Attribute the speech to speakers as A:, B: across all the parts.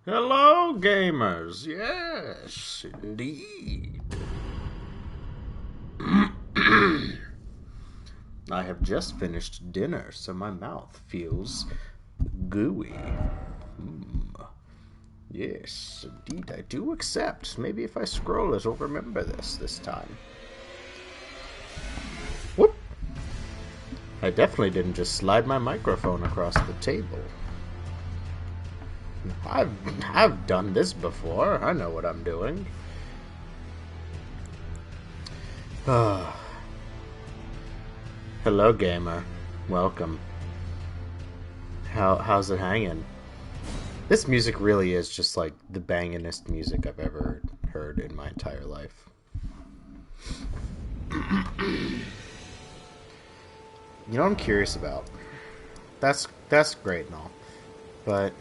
A: Hello, gamers. Yes, indeed. I have just finished dinner, so my mouth feels gooey. Yes, indeed, I do accept. Maybe if I scroll, it'll remember this time. Whoop! I definitely didn't just slide my microphone across the table. I've done this before. I know what I'm doing. Hello, gamer. Welcome. How's it hanging? This music really is just like the bangingest music I've ever heard in my entire life. You know what I'm curious about? That's great and all, but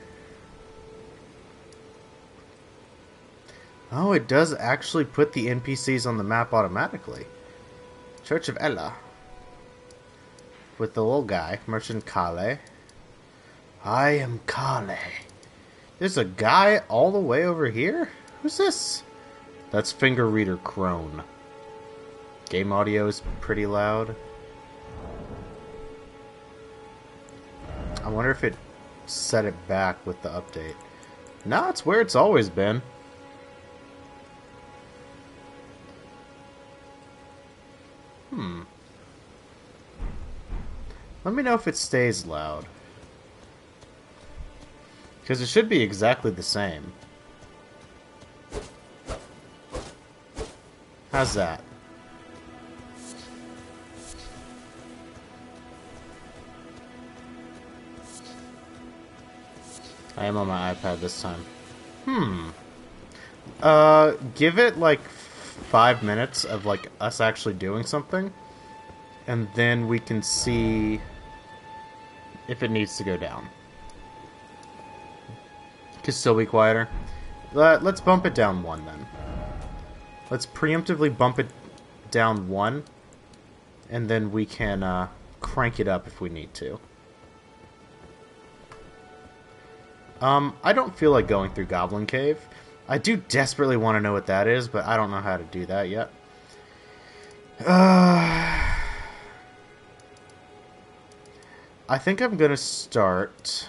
A: oh, it does actually put the NPCs on the map automatically. Church of Ella. With the little guy, Merchant Kale. I am Kale. There's a guy all the way over here? Who's this? That's Finger Reader Crone. Game audio is pretty loud. I wonder if it set it back with the update. No, it's where it's always been. Let me know if it stays loud. Because it should be exactly the same. How's that? I am on my iPad this time. Give it like 5 minutes of like us actually doing something, and then we can see if it needs to go down. Could still be quieter. Let's bump it down 1 then. Let's preemptively bump it down 1, and then we can crank it up if we need to. I don't feel like going through Goblin Cave. I do desperately want to know what that is, but I don't know how to do that yet. I think I'm gonna start.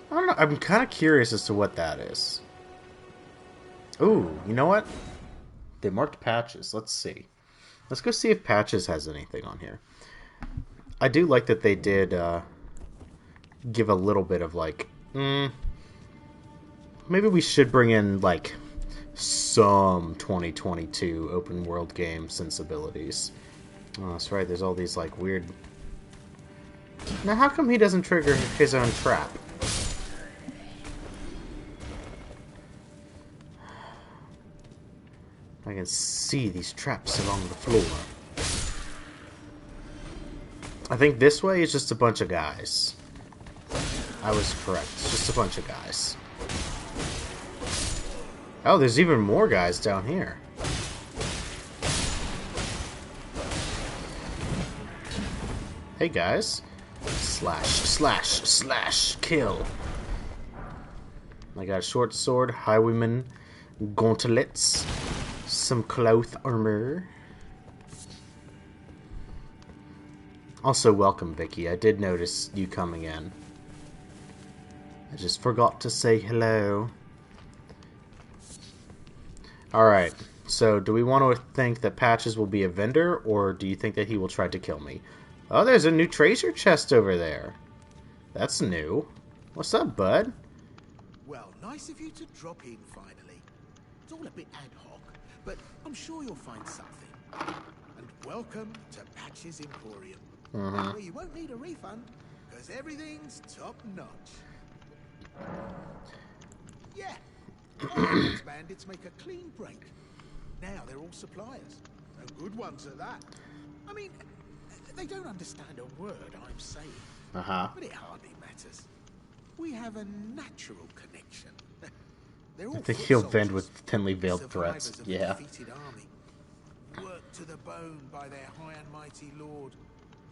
A: I don't know. I'm kind of curious as to what that is. Ooh, you know what? They marked patches. Let's see. Let's go see if patches has anything on here. I do like that they did give a little bit of like, maybe we should bring in like some 2022 open world game sensibilities. Oh, that's right. There's all these like weird. Now, how come he doesn't trigger his own trap? I can see these traps along the floor. I think this way is just a bunch of guys. I was correct. It's just a bunch of guys. Oh, there's even more guys down here. Hey, guys. Slash, slash, slash, kill. I got a short sword, highwayman, gauntlets, some cloth armor. Also, welcome, Vicky. I did notice you coming in. I just forgot to say hello. Alright, so do we want to think that Patches will be a vendor, or do you think that he will try to kill me? Oh, there's a new treasure chest over there. That's new. What's up, bud?
B: Well, nice of you to drop in finally. It's all a bit ad hoc, but I'm sure you'll find something. And welcome to Patches Emporium. Where you won't need a refund, because everything's top-notch. Yeah, these bandits make a clean break. Now they're all suppliers, and good ones at that. I mean, they don't understand a word I'm saying, but it hardly matters. We have a natural connection. They're all
A: I think he'll vend with thinly veiled threats. Yeah.
B: Army, worked to the bone by their high and mighty lord.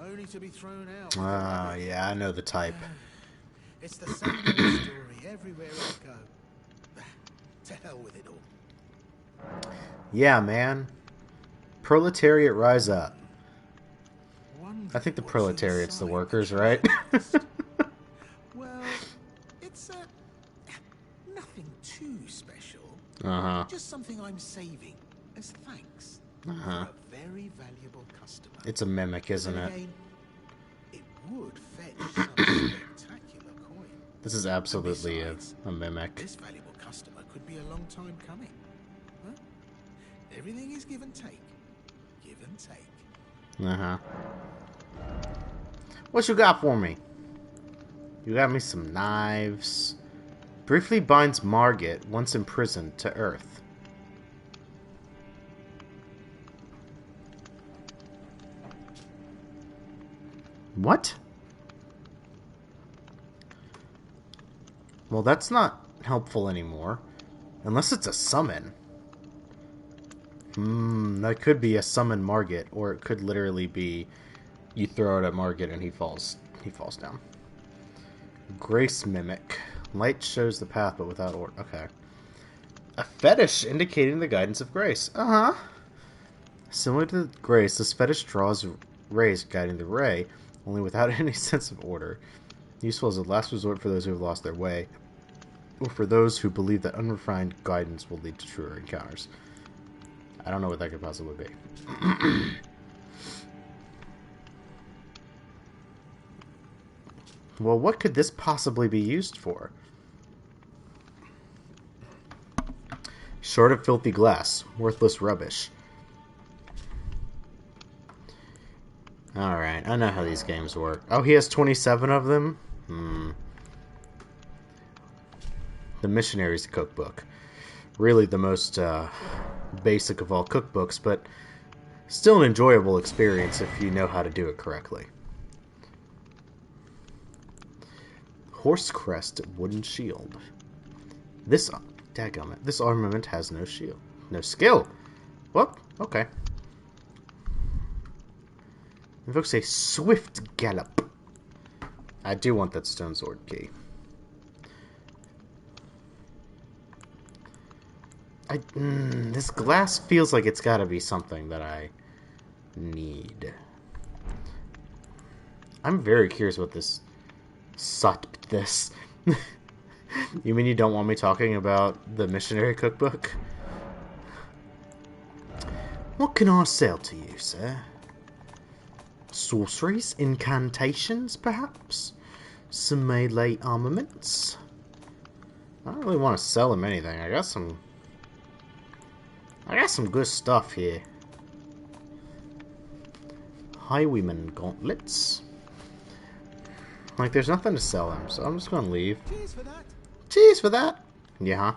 B: only to be thrown out.
A: Ah, yeah, I know the type.
B: It's the same old story everywhere I go. To hell with it all.
A: Yeah, man. Proletariat, rise up.
B: Wonder
A: I think the
B: what's
A: proletariat's the
B: inside
A: workers,
B: treasure
A: right?
B: chest. Well, it's nothing too special.
A: Uh-huh.
B: Just something I'm saving as thanks
A: Uh-huh.
B: for a very valuable customer.
A: It's a mimic, isn't
B: Then
A: it?
B: again, it would fetch some spectacular coin.
A: This is
B: And
A: absolutely
B: besides,
A: a mimic.
B: this valuable customer could be a long time coming. Huh? Everything is give and take. Give and take.
A: Uh-huh. What you got for me? You got me some knives. Briefly binds Margit, once imprisoned, to Earth. What? Well, that's not helpful anymore. Unless it's a summon. That could be a summon Margit, or it could literally be you throw it at Margit and he falls down. Grace Mimic. Light shows the path, but without order. Okay. A fetish indicating the guidance of grace. Uh-huh. Similar to grace, this fetish draws rays guiding the ray, only without any sense of order. Useful as a last resort for those who have lost their way, or for those who believe that unrefined guidance will lead to truer encounters. I don't know what that could possibly be. Well, what could this possibly be used for? Short of filthy glass. Worthless rubbish. Alright, I know how these games work. Oh, he has 27 of them? The Missionary's Cookbook. Really the most basic of all cookbooks, but still an enjoyable experience if you know how to do it correctly. Horse crest wooden shield. This armament has no shield. No skill. Whoop, okay. Invokes a swift gallop. I do want that stone sword key. This glass feels like it's gotta be something that I need. I'm very curious what this You mean you don't want me talking about the Missionary Cookbook? What can I sell to you, sir? Sorceries? Incantations, perhaps? Some melee armaments? I don't really want to sell him anything. I got some good stuff here. Highwayman gauntlets. Like, there's nothing to sell him, so I'm just gonna leave.
B: Cheers for that.
A: Cheers for that! Yeah.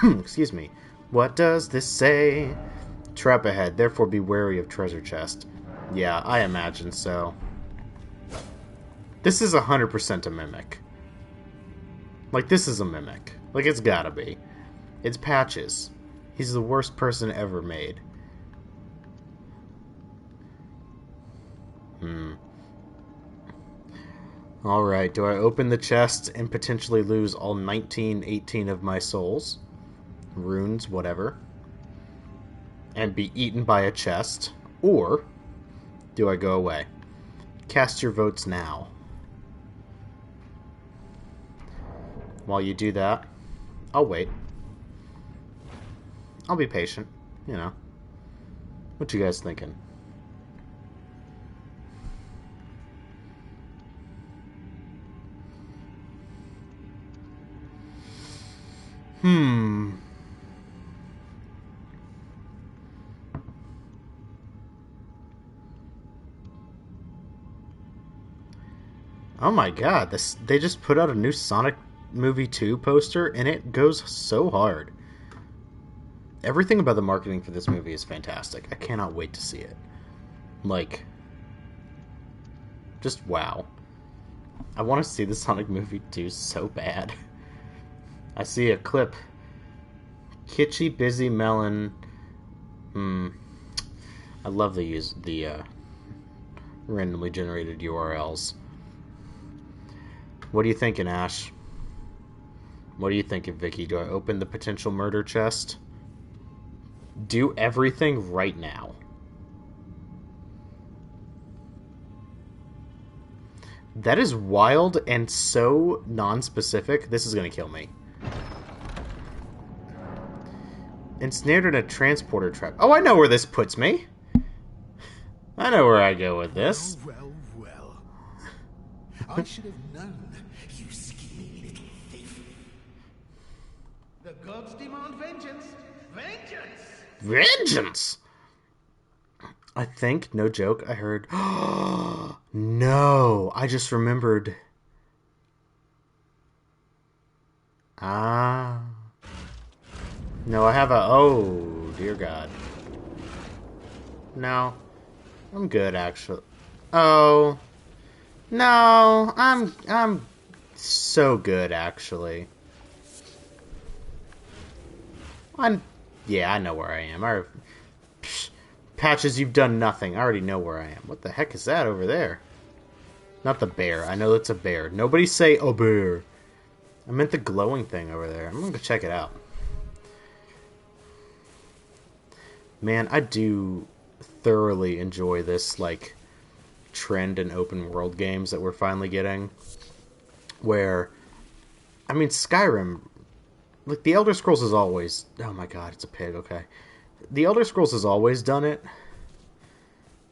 A: Excuse me. What does this say? Trap ahead, therefore be wary of treasure chest. Yeah, I imagine so. This is 100% a mimic. Like, this is a mimic. Like, it's gotta be. It's Patches. He's the worst person ever made. Alright, do I open the chest and potentially lose all 18 of my souls? Runes, whatever. And be eaten by a chest? Or do I go away? Cast your votes now. While you do that, I'll wait. I'll be patient, you know. What you guys thinking? Oh my god, they just put out a new Sonic Movie 2 poster, and it goes so hard. Everything about the marketing for this movie is fantastic. I cannot wait to see it. Like, just wow. I want to see the Sonic Movie 2 so bad. I see a clip. Kitschy Busy Melon. I love the randomly generated URLs. What are you thinking, Ash? What are you thinking, Vicky? Do I open the potential murder chest? Do everything right now. That is wild and so non-specific. This is going to kill me. Ensnared in a transporter trap. Oh, I know where this puts me. I know where I go with this.
B: Well, well, well. I should have known, you scheming little thief. The gods demand vengeance. Vengeance!
A: Vengeance! I think, no joke, I heard... No! I just remembered... Ah... No, I have a... Oh, dear God. No. I'm good, actually. Oh. No, I'm so good, actually. Yeah, I know where I am. Patches, you've done nothing. I already know where I am. What the heck is that over there? Not the bear. I know that's a bear. Nobody say a bear. I meant the glowing thing over there. I'm gonna go check it out. Man, I do thoroughly enjoy this, like, trend in open world games that we're finally getting. Where, I mean, Skyrim, like, the Elder Scrolls has always... Oh my god, it's a pig, okay. The Elder Scrolls has always done it.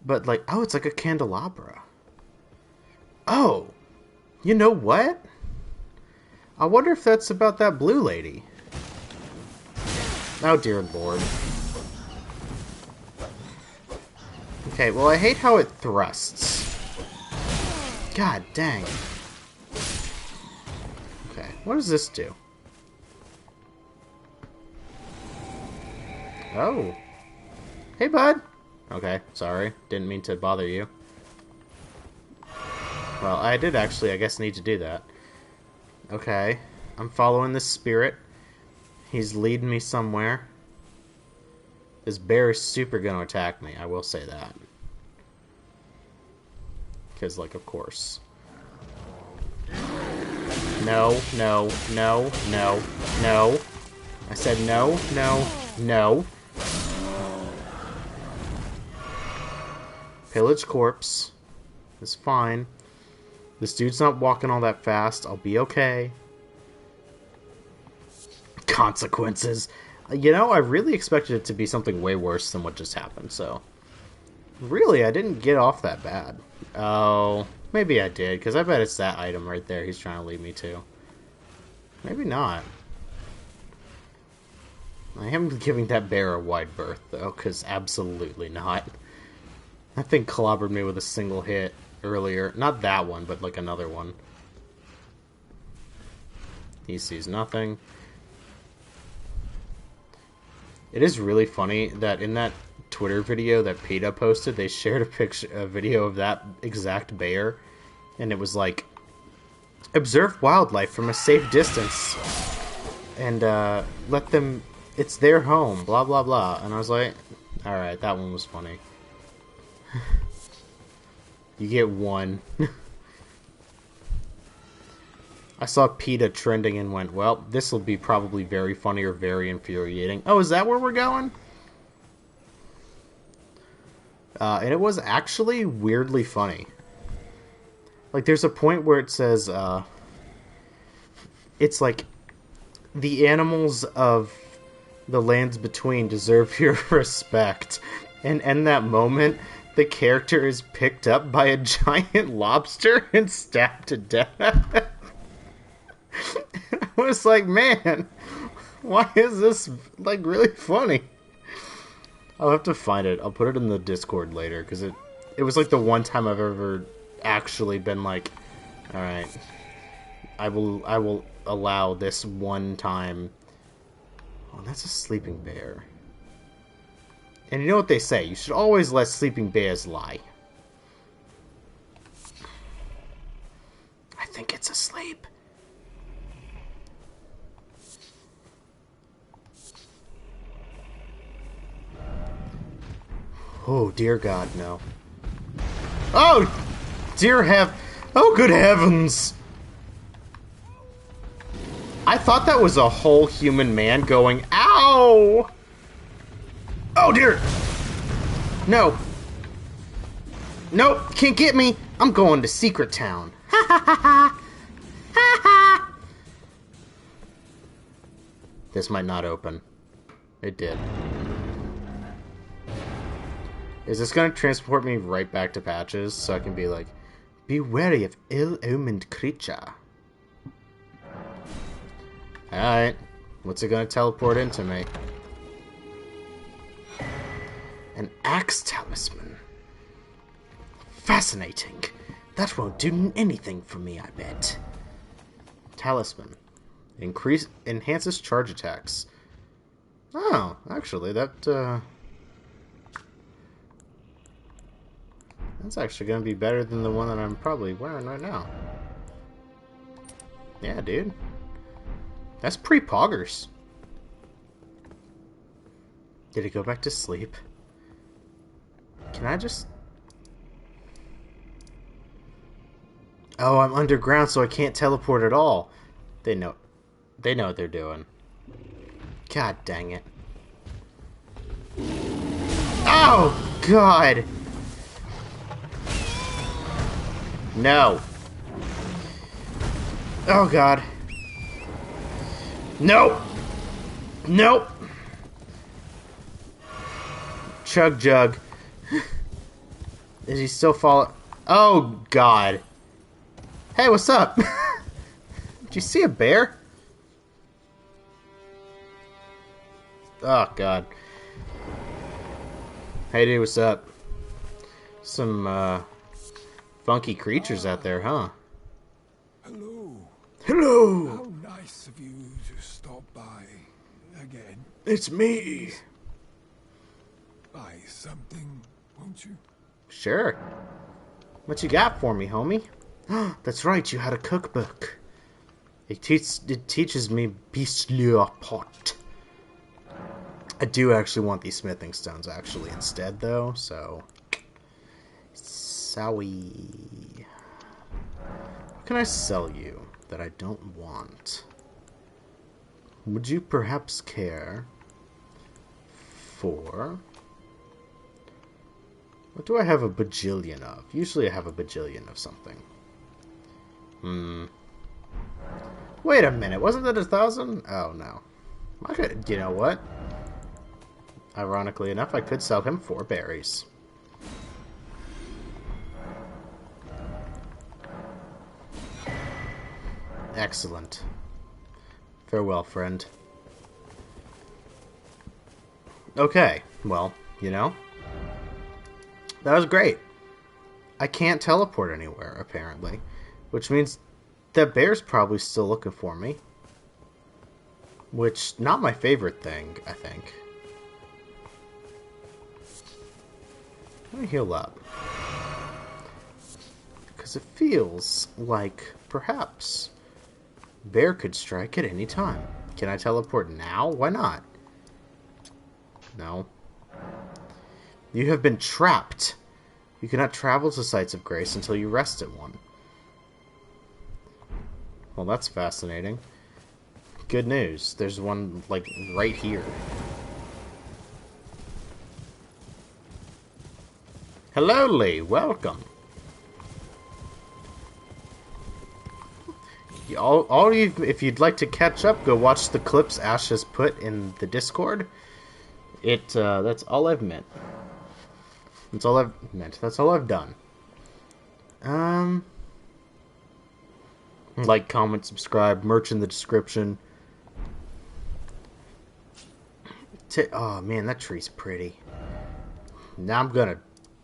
A: But, like, oh, it's like a candelabra. Oh! You know what? I wonder if that's about that blue lady. Oh, dear Lord. Okay, well, I hate how it thrusts. God dang. Okay, what does this do? Oh. Hey, bud. Okay, sorry. Didn't mean to bother you. Well, I did actually, I guess, need to do that. Okay. I'm following this spirit. He's leading me somewhere. This bear is super gonna attack me, I will say that. Because, like, of course. No, no, no, no, no. I said no, no, no. Pillage corpse. It's fine. This dude's not walking all that fast. I'll be okay. Consequences. You know, I really expected it to be something way worse than what just happened, so... Really, I didn't get off that bad. Oh, maybe I did, because I bet it's that item right there he's trying to lead me to. Maybe not. I am giving that bear a wide berth, though, because absolutely not. That thing clobbered me with a single hit earlier. Not that one, but like another one. He sees nothing. It is really funny that in that Twitter video that PETA posted, they shared a video of that exact bear, and it was like, observe wildlife from a safe distance, and let them, it's their home, blah blah blah, and I was like, alright, that one was funny. You get one. I saw PETA trending and went, well, this will be probably very funny or very infuriating. Oh, is that where we're going? And it was actually weirdly funny. Like, there's a point where it says, it's like, the animals of the lands between deserve your respect. And in that moment, the character is picked up by a giant lobster and stabbed to death. I was like, man, why is this, like, really funny? I'll have to find it. I'll put it in the Discord later, because it was, like, the one time I've ever actually been like, alright, I will allow this one time. Oh, that's a sleeping bear. And you know what they say, you should always let sleeping bears lie. I think it's asleep. Oh, dear God, no. Oh, oh, good heavens! I thought that was a whole human man going, ow! Oh dear! No. Nope, can't get me. I'm going to Secret Town. Ha ha ha ha! Ha ha! This might not open. It did. Is this going to transport me right back to Patches so I can be like, be wary of ill-omened creature? Alright. What's it going to teleport into me? An axe talisman. Fascinating. That won't do anything for me, I bet. Talisman. Enhances charge attacks. Oh, actually, that's actually going to be better than the one that I'm probably wearing right now. Yeah, dude. That's pre-poggers. Did it go back to sleep? Can I just... Oh, I'm underground, so I can't teleport at all. They know what they're doing. God dang it. Oh, God! No. Oh, God. Nope! Nope! Chug Jug. Is he still falling? Oh, God. Hey, what's up? Did you see a bear? Oh, God. Hey, dude, what's up? Some, funky creatures out there, huh?
C: Hello.
A: Hello!
C: How nice of you to stop by again.
A: It's me!
C: Buy something, won't you?
A: Sure. What you got for me, homie? That's right, you had a cookbook. It teaches me beastly pot. I do actually want these smithing stones, actually, instead, though, so... Sowie. What can I sell you that I don't want? Would you perhaps care for... What do I have a bajillion of? Usually I have a bajillion of something. Wait a minute, wasn't that 1,000? Oh, no. I could, you know what? Ironically enough, I could sell him 4 berries. Excellent. Farewell, friend. Okay, well, you know, that was great. I can't teleport anywhere, apparently, which means that bear's probably still looking for me. Which, not my favorite thing, I think. Let me heal up. Because it feels like, perhaps, bear could strike at any time. Can I teleport now? Why not? No. You have been trapped. You cannot travel to sites of grace until you rest at one. Well, that's fascinating. Good news. There's one, like, right here. Hello, Lee. Welcome. All you, if you'd like to catch up, go watch the clips Ash has put in the Discord. That's all I've meant. That's all I've meant. That's all I've done. Like, comment, subscribe, merch in the description. Oh man, that tree's pretty. Now I'm gonna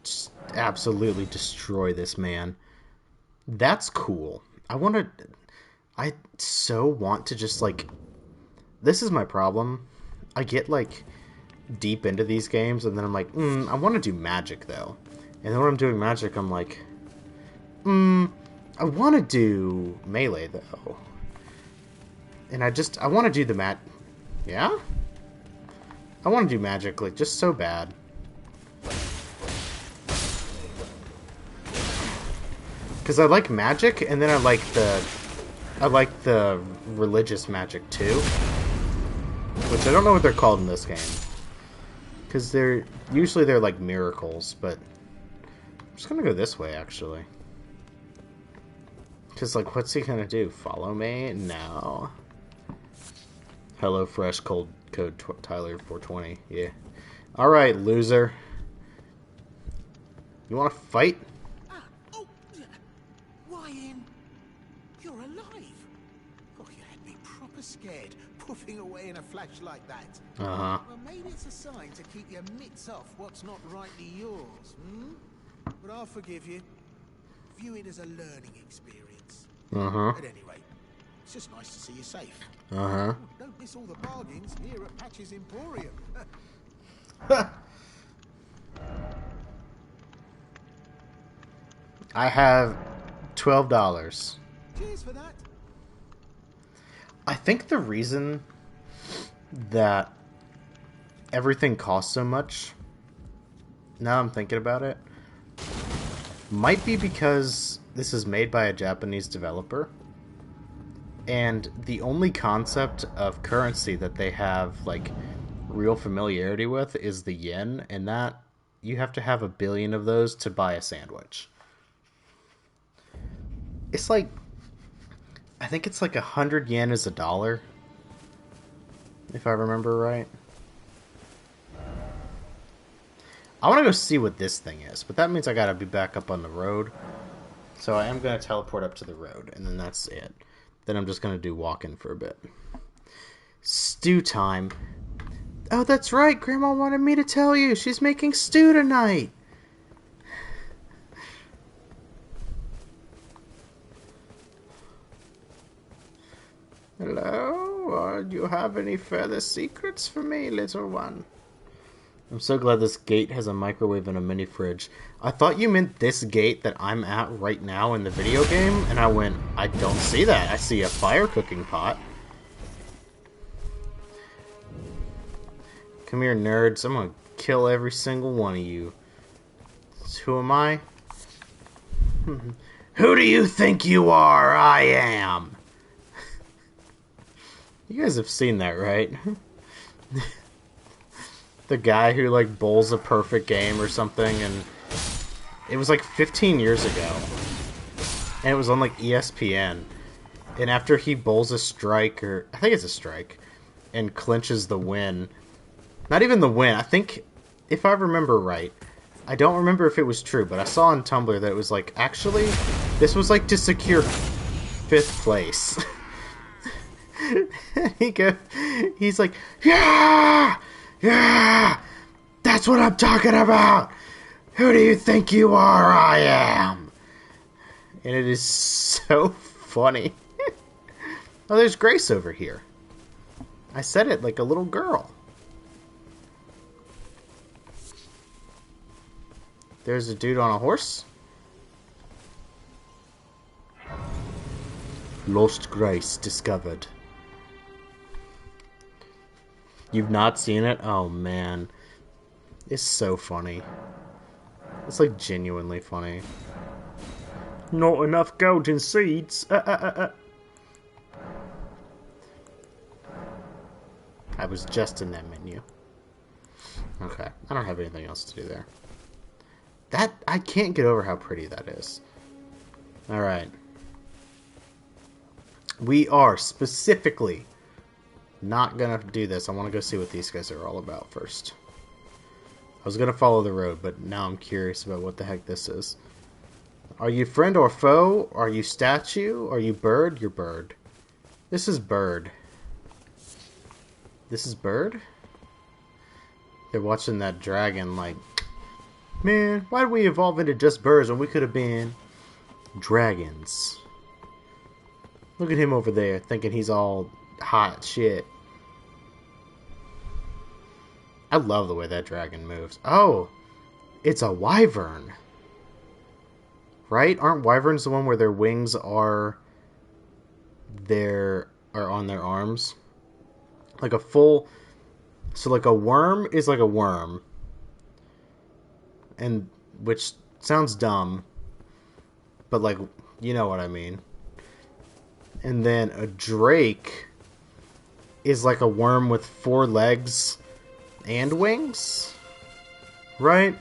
A: just absolutely destroy this man. That's cool. I so want to just, like... This is my problem. I get, like, deep into these games, and then I'm like, I want to do magic, though. And then when I'm doing magic, I'm like, I want to do melee, though. And I want to do the Yeah? I want to do magic, like, just so bad. Because I like magic, and then I like the religious magic too, which I don't know what they're called in this game. Because they're like miracles, but I'm just gonna go this way actually. Because like, what's he gonna do? Follow me? No. Hello Fresh code Tyler 420. Yeah. All right, loser. You want to fight?
B: Oh, Ryan, you're alive. Oh, you had me proper scared, puffing away in a flash like that.
A: Uh-huh.
B: Well, maybe it's a sign to keep your mitts off what's not rightly yours, hmm? But I'll forgive you. View it as a learning experience.
A: Uh-huh.
B: At any rate, it's just nice to see you safe.
A: Uh-huh.
B: Oh, don't miss all the bargains here at Patch's Emporium.
A: I have $12.
B: Cheers for that.
A: I think the reason that everything costs so much, now I'm thinking about it, might be because this is made by a Japanese developer, and the only concept of currency that they have like real familiarity with is the yen, and that you have to have 1 billion of those to buy a sandwich. It's like, I think it's like 100 yen is $1, if I remember right. I want to go see what this thing is, but that means I gotta be back up on the road. So I am gonna teleport up to the road, and then that's it. Then I'm just gonna do walking for a bit. Stew time. Oh, that's right. Grandma wanted me to tell you. She's making stew tonight. Hello? Do you have any further secrets for me, little one? I'm so glad this gate has a microwave and a mini fridge. I thought you meant this gate that I'm at right now in the video game, and I went, I don't see that. I see a fire cooking pot. Come here, nerds. I'm gonna kill every single one of you. Who am I? Who do you think you are? I am. You guys have seen that, right? The guy who like bowls a perfect game or something, and it was like 15 years ago, and it was on like ESPN, and after he bowls a strike, or I think it's a strike, and clinches the win, not even the win, I think, if I remember right, I don't remember if it was true, but I saw on Tumblr that it was like, actually, this was like to secure 5th place. He's like, yeah! Yeah! That's what I'm talking about! Who do you think you are? I am! And it is so funny. Oh, there's Grace over here. I said it like a little girl. There's a dude on a horse. Lost Grace discovered. You've not seen it? Oh, man. It's so funny. It's, like, genuinely funny. Not enough golden seeds. I was just in that menu. Okay. I don't have anything else to do there. I can't get over how pretty that is. Alright. We are specifically not gonna do this. I want to go see what these guys are all about first. I was gonna follow the road, but now I'm curious about what the heck this is. Are you friend or foe? Are you statue? Are you bird? You're bird. This is bird. This is bird? They're watching that dragon like, man, why did we evolve into just birds when we could have been dragons? Look at him over there thinking he's all hot shit. I love the way that dragon moves. Oh, it's a wyvern. Right? Aren't wyverns the one where their wings are on their arms? Like a full... So like a worm is like a worm. And which sounds dumb. but like, you know what I mean. And then a drake is like a worm with 4 legs and wings, right?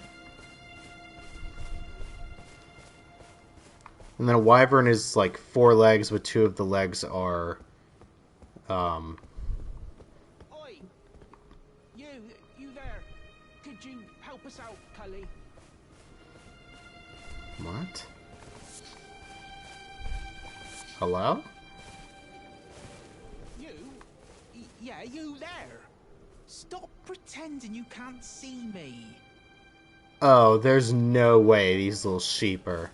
A: And then a wyvern is like 4 legs, but 2 of the legs are,
D: Oi! You there? Could you help us out, Cully?
A: What? Hello?
D: Yeah, you there? Stop pretending you can't see me.
A: Oh, there's no way these little sheep are...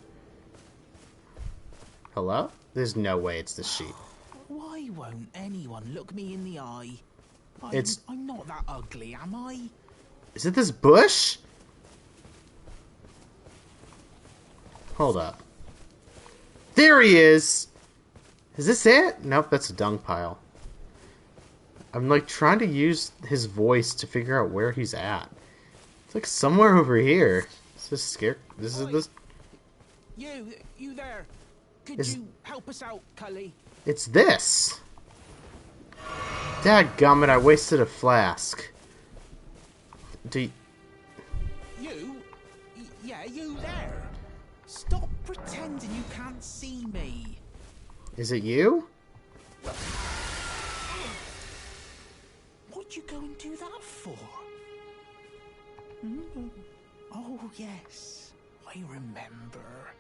A: Hello? There's no way it's the sheep.
D: Why won't anyone look me in the eye? I'm not that ugly, am I?
A: Is it this bush? Hold up. There he is! Is this it? Nope, that's a dung pile. I'm like trying to use his voice to figure out where he's at. It's like somewhere over here. Is this scary? This is this.
D: You there? Could you help us out, Cully?
A: It's this. Dadgummit, I wasted a flask.
D: You there? Stop pretending you can't see me.
A: Is it you?
D: What'd you go and do that for? Oh, yes. I remember.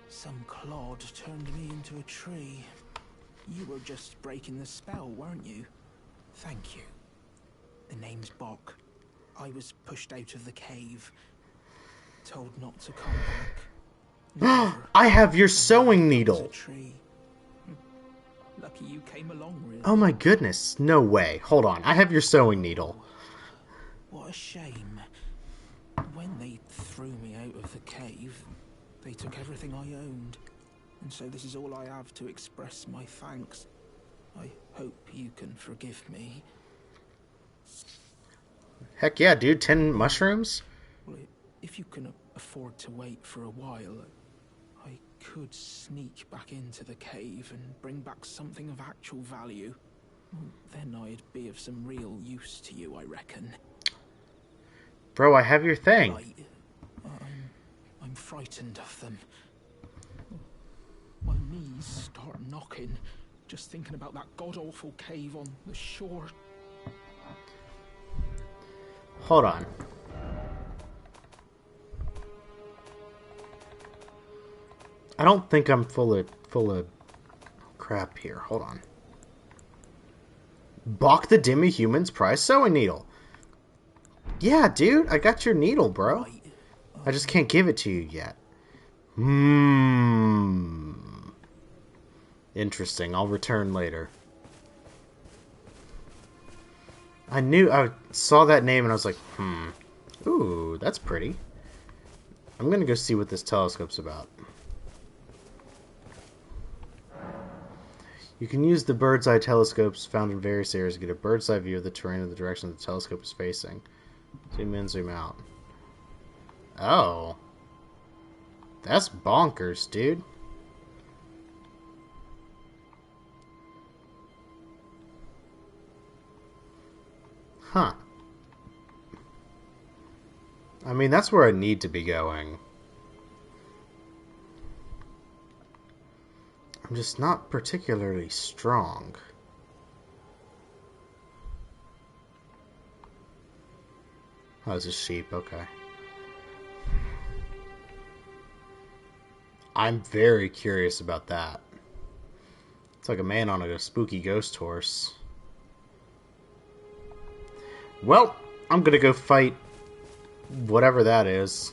D: Some clod turned me into a tree. You were just breaking the spell, weren't you? Thank you. The name's Bok. I was pushed out of the cave. Told not to come back.
A: I have your sewing needle.
D: Lucky you came along, really.
A: Oh my goodness. No way. Hold on. I have your sewing needle.
D: What a shame. When they threw me out of the cave, they took everything I owned. And so this is all I have to express my thanks. I hope you can forgive me.
A: Heck yeah, dude. 10 mushrooms?
D: Well, if you can afford to wait for a while, I could sneak back into the cave and bring back something of actual value. Then I'd be of some real use to you, I reckon.
A: Bro, I have your thing.
D: I'm frightened of them. My knees start knocking, just thinking about that god-awful cave on the shore.
A: Hold on. I don't think I'm full of crap here. Hold on. Bok the Demi-Human's prize sewing needle. Yeah, dude, I got your needle, bro. I just can't give it to you yet. Interesting. I'll return later. I saw that name and I was like, Ooh, that's pretty. I'm gonna go see what this telescope's about. You can use the bird's eye telescopes found in various areas to get a bird's eye view of the terrain and the direction the telescope is facing. Zoom in, zoom out. Oh. That's bonkers, dude. Huh. I mean, that's where I need to be going. I'm just not particularly strong. Oh, it's a sheep, okay. I'm very curious about that. It's like a man on a spooky ghost horse. Well, I'm gonna go fight whatever that is.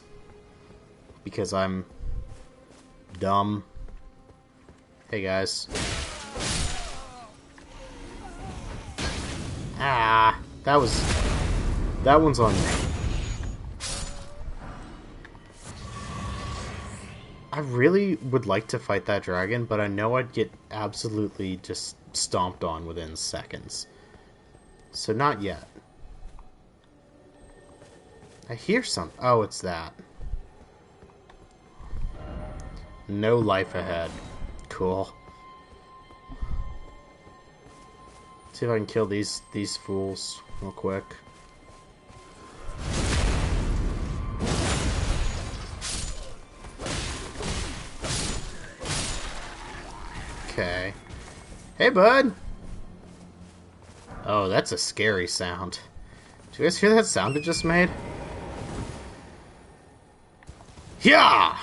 A: Because I'm dumb. Hey guys. Ah, that one's on me. I really would like to fight that dragon, but I know I'd get absolutely just stomped on within seconds. So not yet. I hear something. Oh, it's that. No life ahead. Cool. See if I can kill these fools real quick. Okay. Hey, bud! Oh, that's a scary sound. Did you guys hear that sound it just made? Yeah!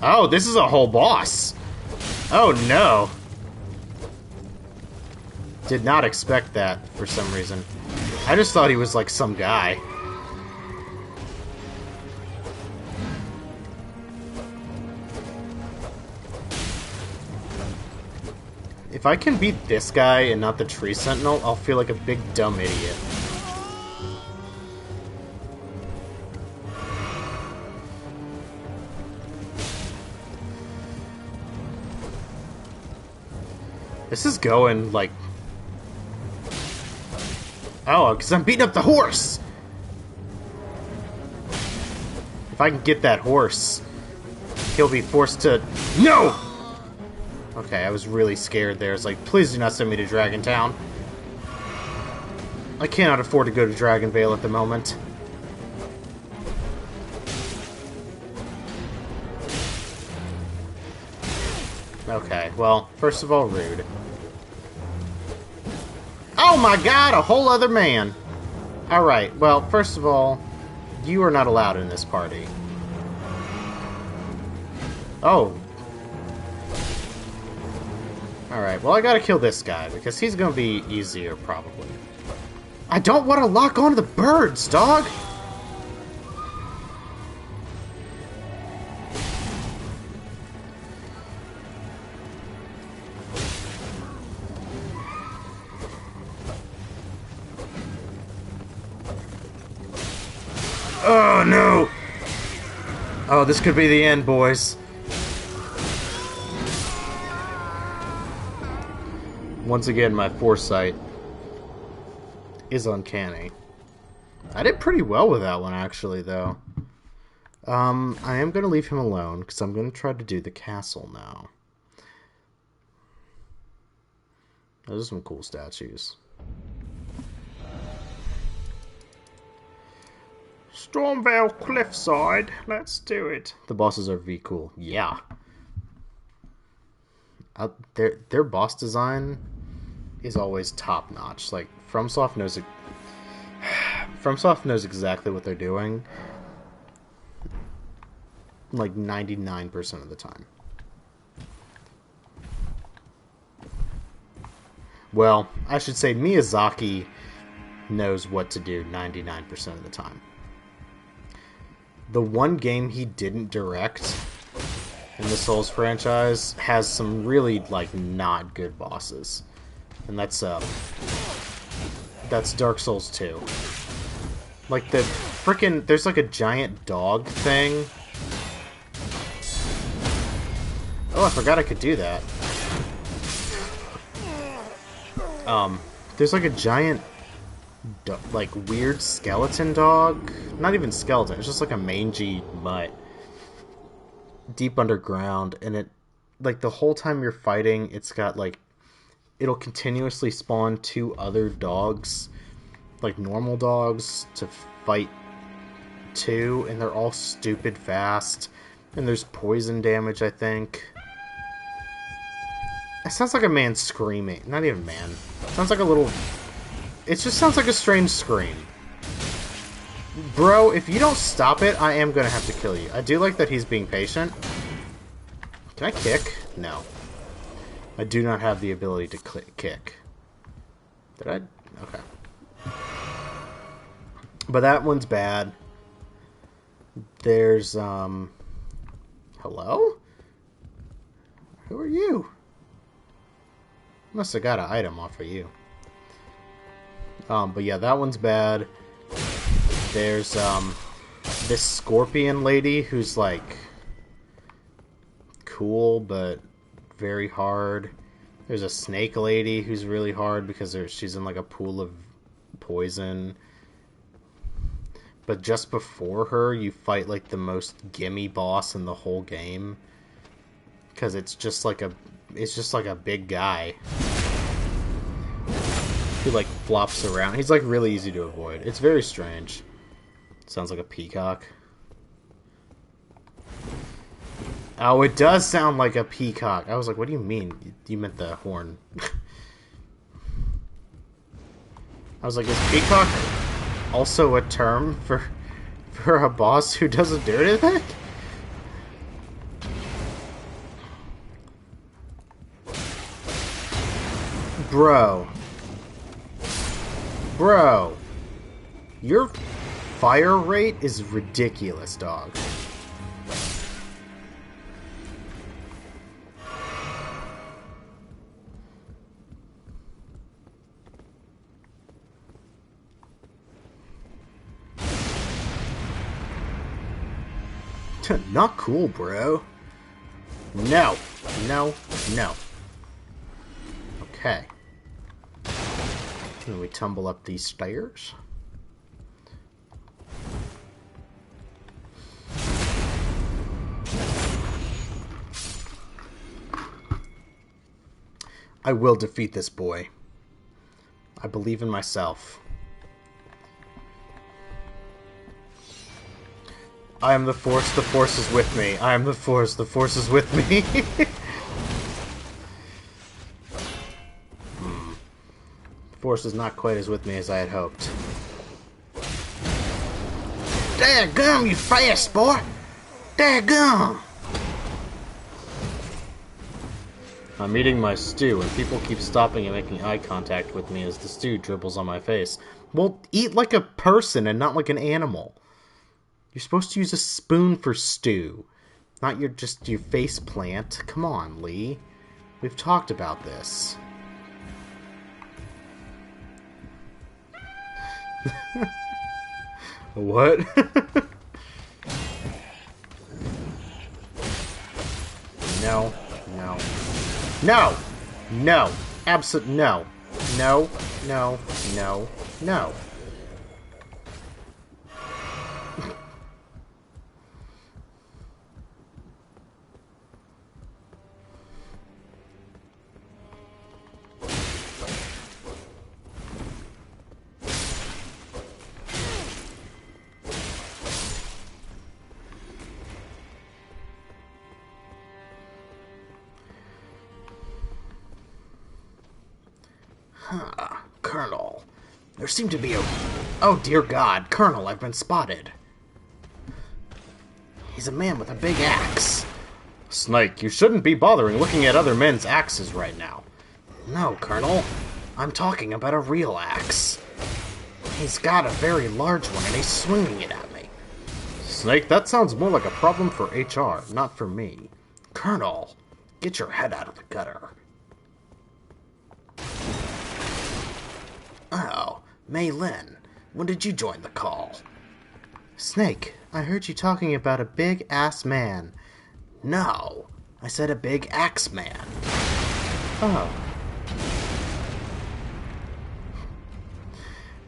A: Oh, this is a whole boss. Oh, no. Did not expect that for some reason. I just thought he was like some guy. If I can beat this guy and not the tree sentinel, I'll feel like a big dumb idiot. This is going like... Oh, because I'm beating up the horse! If I can get that horse, he'll be forced to... No! Okay, I was really scared there. It's like, please do not send me to Dragon Town. I cannot afford to go to Dragonvale at the moment. Okay, well, first of all, rude. Oh my god, a whole other man! Alright, well, first of all, you are not allowed in this party. Oh. Alright, well I gotta kill this guy, because he's gonna be easier, probably. I don't want to lock onto the birds, dog! Oh, no! Oh, this could be the end, boys. Once again, my foresight is uncanny. I did pretty well with that one, actually, though. I am going to leave him alone, because I'm going to try to do the castle now. Those are some cool statues. Stormvale Cliffside, let's do it. The bosses are V cool. Yeah. Their boss design is always top notch. Like FromSoft knows it. FromSoft knows exactly what they're doing. Like 99% of the time. Well, I should say Miyazaki knows what to do 99% of the time. The one game he didn't direct in the Souls franchise has some really, like, not good bosses. And that's Dark Souls 2. Like, the frickin'... There's, like, a giant dog thing. Oh, I forgot I could do that. There's, like, a giant... like, weird skeleton dog. Not even skeleton, it's just like a mangy mutt. Deep underground, and it, like, the whole time you're fighting, it's got, like, it'll continuously spawn 2 other dogs, like normal dogs, to fight 2, and they're all stupid fast, and there's poison damage, I think. It sounds like a man screaming. Not even man. It sounds like a little... It just sounds like a strange scream. Bro, if you don't stop it, I am gonna have to kill you. I do like that he's being patient. Can I kick? No. I do not have the ability to kick. Did I? Okay. But that one's bad. There's, Hello? Who are you? Must have got an item off of you. But yeah, that one's bad. There's, this scorpion lady who's, like, cool, but very hard. There's a snake lady who's really hard because she's in, like, a pool of poison. but just before her, you fight like the most gimme boss in the whole game. Because it's just like a big guy who like flops around. He's like really easy to avoid. It's very strange. Sounds like a peacock. Oh, it does sound like a peacock. I was like, what do you mean? You meant the horn. I was like, is peacock also a term for a boss who doesn't do anything? Bro. Bro. Your fire rate is ridiculous, dog. Not cool, bro. No. No. No. Okay. Then we tumble up these stairs. I will defeat this boy. I believe in myself. I am the Force is with me. I am the Force is with me. The Force is not quite as with me as I had hoped. Daggum, you fast boy! Daggum! I'm eating my stew, and people keep stopping and making eye contact with me as the stew dribbles on my face. Well, eat like a person and not like an animal. You're supposed to use a spoon for stew, not your face plant. Come on, Lee. We've talked about this. What? No. No. No! No! Absolute no. No. No. No. No. Colonel, there seemed to be a... Oh, dear God. Colonel, I've been spotted. He's a man with a big axe. Snake, you shouldn't be bothering looking at other men's axes right now. No, Colonel. I'm talking about a real axe. He's got a very large one, and he's swinging it at me. Snake, that sounds more like a problem for HR, not for me. Colonel, get your head out of the gutter. Oh, Mei Lin, when did you join the call? Snake, I heard you talking about a big-ass man. No, I said a big axe man. Oh.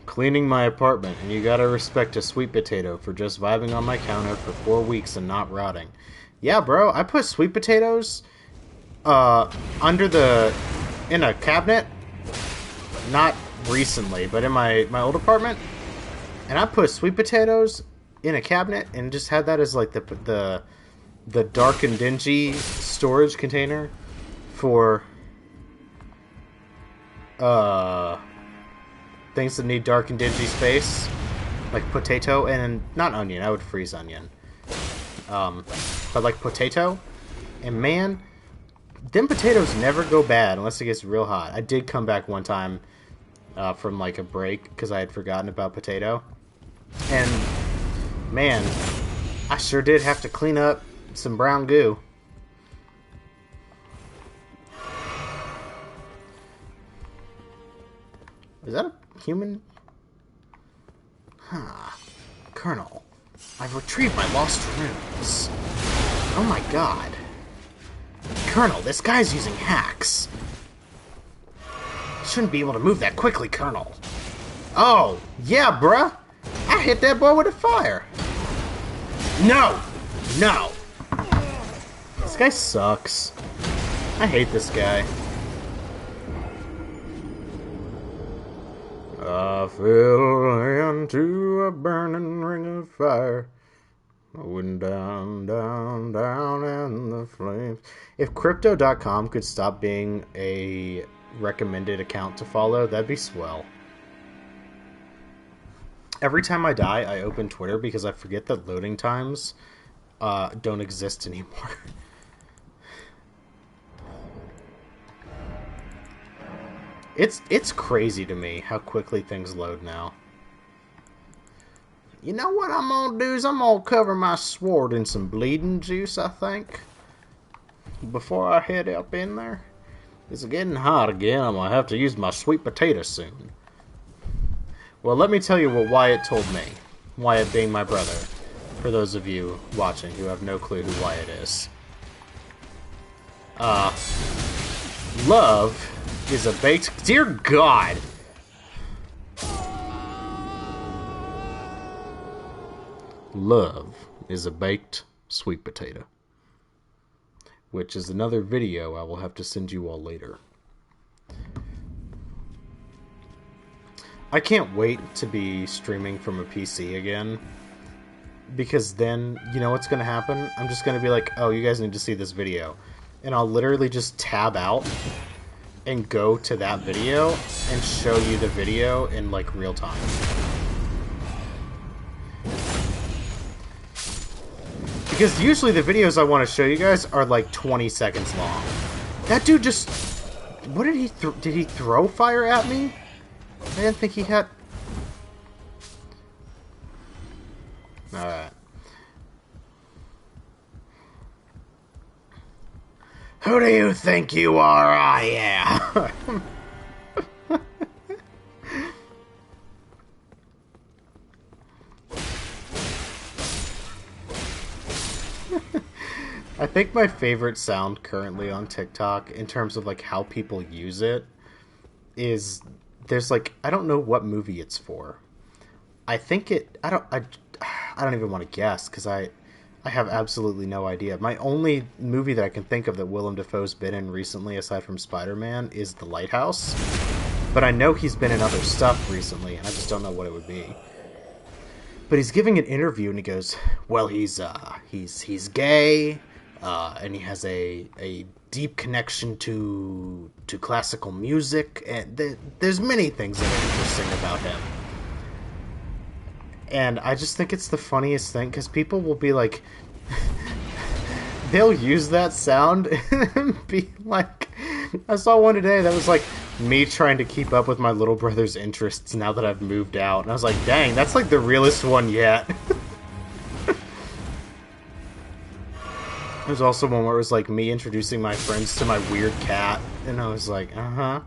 A: Cleaning my apartment, and you gotta respect a sweet potato for just vibing on my counter for 4 weeks and not rotting. Yeah, bro, I put sweet potatoes, in a cabinet, not recently, but in my old apartment, and I put sweet potatoes in a cabinet and just had that as like the dark and dingy storage container for things that need dark and dingy space, like potato and not onion. I would freeze onion, but like potato. And man, them potatoes never go bad unless it gets real hot. I did come back one time from like a break because I had forgotten about potato, and man, I sure did have to clean up some brown goo. Is that a human? Huh. Colonel, I've retrieved my lost runes. Oh my god. Colonel, this guy's using hacks. Shouldn't be able to move that quickly, Colonel. Oh, yeah, bruh. I hit that boy with a fire. No! No! This guy sucks. I hate this guy. I fell into a burning ring of fire. I went down, down, down in the flames. If Crypto.com could stop being a recommended account to follow, that'd be swell. Every time I die, I open Twitter because I forget that loading times don't exist anymore. It's crazy to me how quickly things load now. You know what I'm gonna do is I'm gonna cover my sword in some bleeding juice, I think, before I head up in there. It's getting hot again. I'm gonna have to use my sweet potato soon. Well, let me tell you what Wyatt told me. Wyatt being my brother. For those of you watching who have no clue who Wyatt is. Love is a baked... Dear God! Love is a baked sweet potato. Which is another video I will have to send you all later. I can't wait to be streaming from a PC again. Because then, you know what's going to happen? I'm just going to be like, oh, you guys need to see this video. And I'll literally just tab out and go to that video and show you the video in, like, real time. Because usually the videos I want to show you guys are, like, 20 seconds long. That dude just... What did he... Did he throw fire at me? I didn't think he had... Alright. Who do you think you are? I am. I think my favorite sound currently on TikTok, in terms of like how people use it, is there's like, I don't know what movie it's for. I think it, I don't even want to guess because I have absolutely no idea. My only movie that I can think of that Willem Dafoe's been in recently, aside from Spider-Man, is The Lighthouse. But I know he's been in other stuff recently, and I just don't know what it would be. But he's giving an interview, and he goes, "Well, he's gay, and he has a deep connection to classical music, and there's many things that are interesting about him." And I just think it's the funniest thing, because people will be like... they'll use that sound and be like... I saw one today that was like me trying to keep up with my little brother's interests now that I've moved out. And I was like, dang, that's like the realest one yet. There's also one where it was like me introducing my friends to my weird cat. And I was like, uh-huh.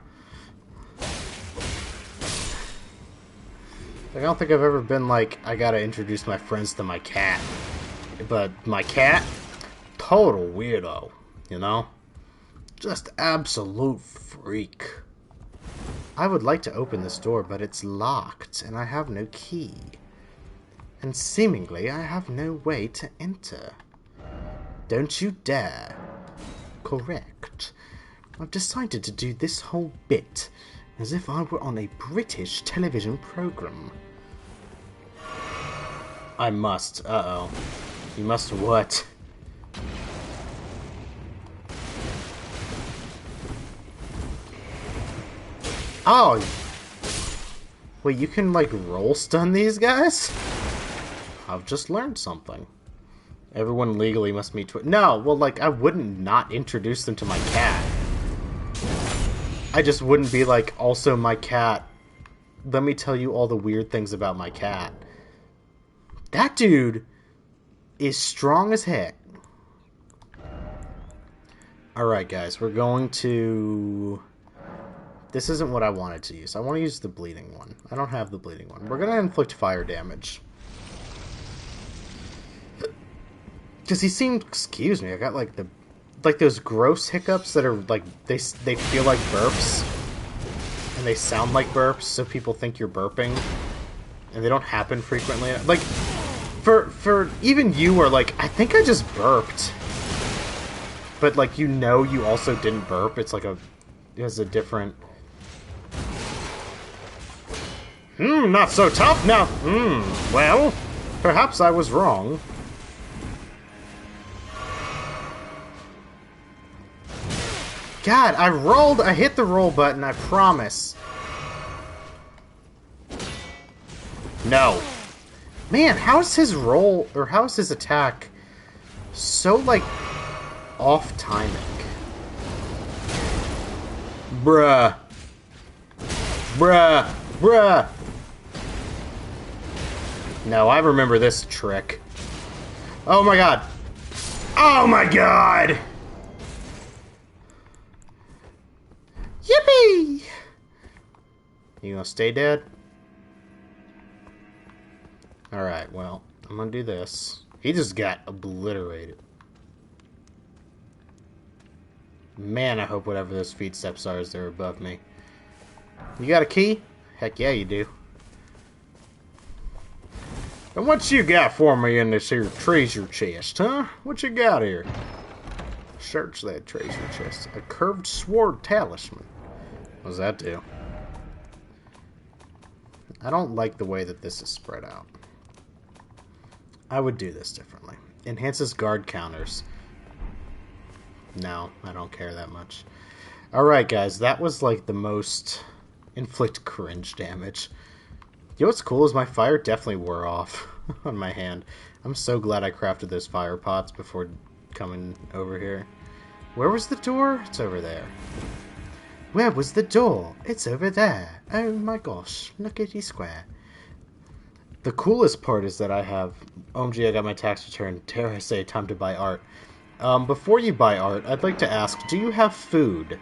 A: I don't think I've ever been like, I gotta introduce my friends to my cat. But my cat, total weirdo, you know? Just absolute freak. I would like to open this door, but it's locked, and I have no key. And seemingly, I have no way to enter. Don't you dare. Correct. I've decided to do this whole bit as if I were on a British television program. I must. Uh-oh. You must what? Oh! Wait, you can, like, roll stun these guys? I've just learned something. Everyone legally must meet no, well, like, I wouldn't not introduce them to my cat. I just wouldn't be like, also my cat. Let me tell you all the weird things about my cat. That dude is strong as heck. Alright, guys, we're going to... This isn't what I wanted to use. I want to use the bleeding one. I don't have the bleeding one. We're going to inflict fire damage. Because he seemed... Excuse me, I got like the... Like those gross hiccups that are like, they feel like burps. And they sound like burps, so people think you're burping. and they don't happen frequently. Like, for even you are like, I think I just burped. But, like, you know you also didn't burp. It's like it has a different... not so tough now. Well, perhaps I was wrong. God, I hit the roll button, I promise. No. Man, how is his roll, or how is his attack so, like, off timing? Bruh. Bruh. Bruh. No, I remember this trick. Oh my god. Oh my god! Yippee! You gonna stay dead? Alright, well, I'm gonna do this. He just got obliterated. Man, I hope whatever those feet steps are is there above me. You got a key? Heck yeah, you do. And what you got for me in this here treasure chest, huh? What you got here? Search that treasure chest. A curved sword talisman. What does that do? I don't like the way that this is spread out. I would do this differently. Enhances guard counters. No, I don't care that much. Alright, guys, that was like the most inflict cringe damage. You know what's cool is my fire definitely wore off on my hand. I'm so glad I crafted those fire pots before coming over here. Where was the door? It's over there. Where was the door? It's over there. Oh my gosh, lookity square. The coolest part is that I have... OMG, I got my tax return. Dare I say, time to buy art. Before you buy art, I'd like to ask, do you have food?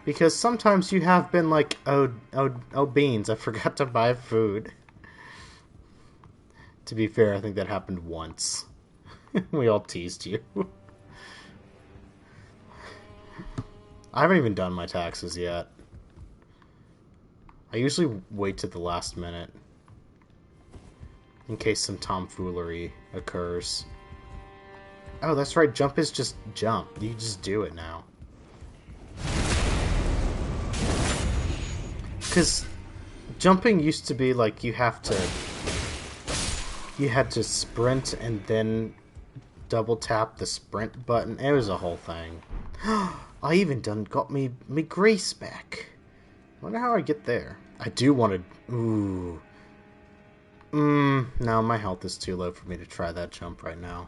A: Because sometimes you have been like, oh beans, I forgot to buy food. To be fair, I think that happened once. We all teased you. I haven't even done my taxes yet. I usually wait to the last minute. In case some tomfoolery occurs. Oh, that's right, jump is just jump. You just do it now. Because jumping used to be like you had to sprint and then double tap the sprint button. It was a whole thing. I even got me grease back. Wonder how I get there. I do want to... Ooh. No, my health is too low for me to try that jump right now.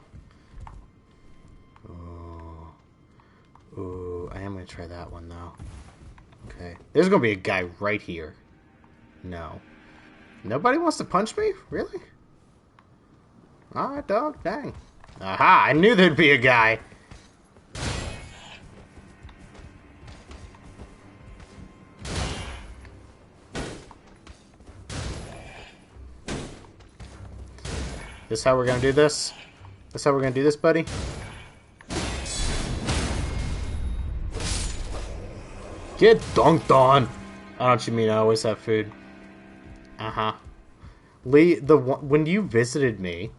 A: Ooh, I am going to try that one, though. Okay. There's going to be a guy right here. No. Nobody wants to punch me? Really? Alright, dog. Dang. Aha! I knew there'd be a guy! This how we're gonna do this? This how we're gonna do this, buddy? Get dunked on! I don't you mean I always have food. Uh-huh. Lee, when you visited me,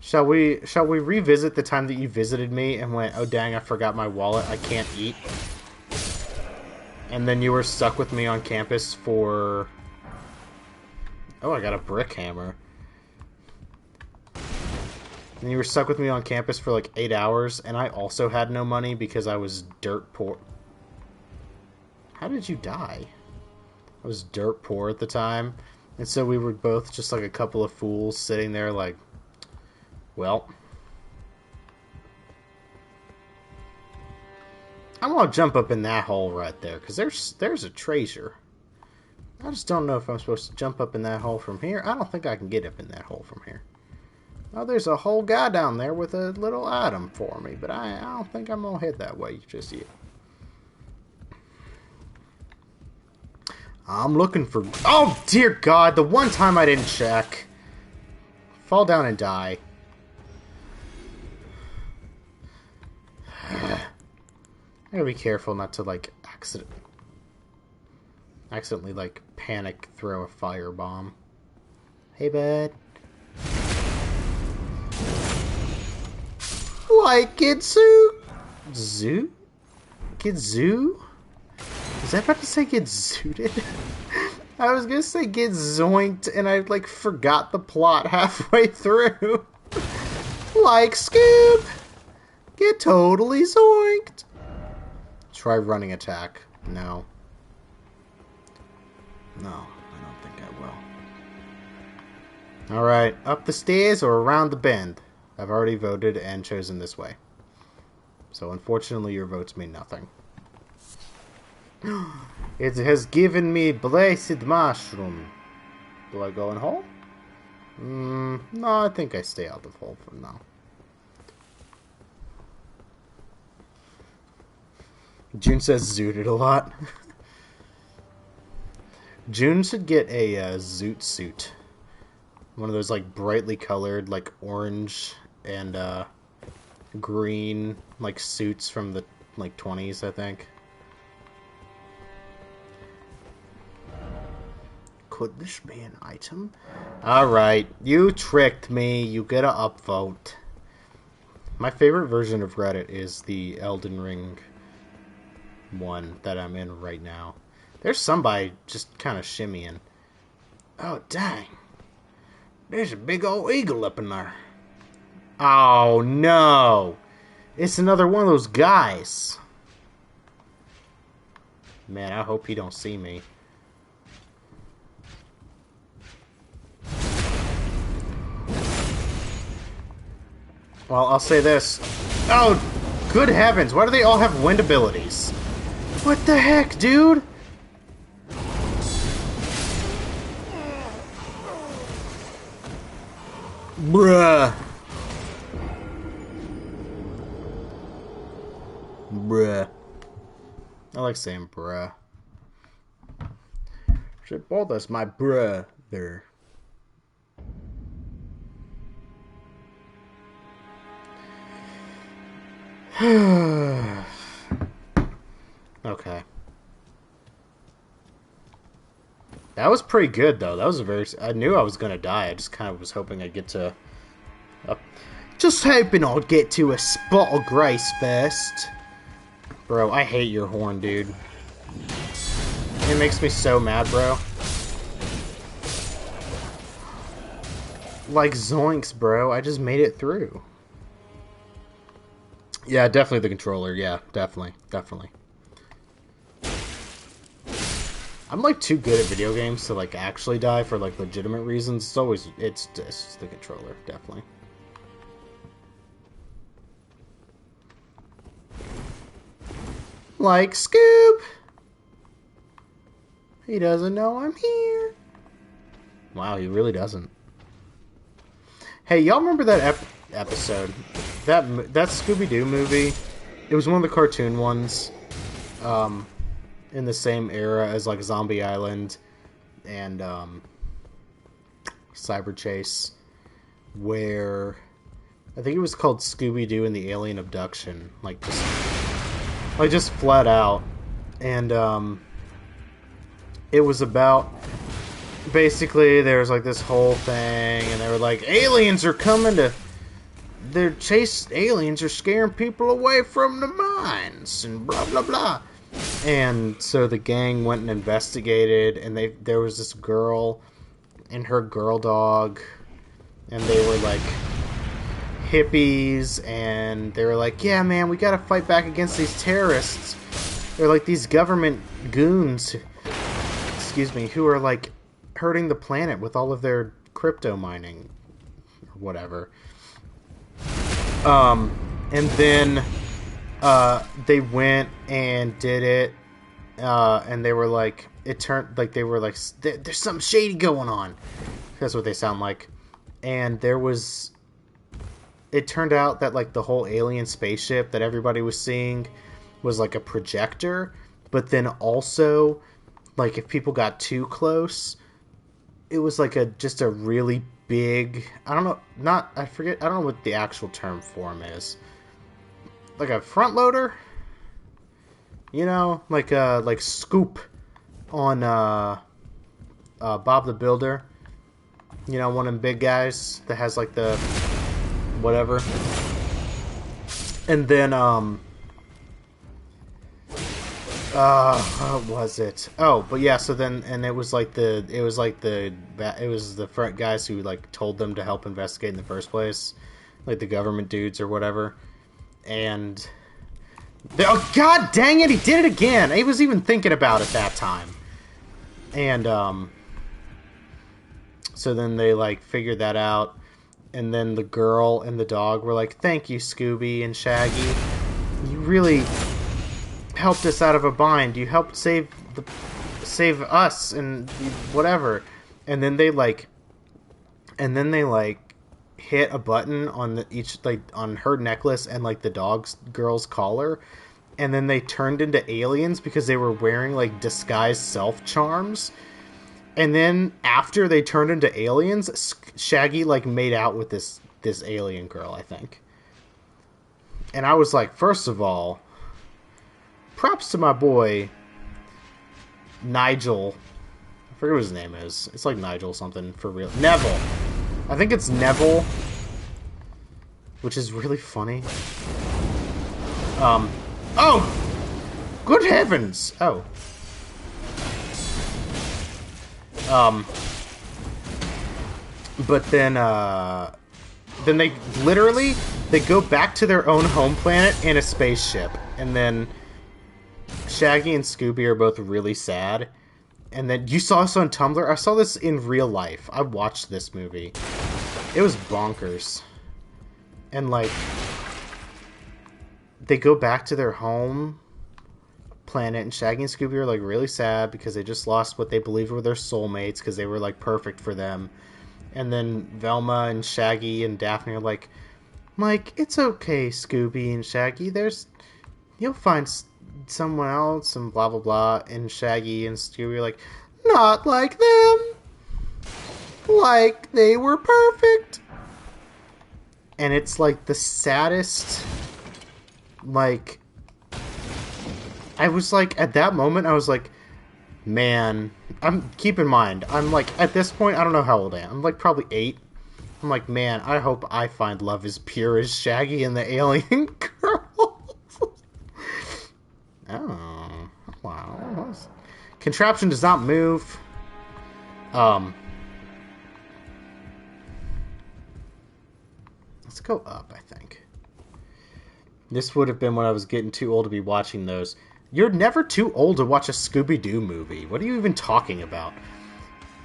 A: shall we revisit the time that you visited me and went, oh dang, I forgot my wallet, I can't eat? And then you were stuck with me on campus for... Oh, I got a brick hammer. And you were stuck with me on campus for like 8 hours, and I also had no money because I was dirt poor. How did you die? I was dirt poor at the time, and so we were both just like a couple of fools sitting there like, well, I'm gonna jump up in that hole right there, because there's a treasure. I just don't know if I'm supposed to jump up in that hole from here. I don't think I can get up in that hole from here. Oh, there's a whole guy down there with a little item for me, but I don't think I'm gonna head that way just yet. I'm looking for... Oh, dear God, the one time I didn't check. Fall down and die. I gotta be careful not to, like, accidentally, like, panic throw a firebomb. Hey, bud. Like it, Zoo? Zoo? Get zoo? Was I about to say get zooted? I was gonna say get zoinked, and I, like, forgot the plot halfway through. Like Scoob! Get totally zoinked! Try running attack. No. No, I don't think I will. Alright, up the stairs or around the bend. I've already voted and chosen this way. So unfortunately your votes mean nothing. It has given me blessed mushroom. Do I go in hole? No, I think I stay out of hole for now. June says zooted a lot. June should get a zoot suit. One of those, like, brightly colored, like, orange and green, like, suits from the, like, 20s, I think. Could this be an item? Alright, you tricked me. You get a upvote. My favorite version of Reddit is the Elden Ring one that I'm in right now. There's somebody just kind of shimmying. Oh, dang. There's a big old eagle up in there. Oh, no. It's another one of those guys. Man, I hope he don't see me. Well, I'll say this. Oh, good heavens. Why do they all have wind abilities? What the heck, dude? Bruh. Bruh. I like saying bruh. Should both us, my bruh there. Okay. That was pretty good, though. That was a very... I knew I was gonna die. I just kind of was hoping I'd get to... just hoping I'd get to a spot of grace first. Bro, I hate your horn, dude. It makes me so mad, bro. Like zoinks, bro. I just made it through. Yeah, definitely the controller. Yeah, definitely. Definitely. I'm, like, too good at video games to, like, actually die for, like, legitimate reasons. It's always... It's just the controller, definitely. Like Scoob! He doesn't know I'm here. Wow, he really doesn't. Hey, y'all remember that episode? That Scooby-Doo movie? It was one of the cartoon ones. In the same era as, like, Zombie Island and Cyber Chase, where I think it was called Scooby-Doo and the Alien Abduction, like just flat out. And it was about, basically there was like this whole thing, and they were like, aliens are coming to, aliens are scaring people away from the mines and blah blah blah. And so the gang went and investigated, and there was this girl and her girl dog, and they were like hippies, and they were like, yeah man, we gotta fight back against these terrorists. They're like these government goons, excuse me, who are like hurting the planet with all of their crypto mining or whatever. And then they went and did it, and they were like, it turned, like, they were like, there's something shady going on. That's what they sound like. And it turned out that, like, the whole alien spaceship that everybody was seeing was, like, a projector, but then also, like, if people got too close, it was, like, just a really big, I don't know what the actual term for him is. Like a front loader? You know, like Scoop on Bob the Builder. You know, one of them big guys that has like the whatever. And then what was it? Oh, but yeah, so then, and it was the front guys who like told them to help investigate in the first place, like the government dudes or whatever. And oh god dang it, he did it again. He was even thinking about it that time. And so then they like figured that out, and then the girl and the dog were like, "Thank you, Scooby and Shaggy. You really helped us out of a bind. You helped save us and whatever." And then they hit a button on on her necklace and like the girl's collar, and then they turned into aliens because they were wearing like disguised self charms. And then after they turned into aliens, Shaggy like made out with this alien girl, I think. And I was like, first of all, props to my boy Nigel. I forget what his name is. It's like Nigel something for real. Neville. I think it's Neville, which is really funny. Oh! Good heavens! Oh. But then they literally, they go back to their own home planet in a spaceship. And then Shaggy and Scooby are both really sad. And then, you saw this on Tumblr? I saw this in real life. I watched this movie. It was bonkers. And like, they go back to their home planet, and Shaggy and Scooby are like really sad because they just lost what they believed were their soulmates because they were like perfect for them. And then Velma and Shaggy and Daphne are like, it's okay, Scooby and Shaggy. You'll find someone else and blah blah blah. And Shaggy and Scooby are like, not like them. Like they were perfect. And it's like the saddest, like, I was like, at that moment, I was like, man, keep in mind, I'm like, at this point, I don't know how old I am. I'm like probably 8. I'm like, man, I hope I find love as pure as Shaggy and the alien girl. Oh, wow. Contraption does not move. Let's go up, I think. This would have been when I was getting too old to be watching those. You're never too old to watch a Scooby-Doo movie. What are you even talking about?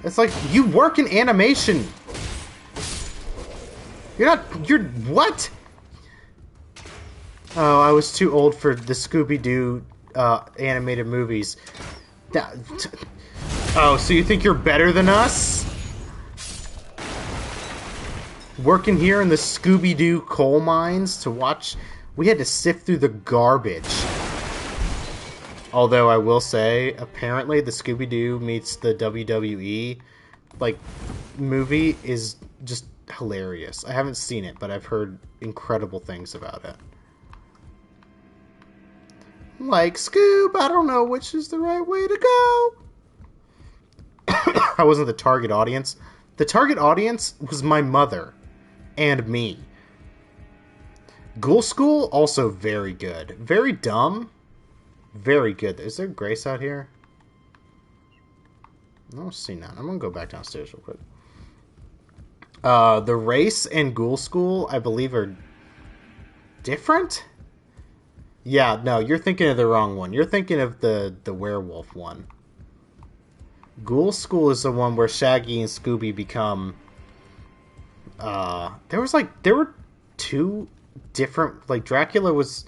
A: It's like, you work in animation. You're what? Oh, I was too old for the Scooby-Doo animated movies. Oh, so you think you're better than us? Working here in the Scooby-Doo coal mines to watch... We had to sift through the garbage. Although I will say, apparently the Scooby-Doo meets the WWE movie is just hilarious. I haven't seen it, but I've heard incredible things about it. Like, Scoob, I don't know which is the right way to go. I wasn't the target audience. The target audience was my mother and me. Ghoul School, also very good. Very dumb. Very good. Is there Grace out here? I don't see none. I'm going to go back downstairs real quick. The Race and Ghoul School, I believe, are different? Yeah, no, you're thinking of the wrong one. You're thinking of the werewolf one. Ghoul School is the one where Shaggy and Scooby become... there were 2... different, like, Dracula was,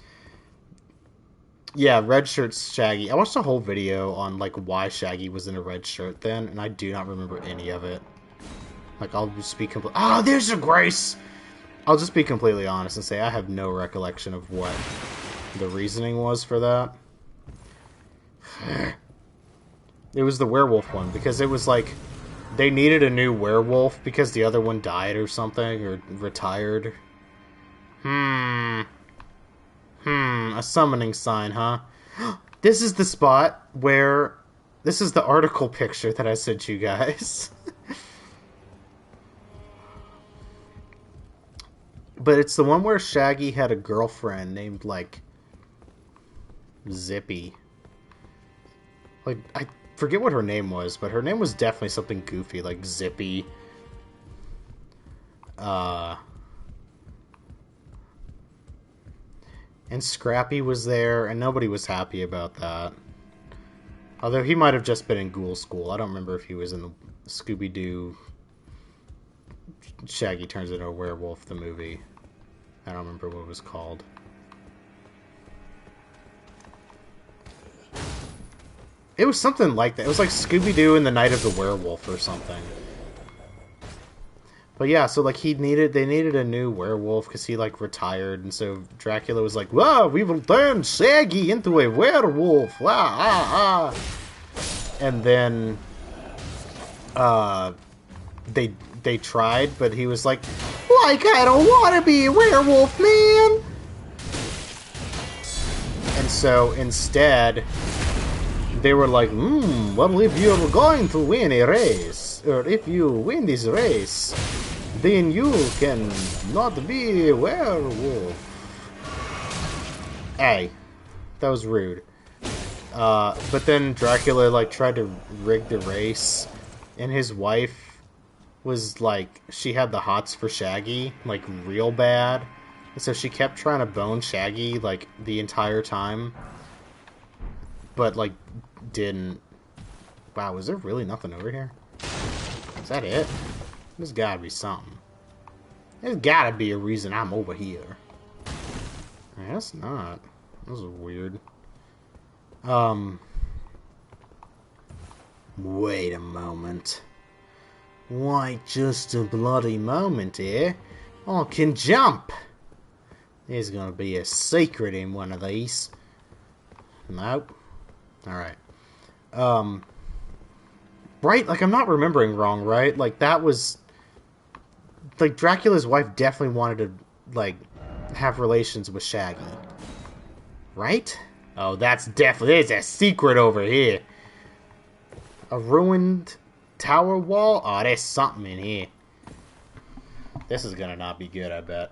A: yeah, red shirt's Shaggy. I watched a whole video on, like, why Shaggy was in a red shirt then, and I do not remember any of it. Like, I'll just be there's a Grace! I'll just be completely honest and say I have no recollection of what the reasoning was for that. It was the werewolf one, because it was like, they needed a new werewolf because the other one died or something, or retired. A summoning sign, huh? This is the spot where... This is the article picture that I sent you guys. but it's the one where Shaggy had a girlfriend named, like, Zippy. Like, I forget what her name was, but her name was definitely something goofy, like Zippy. And Scrappy was there, and nobody was happy about that. Although he might have just been in Ghoul School. I don't remember if he was in the Scooby-Doo Shaggy Turns into a Werewolf, the movie. I don't remember what it was called. It was something like that. It was like Scooby-Doo and the Night of the Werewolf or something. But yeah, so like they needed a new werewolf because he like retired, and so Dracula was like, "Wow, we will turn Shaggy into a werewolf!" And then, they tried, but he was like, "Like I don't want to be a werewolf, man." And so instead, they were like, well, if you're going to win a race, or if you win this race, then you can not be a werewolf. Hey, that was rude. But then Dracula, like, tried to rig the race, and his wife was, like, she had the hots for Shaggy, like, real bad. And so she kept trying to bone Shaggy, like, the entire time. But, like, didn't. Wow, was there really nothing over here? Is that it? There's gotta be something. There's gotta be a reason I'm over here. I guess not. This is weird. Wait a moment. Why, just a bloody moment here. I can jump! There's gonna be a secret in one of these. Nope. Alright. Right? Like, I'm not remembering wrong, right? Like, that was... Like, Dracula's wife definitely wanted to, like, have relations with Shaggy. Right? Oh, that's definitely... There's a secret over here. A ruined tower wall? Oh, there's something in here. This is gonna not be good, I bet.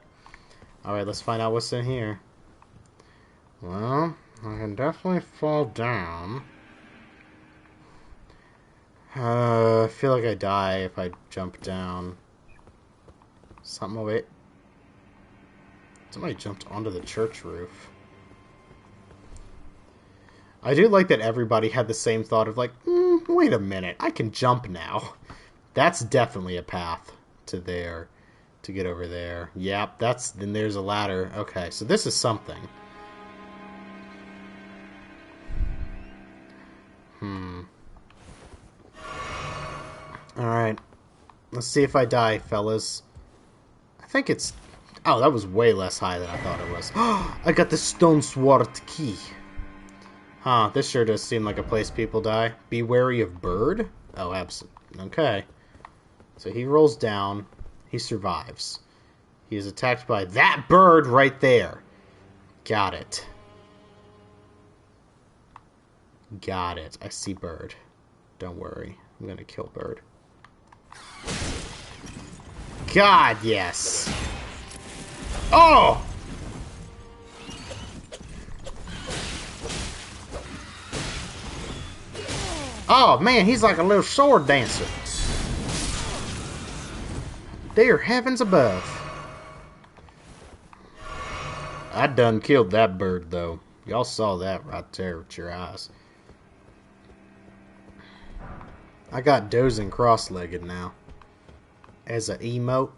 A: Alright, let's find out what's in here. Well, I can definitely fall down. I feel like I die if I jump down. Something over it. Somebody jumped onto the church roof. I do like that everybody had the same thought of like, wait a minute, I can jump now. That's definitely a path to there, to get over there. Yep, then there's a ladder. Okay, so this is something. Alright. Let's see if I die, fellas. I think it's... Oh, that was way less high than I thought it was. I got the stone sword key. Huh, this sure does seem like a place people die. Be wary of bird? Oh, absolutely. Okay. So he rolls down. He survives. He is attacked by that bird right there. Got it. Got it. I see bird. Don't worry. I'm gonna kill bird. God, yes. Oh! Oh, man, he's like a little sword dancer. Dear heavens above. I done killed that bird, though. Y'all saw that right there with your eyes. I got dozing cross-legged now. As an emote.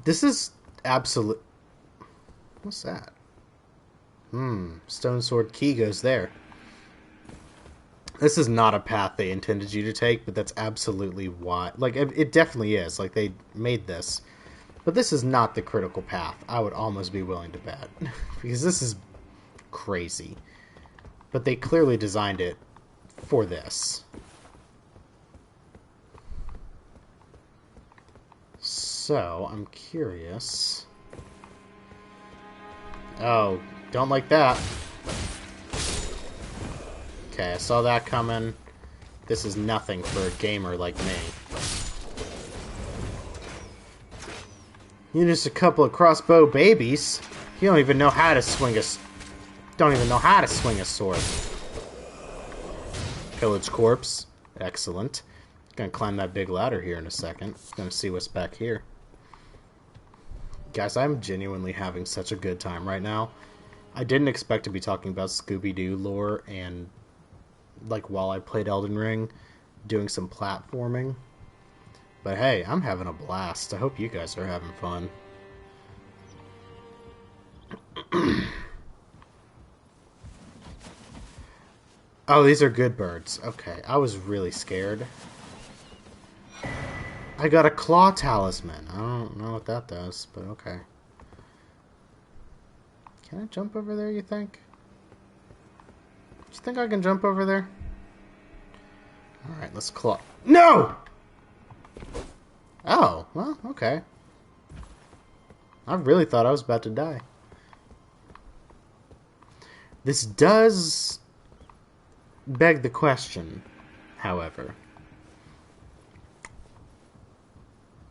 A: This is absolute... What's that? Stone sword key goes there. This is not a path they intended you to take, but that's absolutely why. Like, it definitely is. Like, they made this. But this is not the critical path. I would almost be willing to bet. Because this is crazy. But they clearly designed it for this. So, I'm curious. Oh, don't like that. Okay, I saw that coming. This is nothing for a gamer like me. You're just a couple of crossbow babies. You don't even know how to swing a... Don't even know how to swing a sword. Pillage corpse. Excellent. Gonna climb that big ladder here in a second. Gonna see what's back here. Guys, I'm genuinely having such a good time right now. I didn't expect to be talking about Scooby-Doo lore and, like, while I played Elden Ring, doing some platforming. But hey, I'm having a blast. I hope you guys are having fun. Oh, these are good birds. Okay, I was really scared. I got a claw talisman. I don't know what that does, but okay. Can I jump over there, you think? Do you think I can jump over there? Alright, let's claw. No! Oh, well, okay. I really thought I was about to die. This does beg the question, however.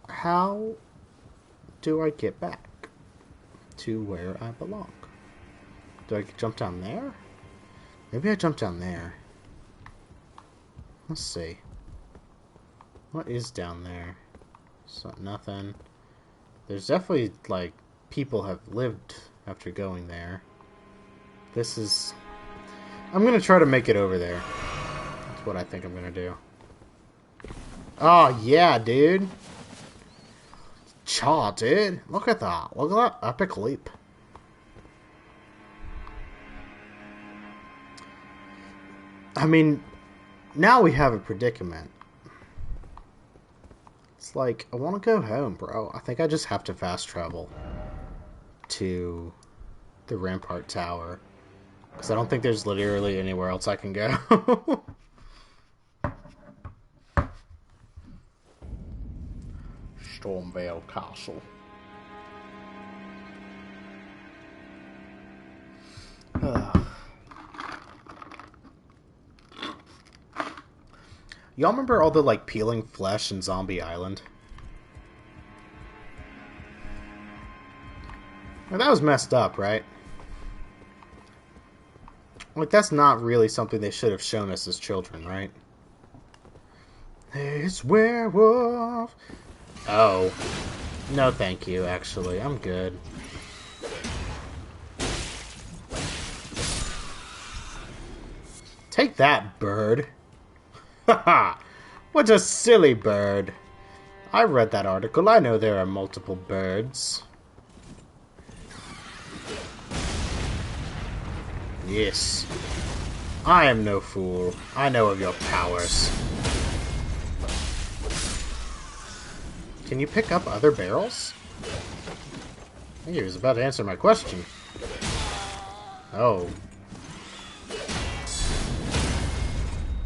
A: How do I get back to where I belong? Do I jump down there? Maybe I jump down there. Let's see. What is down there? So, nothing. There's definitely, like, people have lived after going there. This is... I'm gonna try to make it over there. That's what I think I'm gonna do. Oh, yeah, dude. Chaw, dude. Look at that. Look at that epic leap. I mean, now we have a predicament. It's like, I want to go home, bro. I think I just have to fast travel to the Rampart Tower. Because I don't think there's literally anywhere else I can go. Stormvale Castle. Y'all remember all the, like, peeling flesh in Zombie Island? Well, that was messed up, right? Like, that's not really something they should have shown us as children, right? It's werewolf. Oh. No, thank you, actually. I'm good. Take that, bird. Haha! What a silly bird. I read that article. I know there are multiple birds. Yes. I am no fool. I know of your powers. Can you pick up other barrels? I think he was about to answer my question. Oh.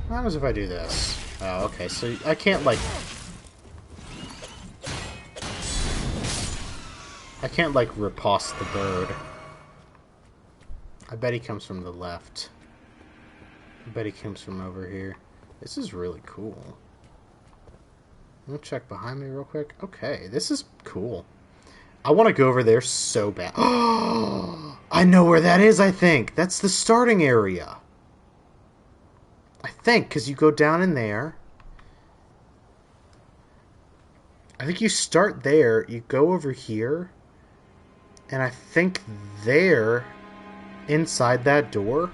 A: What happens if I do this? Oh, okay, so I can't, like... I can't, like, riposte the bird. I bet he comes from the left. I bet he comes from over here. This is really cool. I'm gonna check behind me real quick. Okay, this is cool. I want to go over there so bad. Oh, I know where that is, I think. That's the starting area. I think, because you go down in there. I think you start there, you go over here, and I think there, inside that door,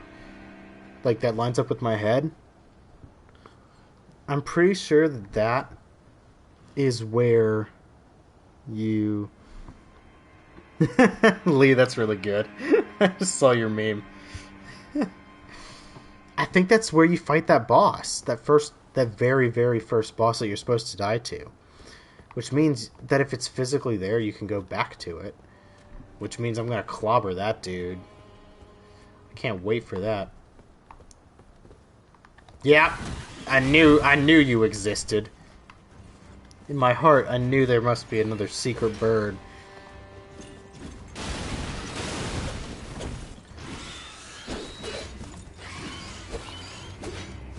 A: like that lines up with my head, I'm pretty sure that that is where you... Lee, that's really good. I just saw your meme. I think that's where you fight that boss. That very, very first boss that you're supposed to die to. Which means that if it's physically there, you can go back to it. Which means I'm gonna clobber that dude. I can't wait for that. Yeah, I knew you existed. In my heart, I knew there must be another secret bird.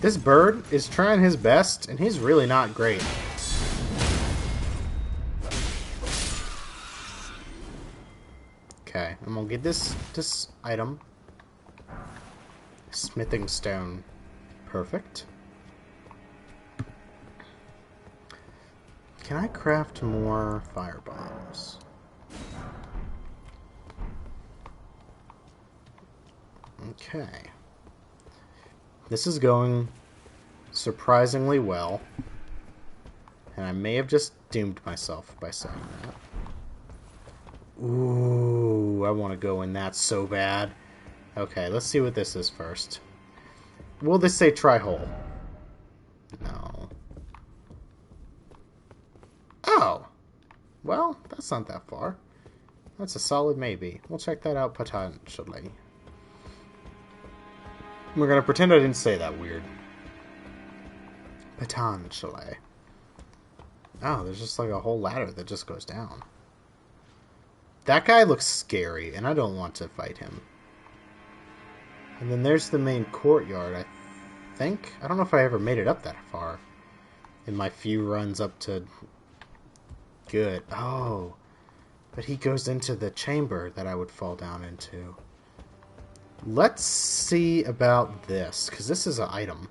A: This bird is trying his best, and he's really not great. Okay, I'm gonna get this item. Smithing stone. Perfect. Can I craft more fire bombs? Okay. This is going surprisingly well. And I may have just doomed myself by saying that. Ooh, I want to go in that so bad. Okay, let's see what this is first. Will this say try hole? No. Oh! Well, that's not that far. That's a solid maybe. We'll check that out potentially. We're gonna pretend I didn't say that weird. Potentially. Oh, there's just like a whole ladder that just goes down. That guy looks scary, and I don't want to fight him. And then there's the main courtyard, I think. I don't know if I ever made it up that far in my few runs up to good. Oh, but he goes into the chamber that I would fall down into. Let's see about this, because this is an item.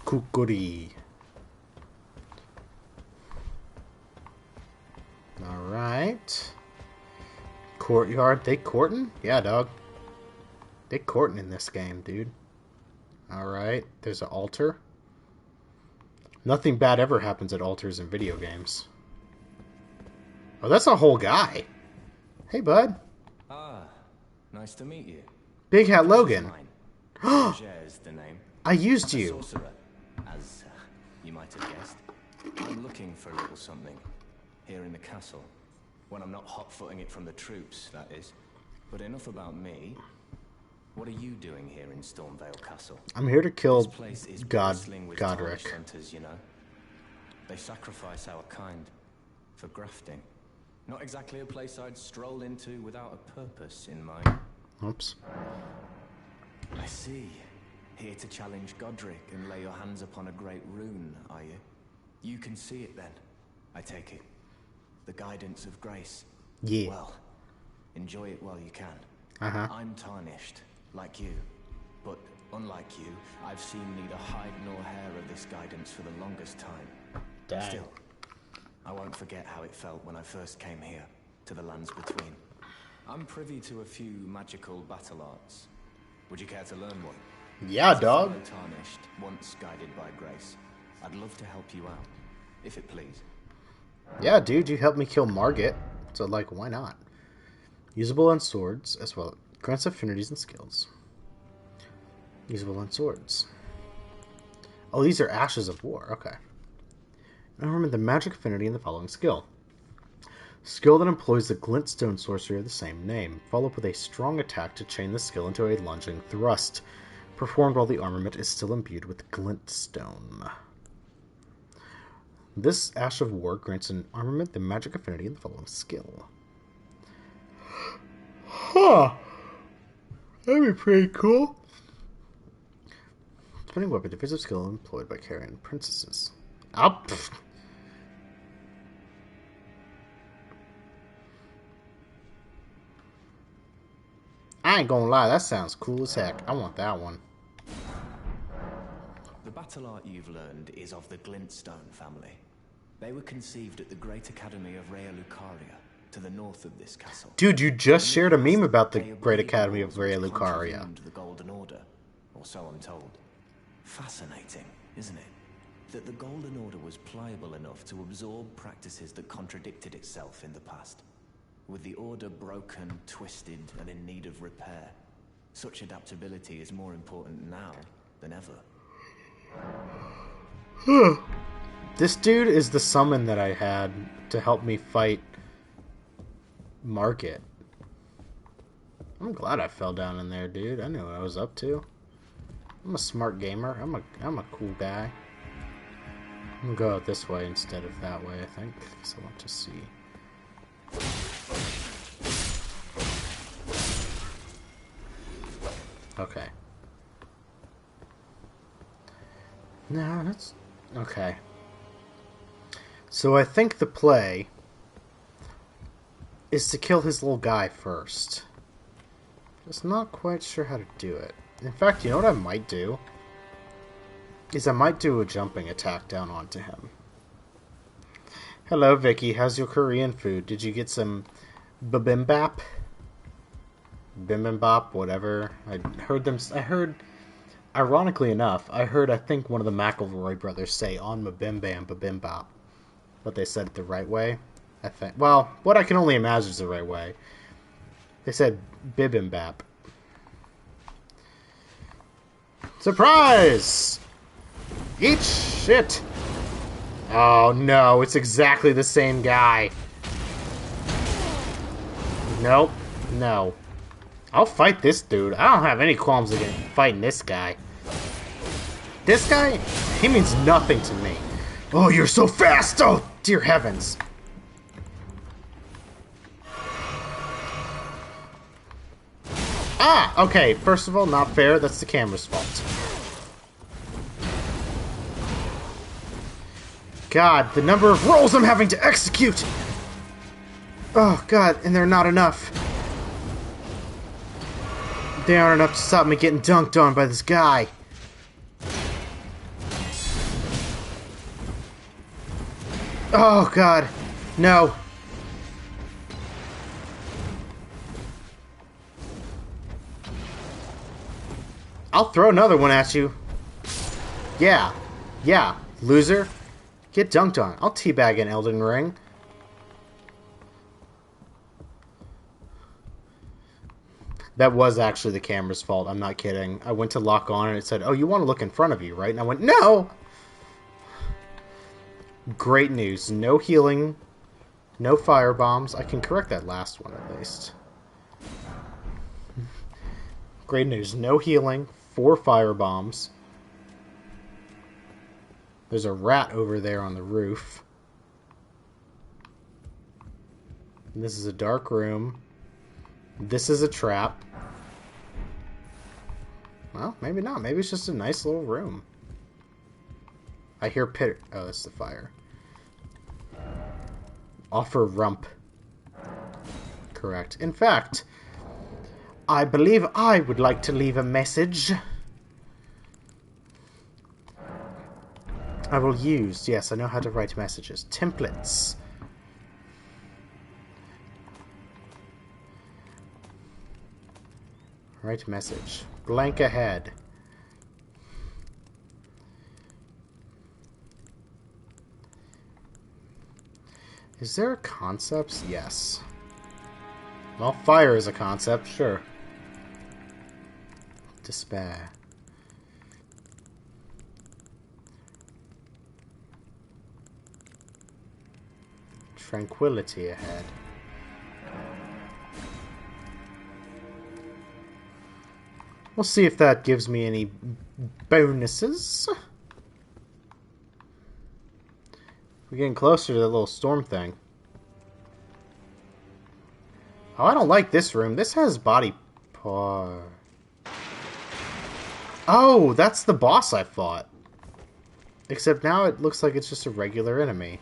A: Kukuri. Alright. Courtyard. They courting? Yeah, dog. They courting in this game, dude. Alright. There's an altar. Nothing bad ever happens at altars in video games. Oh, that's a whole guy. Hey, bud.
E: Ah, nice to meet you.
A: Big Hat Logan.
E: Is the name.
A: I used you.
E: Sorcerer, as you might have guessed. I'm looking for a little something here in the castle. When I'm not hot-footing it from the troops, that is. But enough about me. What are you doing here in Stormvale Castle?
A: I'm here to kill
E: This place is
A: God,
E: bristling with
A: Godric.
E: tarnish hunters, you know. They sacrifice our kind for grafting. Not exactly a place I'd stroll into without a purpose in mind.
A: Oops.
E: I see. Here to challenge Godric and lay your hands upon a great rune, are you? You can see it then, I take it. The guidance of grace.
A: Yeah.
E: Well, enjoy it while you can.
A: Uh-huh.
E: I'm tarnished, like you. But unlike you, I've seen neither hide nor hair of this guidance for the longest time.
A: Dang.
E: Still, I won't forget how it felt when I first came here, to the lands between. I'm privy to a few magical battle arts. Would you care to learn one?
A: Yeah,
E: As a
A: dog.
E: fellow tarnished, once guided by grace, I'd love to help you out, if it please.
A: Yeah, dude, you helped me kill Margit. So, like, why not? Usable on swords, as well. Grants affinities and skills. Usable on swords. Oh, these are Ashes of War. Okay. Now remember the magic affinity in the following skill. Skill that employs the glintstone sorcery of the same name. Follow up with a strong attack to chain the skill into a lunging thrust. Performed while the armament is still imbued with glintstone. This Ash of War grants an armament the magic affinity in the following skill. Huh. That'd be pretty cool. Defending weapon, defensive skill employed by carrying princesses. Up. I ain't gonna lie, that sounds cool as heck. I want that one.
E: The battle art you've learned is of the Glintstone family. They were conceived at the Great Academy of Rea Lucaria, to the north of this castle.
A: Dude, you just shared a meme about the
E: They
A: Great
E: agreed
A: Academy
E: laws
A: of Rea
E: which
A: Lucaria.
E: contravened the Golden Order, or so I'm told. Fascinating, isn't it? That the Golden Order was pliable enough to absorb practices that contradicted itself in the past. With the Order broken, twisted, and in need of repair, such adaptability is more important now than ever.
A: This dude is the summon that I had to help me fight Margit. I'm glad I fell down in there, dude. I knew what I was up to. I'm a smart gamer. I'm a cool guy. I'm gonna go out this way instead of that way, I think, because I want to see. Okay. No, that's... Okay. So I think the play is to kill his little guy first. Just not quite sure how to do it. In fact, you know what I might do? Is I might do a jumping attack down onto him. Hello, Vicky. How's your Korean food? Did you get some bibimbap? Bibimbap, whatever. I heard, ironically enough, I think one of the McElroy brothers say on Mabimbam bibimbap. But they said it the right way. I think. Well, what I can only imagine is the right way. They said bibimbap. Surprise! Eat shit! Oh no, it's exactly the same guy. Nope. No. I'll fight this dude. I don't have any qualms against fighting this guy. This guy? He means nothing to me. Oh, you're so fast! Oh, dear heavens. Ah, okay. First of all, not fair. That's the camera's fault. God, the number of rolls I'm having to execute! Oh, God, and they're not enough. They aren't enough to stop me getting dunked on by this guy. Oh, God. No. I'll throw another one at you. Yeah. Yeah, loser. Get dunked on. I'll teabag an Elden Ring. That was actually the camera's fault. I'm not kidding. I went to lock on and it said, oh, you want to look in front of you, right? And I went, no! Great news. No healing. No fire bombs. I can correct that last one at least. Great news. No healing. 4 fire bombs. There's a rat over there on the roof. And this is a dark room. This is a trap. Well, maybe not. Maybe it's just a nice little room. I hear pit. Oh, that's the fire. Offer rump. Correct. In fact, I believe I would like to leave a message. I will use, yes, I know how to write messages. Templates. Write message. Blank ahead. Is there a concept? Yes. Well, fire is a concept, sure. Despair. Tranquility ahead. We'll see if that gives me any bonuses. We're getting closer to the little storm thing. Oh, I don't like this room. This has body part. Oh, that's the boss I fought. Except now it looks like it's just a regular enemy.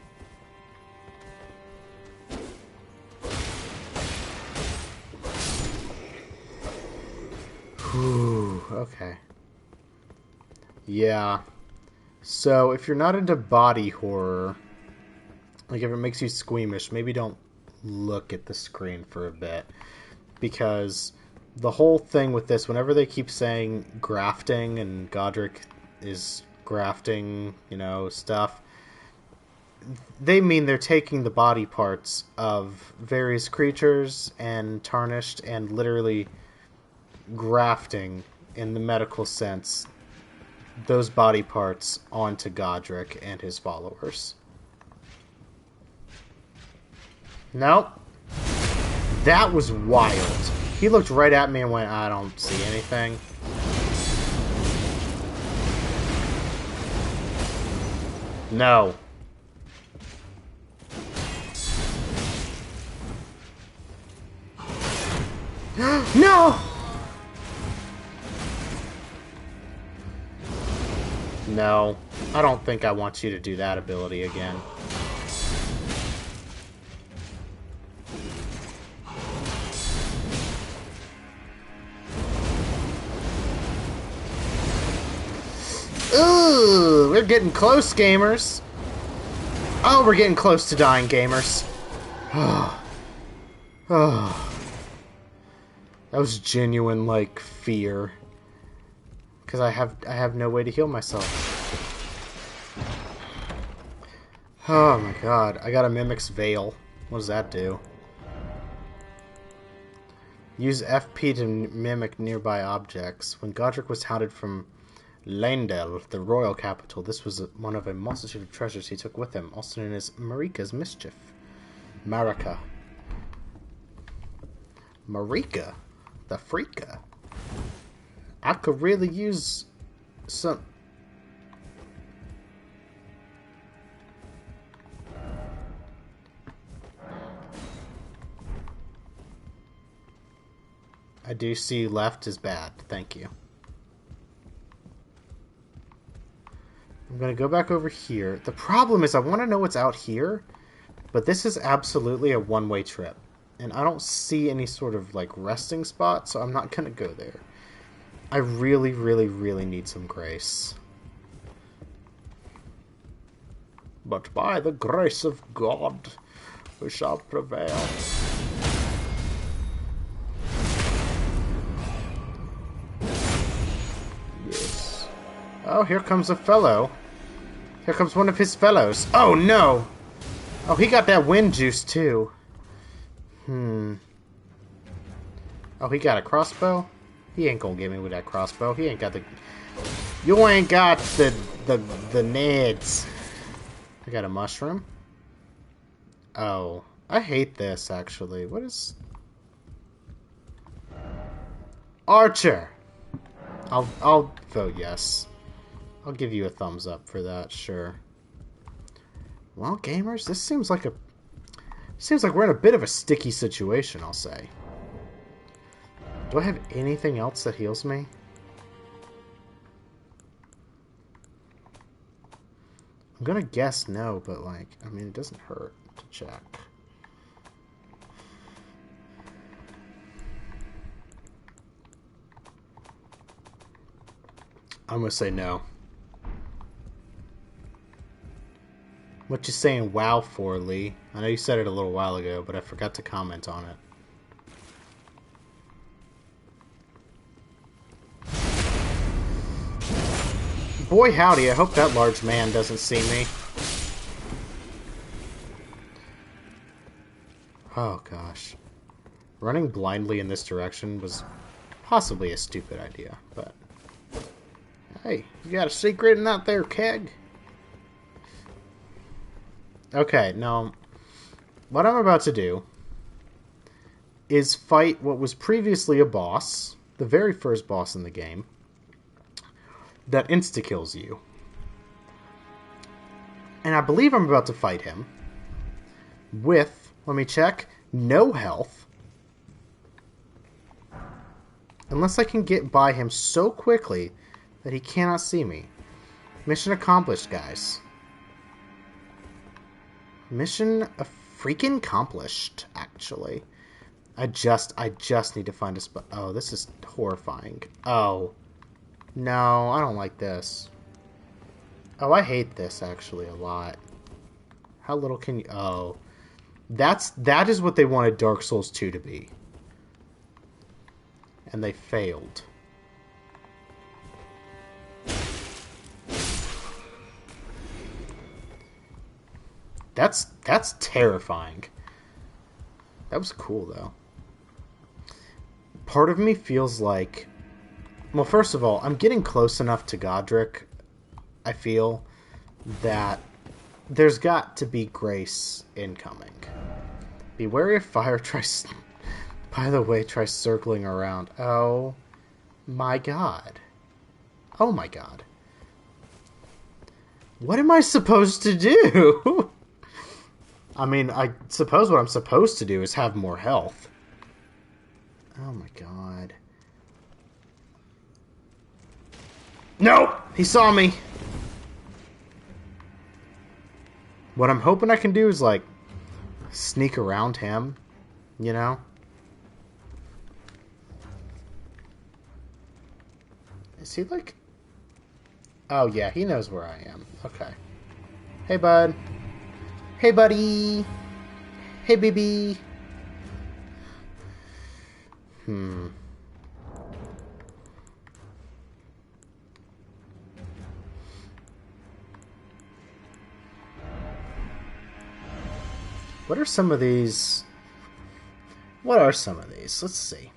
A: Whew, okay. Yeah. So, if you're not into body horror, like if it makes you squeamish, maybe don't look at the screen for a bit. Because the whole thing with this, whenever they keep saying grafting and Godric is grafting, you know, stuff, they mean they're taking the body parts of various creatures and Tarnished and literally grafting, in the medical sense, those body parts onto Godric and his followers. Nope. That was wild. He looked right at me and went, I don't see anything. No. No! No. I don't think I want you to do that ability again. Ooh, we're getting close, gamers. Oh, we're getting close to dying, gamers. Oh. That was genuine, like, fear. Because I have no way to heal myself. Oh my god. I got a Mimic's Veil. What does that do? Use FP to mimic nearby objects. When Godric was hounded from Leyndell, the royal capital, this was one of a multitude of treasures he took with him, also known as Marika's Mischief. Marika. Marika? The Freaka? I could really use some... I do see left is bad. Thank you. I'm going to go back over here. The problem is I want to know what's out here, but this is absolutely a one-way trip. And I don't see any sort of, like, resting spot, so I'm not going to go there. I really, really, really need some grace. But by the grace of God, we shall prevail. Yes. Oh, here comes a fellow. Here comes one of his fellows. Oh, no! Oh, he got that wind juice, too. Oh, he got a crossbow? He ain't gonna get me with that crossbow. He ain't got the... You ain't got the neds. I got a mushroom. Oh, I hate this, actually. What is... Archer! I'll vote yes. I'll give you a thumbs up for that, sure. Well, gamers, this seems like we're in a bit of a sticky situation, I'll say. Do I have anything else that heals me? I'm gonna guess no, but like, I mean, it doesn't hurt to check. I'm gonna say no. What you saying wow for, Lee? I know you said it a little while ago, but I forgot to comment on it. Boy howdy, I hope that large man doesn't see me. Oh gosh. Running blindly in this direction was possibly a stupid idea, but... Hey, you got a secret in that there keg? Okay, now, what I'm about to do is fight what was previously a boss, the very first boss in the game, that insta-kills you. And I believe I'm about to fight him with, let me check, no health. Unless I can get by him so quickly that he cannot see me. Mission accomplished, guys. Mission freaking accomplished, actually. I just need to find a spot. Oh, this is horrifying. Oh. No, I don't like this. Oh, I hate this, actually, a lot. How little can you... Oh. That is what they wanted Dark Souls 2 to be. And they failed. That's terrifying. That was cool, though. Part of me feels like... Well, first of all, I'm getting close enough to Godric, I feel, that there's got to be grace incoming. Be wary of fire, by the way, try circling around. Oh my god. Oh my god. What am I supposed to do? I mean, I suppose what I'm supposed to do is have more health. Oh my god. Nope! He saw me! What I'm hoping I can do is, like, sneak around him, you know? Is he, like... Oh, yeah, he knows where I am. Okay. Hey, bud. Hey, buddy. Hey, baby. What are some of these? What are some of these? Let's see.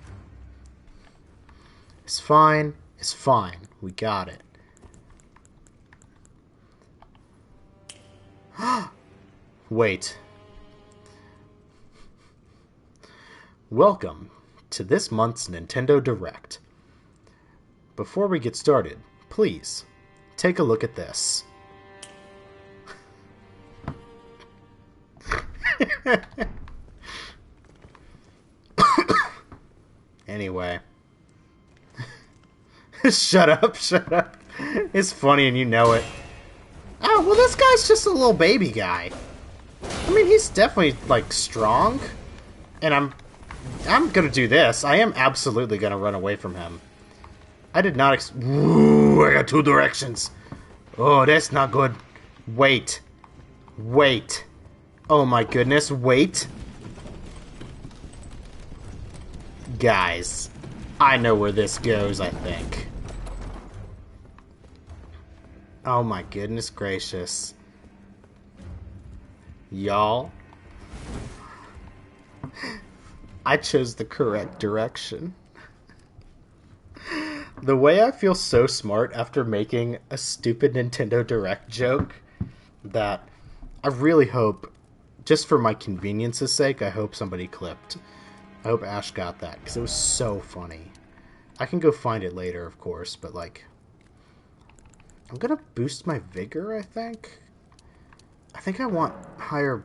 A: It's fine. It's fine. We got it. Wait. Welcome to this month's Nintendo Direct. Before we get started, please take a look at this. Anyway. Shut up, shut up. It's funny and you know it. Oh, well, this guy's just a little baby guy. I mean, he's definitely, like, strong. And I'm gonna do this. I am absolutely gonna run away from him. I did not Ooh, I got two directions. Oh, that's not good. Wait. Wait. Oh my goodness, wait. Guys, I know where this goes, I think. Oh my goodness gracious. Y'all. I chose the correct direction. The way I feel so smart after making a stupid Nintendo Direct joke that I really hope, just for my convenience's sake, I hope somebody clipped. I hope Ash got that, because it was so funny. I can go find it later, of course, but, like, I'm gonna boost my vigor, I think. I think I want higher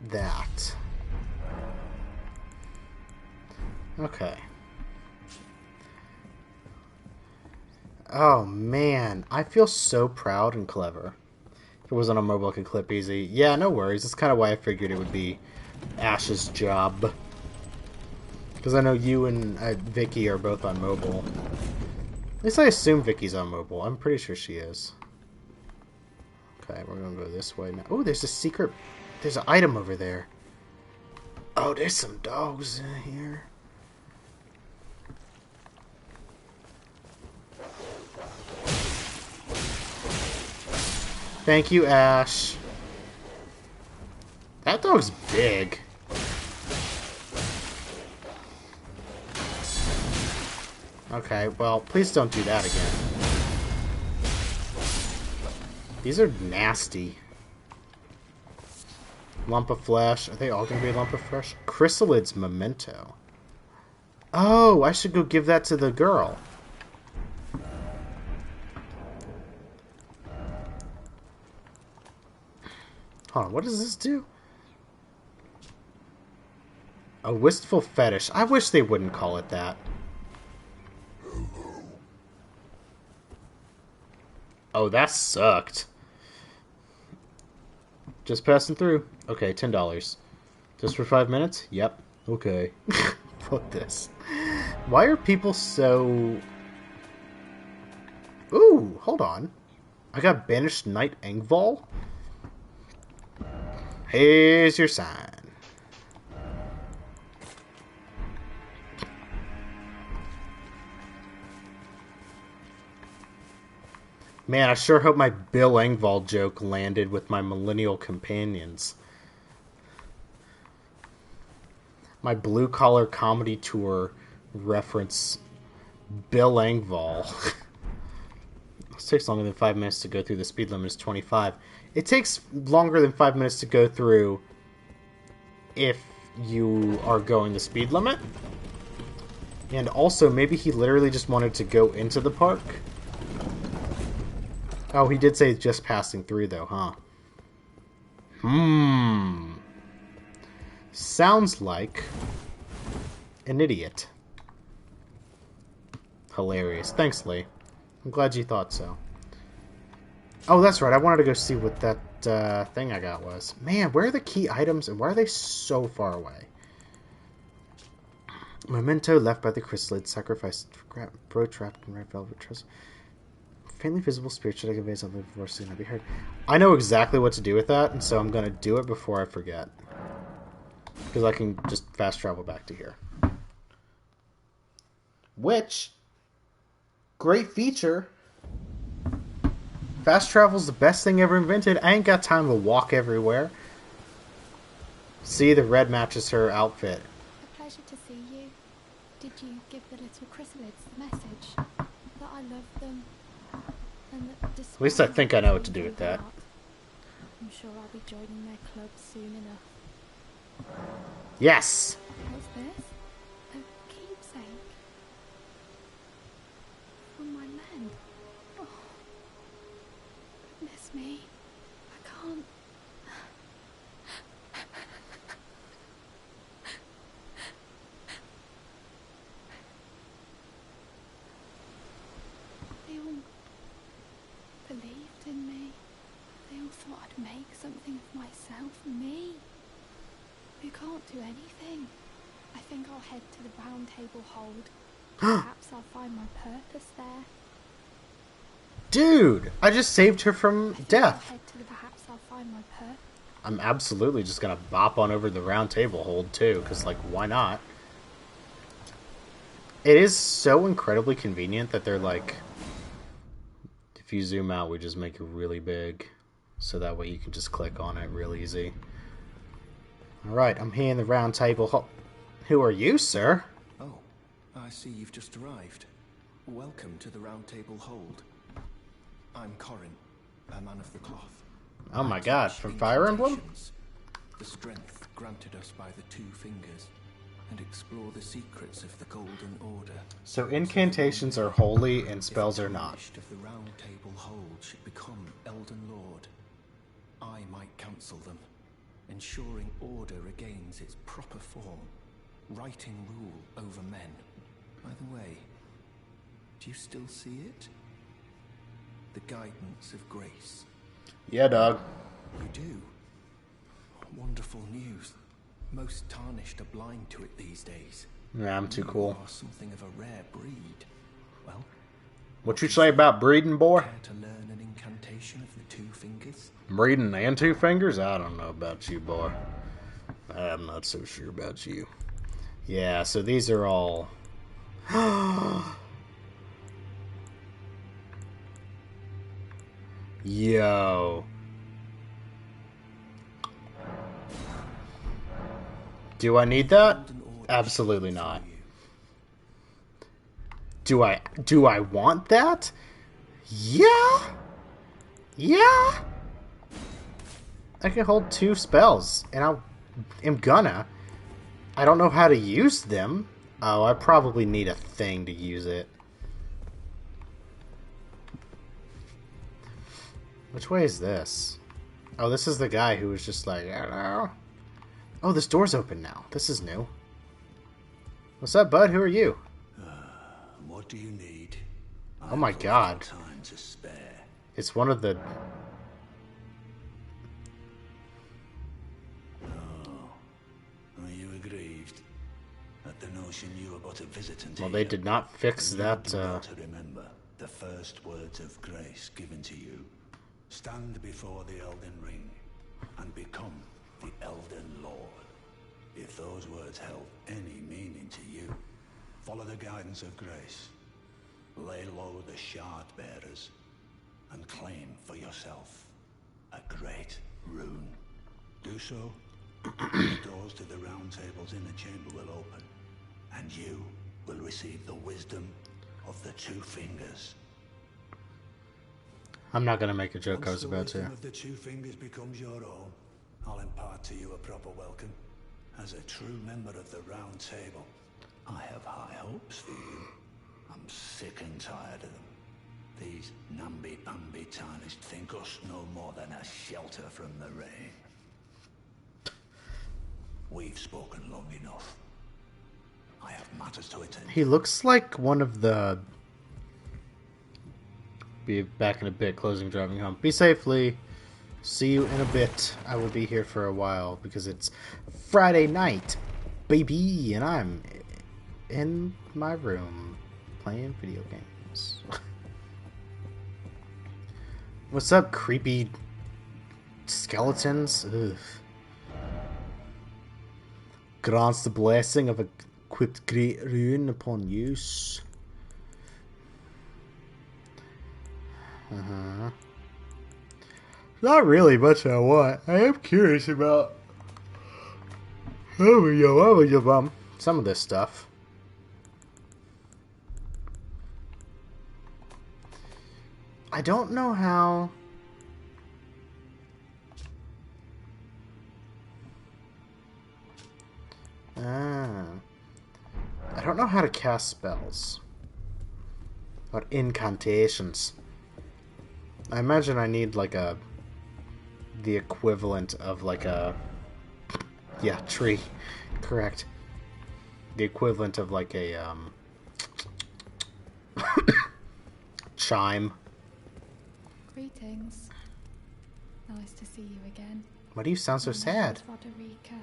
A: that. Okay. Oh, man. I feel so proud and clever. If it wasn't on mobile, I could clip easy. Yeah, no worries. That's kind of why I figured it would be Ash's job. Because I know you and Vicky are both on mobile. At least I assume Vicky's on mobile. I'm pretty sure she is. Okay, we're going to go this way now. Oh, there's a secret... There's an item over there. Oh, there's some dogs in here. Thank you, Ash. That dog's big. Okay, well, please don't do that again. These are nasty. Lump of flesh. Are they all going to be a lump of flesh? Chrysalid's memento. Oh, I should go give that to the girl. Hold on, what does this do? A wistful fetish. I wish they wouldn't call it that. Oh, that sucked. Just passing through. Okay, $10. Just for 5 minutes? Yep. Okay. Fuck this. Why are people so... Ooh, hold on. I got Banished Knight Engvall? Here's your sign. Man, I sure hope my Bill Engvall joke landed with my millennial companions. My blue-collar comedy tour reference Bill Engvall. It takes longer than 5 minutes to go through. The speed limit is 25. It takes longer than 5 minutes to go through if you are going the speed limit. And also, maybe he literally just wanted to go into the park. Oh, he did say just passing through, though, huh? Sounds like an idiot. Hilarious. Thanks, Lee. I'm glad you thought so. Oh, that's right. I wanted to go see what that thing I got was. Man, where are the key items, and why are they so far away? Memento left by the chrysalid, sacrificed for bro trapped in red velvet trust. faintly visible spiritual that conveys something before seen or be heard. I know exactly what to do with that, and so I'm going to do it before I forget. Because I can just fast travel back to here. Which, great feature. Fast travel's the best thing ever invented. I ain't got time to walk everywhere. See, the red matches her outfit.
F: A pleasure to see you. Did you give the little chrysalids the message? That I love them. And that
A: At least I think I know what to do with that.
F: I'm sure I'll be joining their club soon enough.
A: Yes!
F: What's this? A keepsake? From my men? Oh, goodness me. I can't... They all believed in me. They all thought I'd make something of myself. Me, who can't do anything. I think I'll head to the round table hold. Perhaps I'll find my purpose there.
A: Dude! I just saved her from death.
F: Perhaps I'll find my purpose.
A: I'm absolutely just gonna bop on over to the round table hold too, because, like, why not? It is so incredibly convenient that they're like, if you zoom out, we just make it really big, so that way you can just click on it real easy. Alright, I'm here in the round table hold. Who are you, sir?
E: Oh, I see you've just arrived. Welcome to the Round Table Hold. I'm Corin, a man of the cloth.
A: Oh my god, from Fire Emblem?
E: The strength granted us by the two fingers, and explore the secrets of the Golden Order.
A: So incantations are holy and spells are not.
E: If the of the Round Table Hold should become Elden Lord, I might counsel them, ensuring order regains its proper form, righting rule over men. By the way, do you still see it? The guidance of grace.
A: Yeah, dog.
E: You do? Wonderful news. Most tarnished are blind to it these days.
A: Yeah, I'm too cool.
E: You are something of a rare breed. Well,
A: What you say about breeding, boy?
E: care to learn an incantation of the two fingers?
A: Breeding and two fingers? I don't know about you, boy. I'm not so sure about you. Yeah, so these are all... Yo. Do I need that? Absolutely not. Do I want that? Yeah? Yeah? I can hold 2 spells, and I'm gonna. I don't know how to use them. Oh, I probably need a thing to use it. Which way is this? Oh, this is the guy who was just like, hello. Oh, this door's open now. This is new. What's up, bud? Who are you?
G: What do you need?
A: Oh my god.
G: Time to spare.
A: It's one of the...
G: Are you aggrieved at the notion you are but a visitant?
A: Well, they did not fix that,
G: To remember the first words of grace given to you. Stand before the Elden Ring and become the Elden Lord. If those words held any meaning to you, follow the guidance of grace. Lay low the shard bearers and claim for yourself a great rune. Do so, the doors to the round table's inner chamber will open, and you will receive the wisdom of the two fingers.
A: I'm not gonna make a joke.
G: Once
A: I was about
G: the wisdom
A: to.
G: of the two fingers becomes your own, I'll impart to you a proper welcome. As a true member of the round table, I have high hopes for you. I'm sick and tired of them. These namby-pamby tarnished think us no more than a shelter from the rain. We've spoken long enough. I have matters to attend.
A: He looks like one of the... Be back in a bit, closing, driving home. Be safely. See you in a bit. I will be here for a while because it's Friday night, baby, and I'm in my room playing video games. What's up, creepy skeletons? Ugh. Grants the blessing of a equipped great rune upon use. Not really much I want. I am curious about some of this stuff. I don't know how. I don't know how to cast spells or incantations. I imagine I need like the equivalent of like a tree, correct. The equivalent of like a chime.
F: Greetings. Nice to see you again.
A: Why do you sound so
F: My
A: sad?
F: name's Roderica.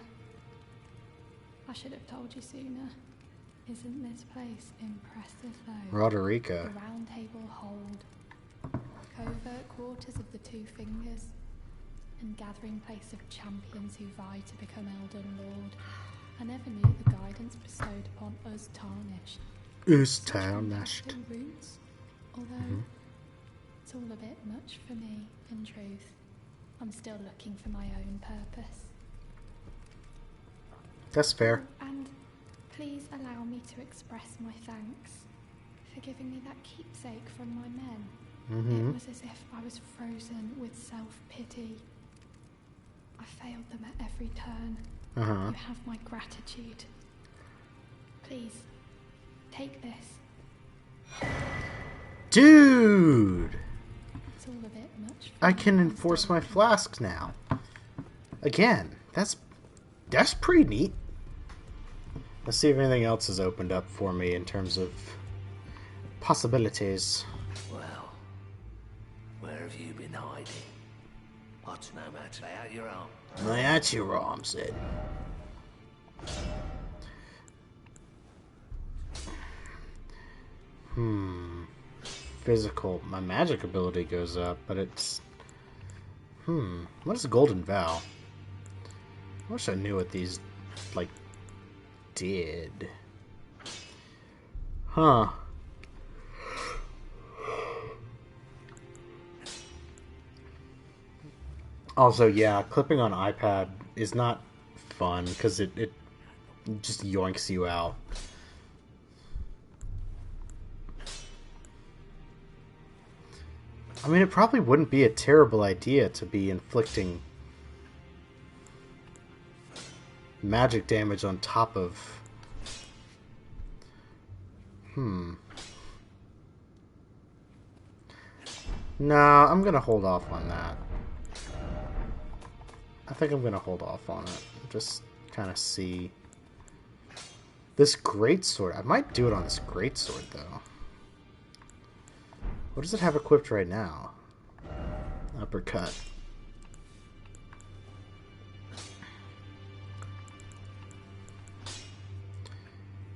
F: I should have told you sooner. Isn't this place impressive though?
A: Roderica.
F: The round table hold, covert quarters of the Two Fingers, and gathering place of champions who vie to become Elden Lord. I never knew the guidance bestowed upon us tarnished.
A: Tarnished.
F: Roots, although it's all a bit much for me, in truth. I'm still looking for my own purpose.
A: That's fair.
F: Oh, and please allow me to express my thanks for giving me that keepsake from my men. It was as if I was frozen with self-pity. I failed them at every turn. You have my gratitude. Please, take this.
A: Dude!
F: It's all a bit much.
A: I can enforce my flask now. Again, that's pretty neat. Let's see if anything else has opened up for me in terms of possibilities.
H: Well, where have you been hiding? What's no match? Lay out your arm.
A: Lay out your arm, Sid. Physical. My magic ability goes up, but it's... What is a Golden Vow? I wish I knew what these, like, did. Huh. Also, yeah, clipping on iPad is not fun, because it just yoinks you out. I mean, it probably wouldn't be a terrible idea to be inflicting magic damage on top of... Nah, I'm gonna hold off on that. I think I'm gonna hold off on it. Just kind of see... This greatsword. I might do it on this greatsword, though. What does it have equipped right now? Uppercut.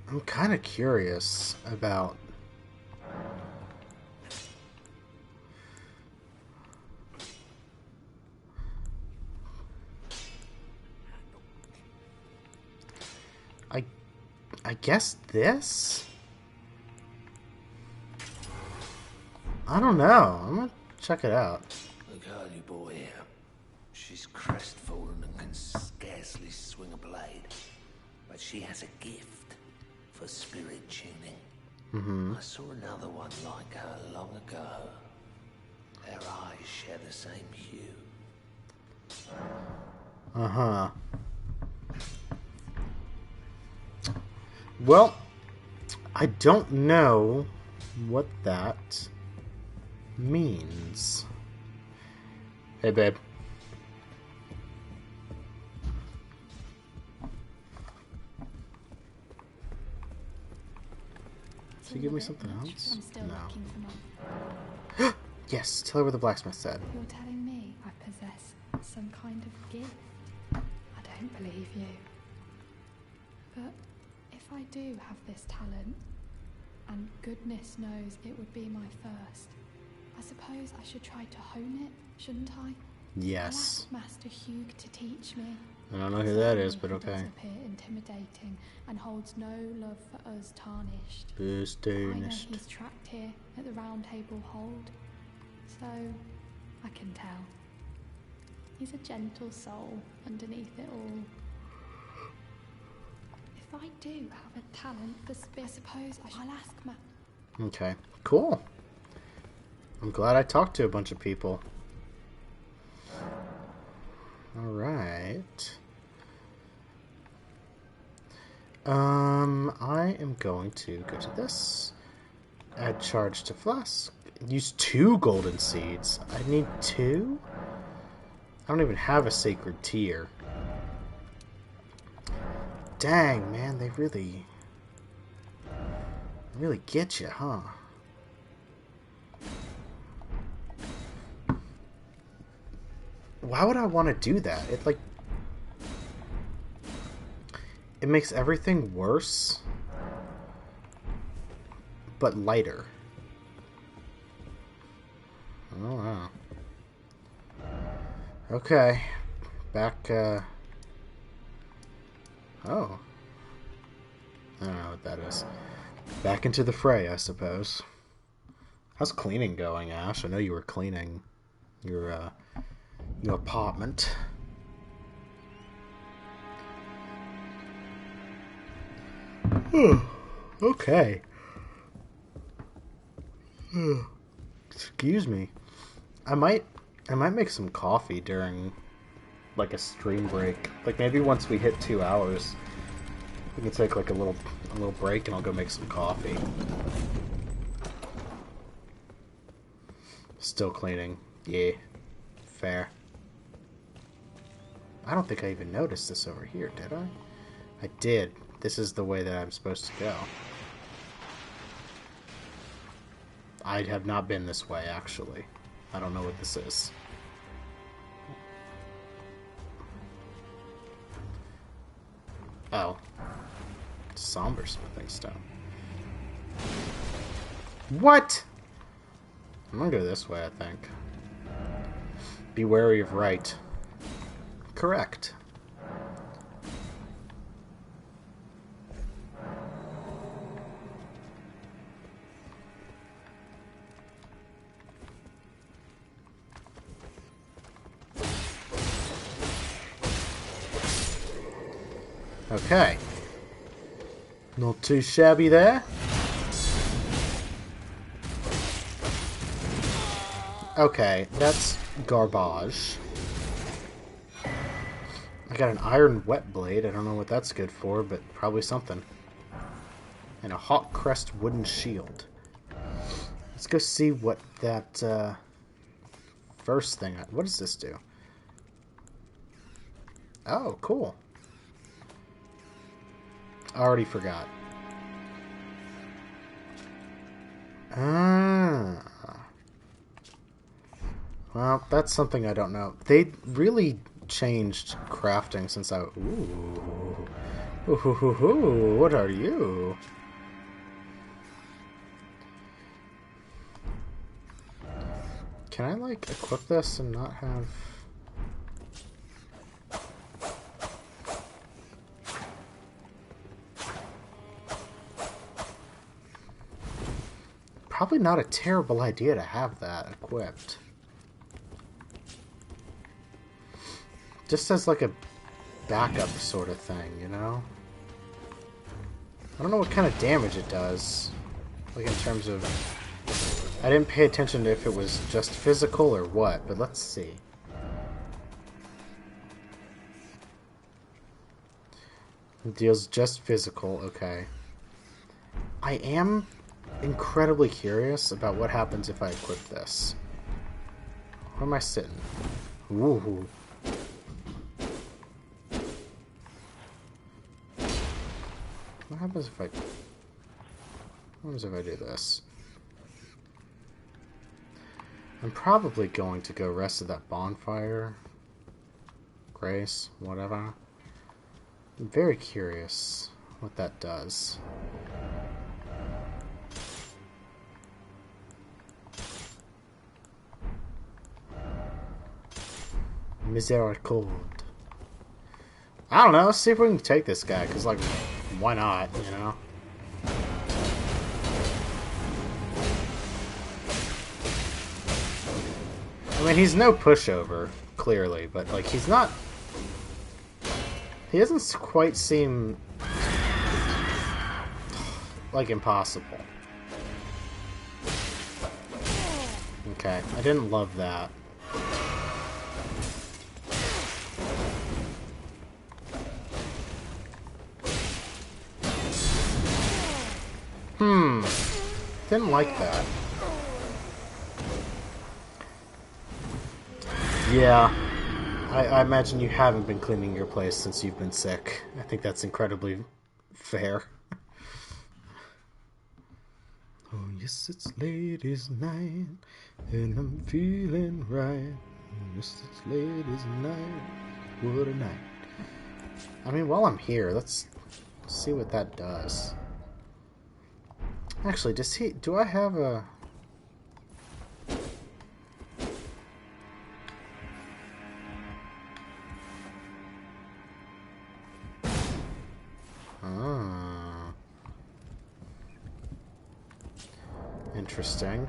A: I'm kind of curious about... I guess this? I don't know. I'm gonna check it out.
H: The girl you brought here, she's crestfallen and can scarcely swing a blade. But she has a gift for spirit tuning. I saw another one like her long ago. Their eyes share the same hue.
A: Well, I don't know what that means. Hey, babe. Did you give me something else?
F: I'm still
A: No.
F: looking for my...
A: Yes, tell her what the blacksmith said.
F: You're telling me I possess some kind of gift? I don't believe you. But if I do have this talent, and goodness knows it would be my first, I suppose I should try to hone it, shouldn't I?
A: Yes.
F: I'll ask Master Hugh to teach me.
A: I don't know who that is, but
F: Certainly he
A: okay.
F: does appear intimidating and holds no love for us tarnished.
A: Who's
F: I know
A: tarnished?
F: he's trapped here at the Round Table Hold, so I can tell. He's a gentle soul underneath it all. If I do have a talent for I suppose I'll ask Matt.
A: Okay, cool. I'm glad I talked to a bunch of people. Alright. I am going to go to this. Add charge to flask. Use 2 golden seeds. I need 2? I don't even have a sacred tier. Dang, man, they really get you, huh? Why would I want to do that? It makes everything worse, but lighter. Oh, wow. Okay. Back, Oh. I don't know what that is. Back into the fray, I suppose. How's cleaning going, Ash? I know you were cleaning your apartment. Okay. Excuse me. I might make some coffee during like a stream break. Like maybe once we hit 2 hours, we can take like a little break and I'll go make some coffee. Still cleaning. Yeah. Fair. I don't think I even noticed this over here, did I? I did. This is the way that I'm supposed to go. I have not been this way, actually. I don't know what this is. Oh. Somber smithing stone. What? I'm gonna go this way, I think. Be wary of right. Correct. Okay. Not too shabby there. Okay, that's garbage. I got an iron wet blade. I don't know what that's good for, but probably something. And a hawk crest wooden shield. Let's go see what that first thing... What does this do? Oh, cool. I already forgot. Ah. Well, that's something I don't know. They really changed crafting since I... Ooh. Ooh, what are you? Can I, like, equip this and not have... Probably not a terrible idea to have that equipped. Just as like a backup sort of thing, you know? I don't know what kind of damage it does. Like in terms of... I didn't pay attention to if it was just physical or what, but let's see. It deals just physical, okay. I am incredibly curious about what happens if I equip this. Where am I sitting? Woohoo. What happens if I... What happens if I do this? I'm probably going to go rest of that bonfire. Grace, whatever. I'm very curious what that does. Miséricorde. I don't know. Let's see if we can take this guy, because, like, why not, you know? I mean, he's no pushover, clearly, but, like, he's not... He doesn't quite seem... like, impossible. Okay, I didn't love that. Didn't like that. Yeah. I imagine you haven't been cleaning your place since you've been sick. I think that's incredibly fair. Oh, yes, it's ladies' night, and I'm feeling right. Yes, it's ladies' night. What a night. I mean, while I'm here, let's see what that does. Actually, do I have a... Interesting.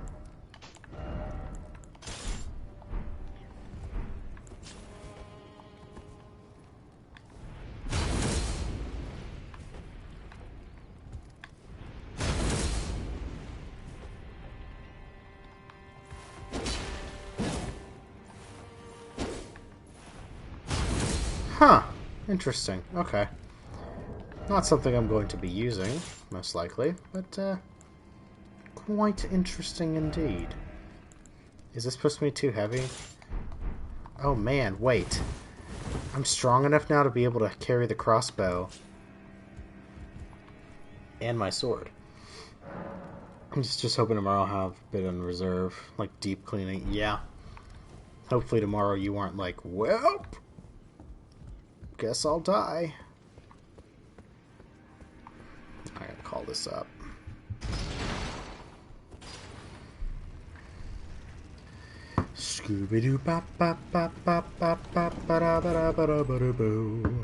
A: Huh. Interesting. Okay. Not something I'm going to be using, most likely, but, quite interesting indeed. Is this supposed to be too heavy? Oh man, wait. I'm strong enough now to be able to carry the crossbow. And my sword. I'm just hoping tomorrow I'll have a bit in reserve. Like, deep cleaning. Yeah. Hopefully tomorrow you aren't like, well, guess I'll die. I gotta call this up. Scooby-Doo bop bop bop bop bop bop ba da ba da ba da ba da boo.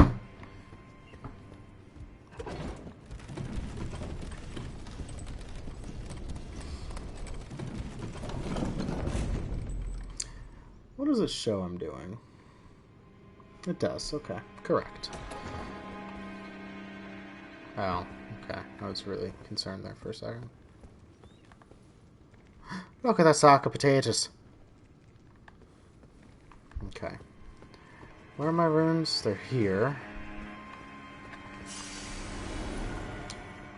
A: What does it show I'm doing? It does, okay. Correct. Oh, okay. I was really concerned there for a second. Look at that sack of potatoes. Okay. Where are my runes? They're here.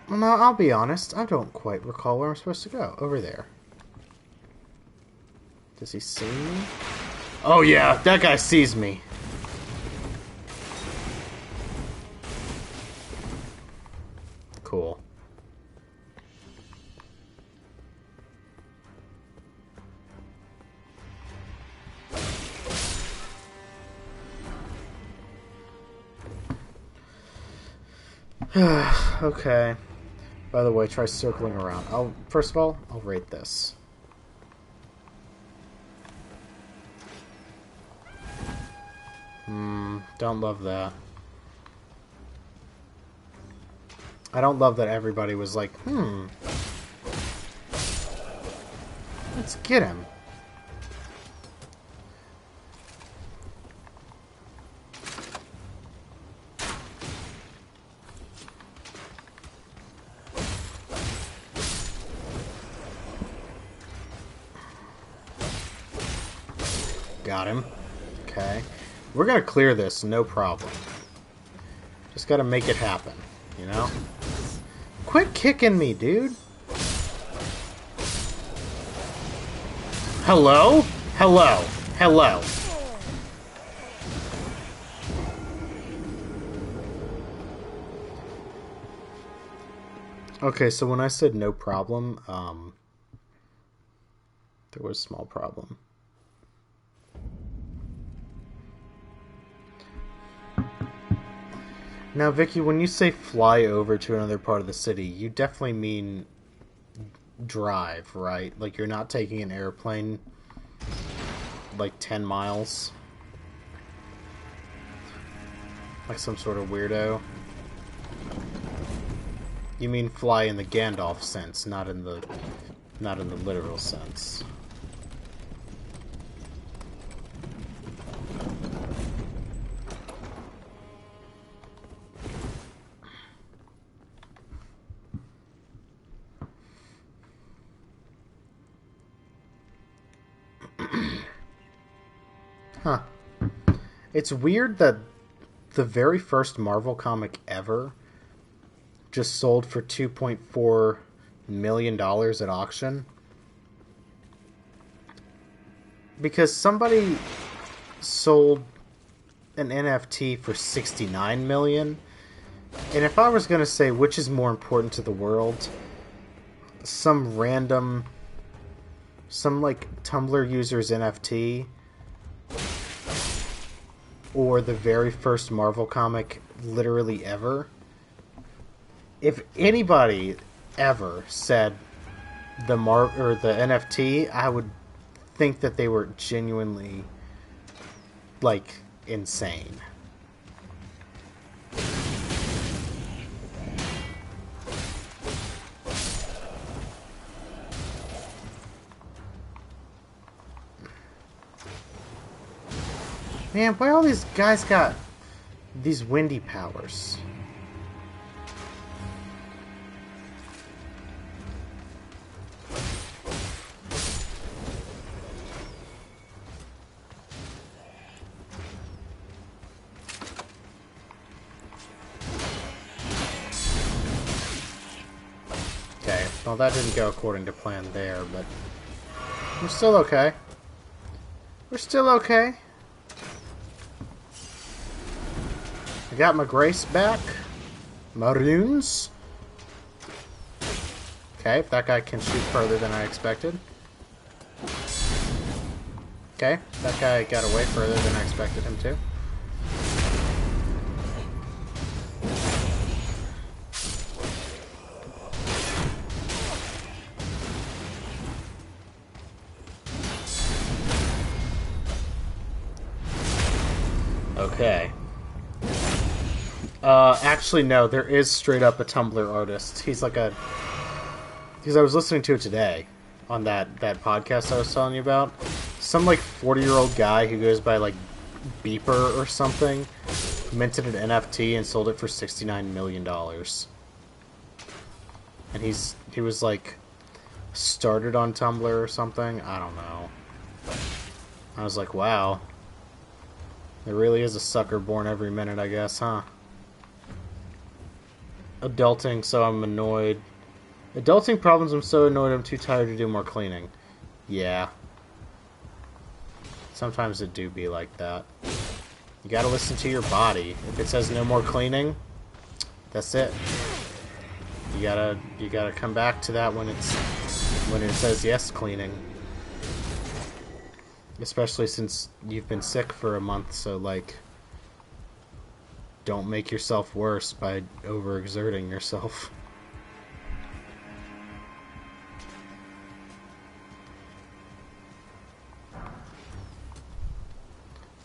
A: Well, no, I'll be honest. I don't quite recall where I'm supposed to go. Over there. Does he see me? Oh yeah, that guy sees me. Cool. Okay. By the way, try circling around. First of all, I'll rate this. Don't love that. I don't love that everybody was like, let's get him. Got him. Okay. We're gonna clear this, no problem. Just gotta make it happen, you know? Quit kicking me, dude! Hello? Hello? Hello? Okay, so when I said no problem, there was a small problem. Now, Vicky, when you say fly over to another part of the city, you definitely mean drive, right? Like, you're not taking an airplane, like, 10 miles? Like some sort of weirdo. You mean fly in the Gandalf sense, not in the literal sense. Huh. It's weird that the very first Marvel comic ever just sold for $2.4 million at auction. Because somebody sold an NFT for $69 million. And if I was going to say which is more important to the world, some like Tumblr user's NFT or the very first Marvel comic literally ever. If anybody ever said the NFT, I would think that they were genuinely like insane. Man, why all these guys got these windy powers? Okay, well that didn't go according to plan there, but we're still okay. We're still okay. I got my grace back. My runes. Okay, that guy can shoot further than I expected. Okay, that guy got away further than I expected him to. Okay. Actually, no, there is straight up a Tumblr artist. He's like a... Because I was listening to it today on that podcast I was telling you about. Some, like, 40-year-old guy who goes by, like, Beeper or something minted an NFT and sold it for $69 million. And he was, like, started on Tumblr or something. I don't know. I was like, wow. There really is a sucker born every minute, I guess, huh? Adulting, so I'm annoyed. Adulting problems, I'm so annoyed I'm too tired to do more cleaning. Yeah. Sometimes it do be like that. You gotta listen to your body. If it says no more cleaning, that's it. You gotta come back to that when it says yes cleaning. Especially since you've been sick for a month, so like don't make yourself worse by overexerting yourself.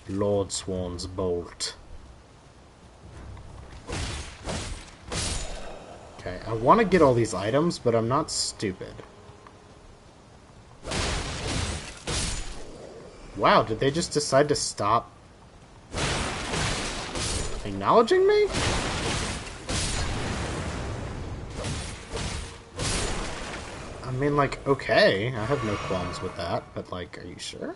A: Lord Swan's Bolt. Okay, I want to get all these items, but I'm not stupid. Wow, did they just decide to stop acknowledging me? I mean, like, okay, I have no qualms with that, but, like, are you sure?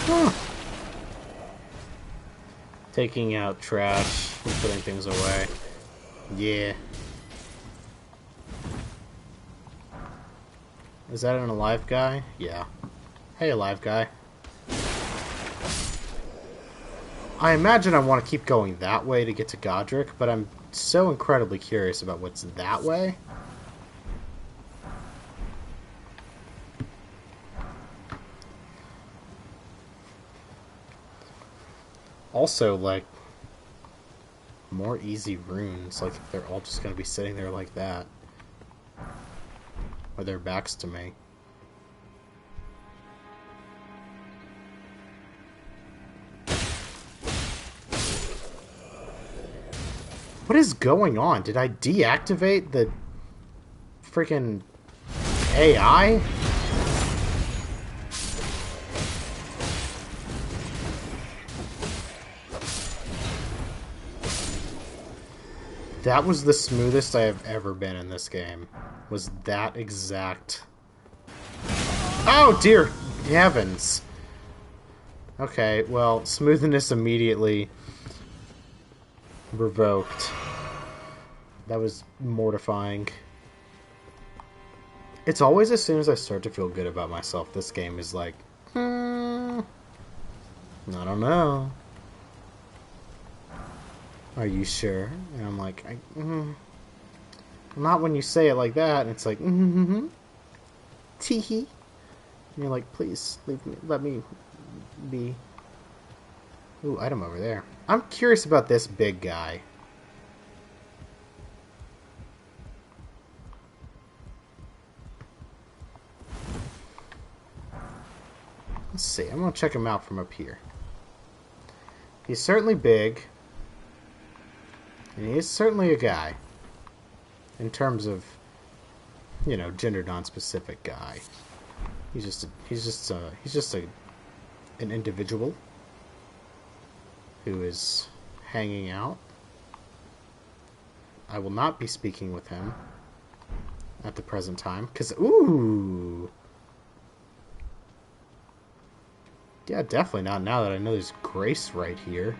A: Huh. Taking out trash and putting things away. Yeah. Is that an alive guy? Yeah. Hey, alive guy. I imagine I want to keep going that way to get to Godric, but I'm so incredibly curious about what's that way. Also, like, more easy runes. Like, they're all just gonna be sitting there like that. With their backs to me. What is going on? Did I deactivate the freaking AI? That was the smoothest I have ever been in this game. Was that exact... Oh, dear heavens! Okay, well, smoothness immediately revoked. That was mortifying. It's always as soon as I start to feel good about myself, this game is like, I don't know. Are you sure? And I'm like, not when you say it like that. And it's like, teehee. And you're like, please, leave me, let me be. Ooh, item over there. I'm curious about this big guy. Let's see. I'm going to check him out from up here. He's certainly big. And he is certainly a guy. In terms of, you know, gender non-specific guy. He's just an individual who is hanging out. I will not be speaking with him at the present time, because, ooh! Yeah, definitely not now that I know there's Grace right here.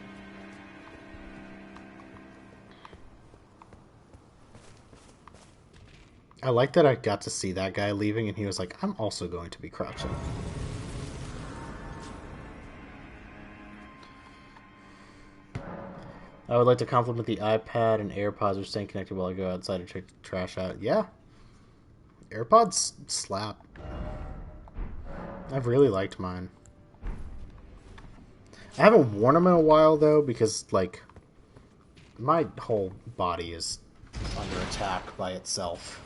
A: I like that I got to see that guy leaving, and he was like, I'm also going to be crouching. I would like to compliment the iPad and AirPods are staying connected while I go outside to check the trash out. Yeah. AirPods slap. I've really liked mine. I haven't worn them in a while, though, because, like, my whole body is under attack by itself.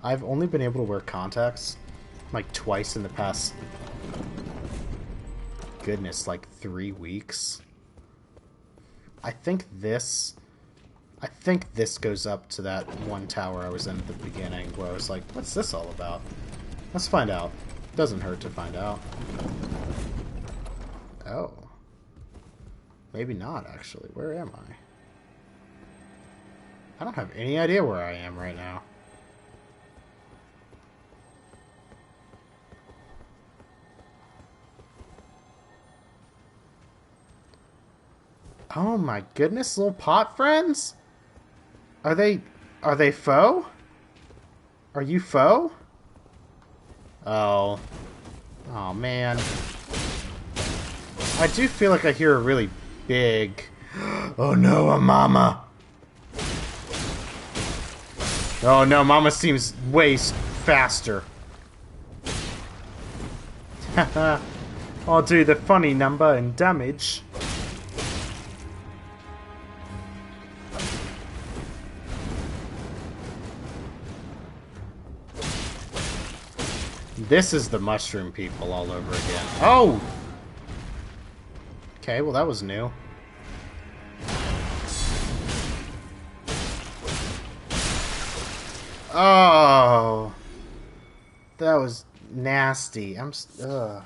A: I've only been able to wear contacts, like, twice in the past, goodness, like, 3 weeks. I think this goes up to that one tower I was in at the beginning, where I was like, what's this all about? Let's find out. Doesn't hurt to find out. Oh. Maybe not, actually. Where am I? I don't have any idea where I am right now. Oh my goodness, little pot friends? Are they faux? Are you faux? Oh. Oh man. I do feel like I hear a really big... Oh no, a mama. Oh no, mama seems way faster. Haha. I'll do the funny number and damage. This is the mushroom people all over again. Oh! Okay, well that was new. Oh! That was nasty. Ugh.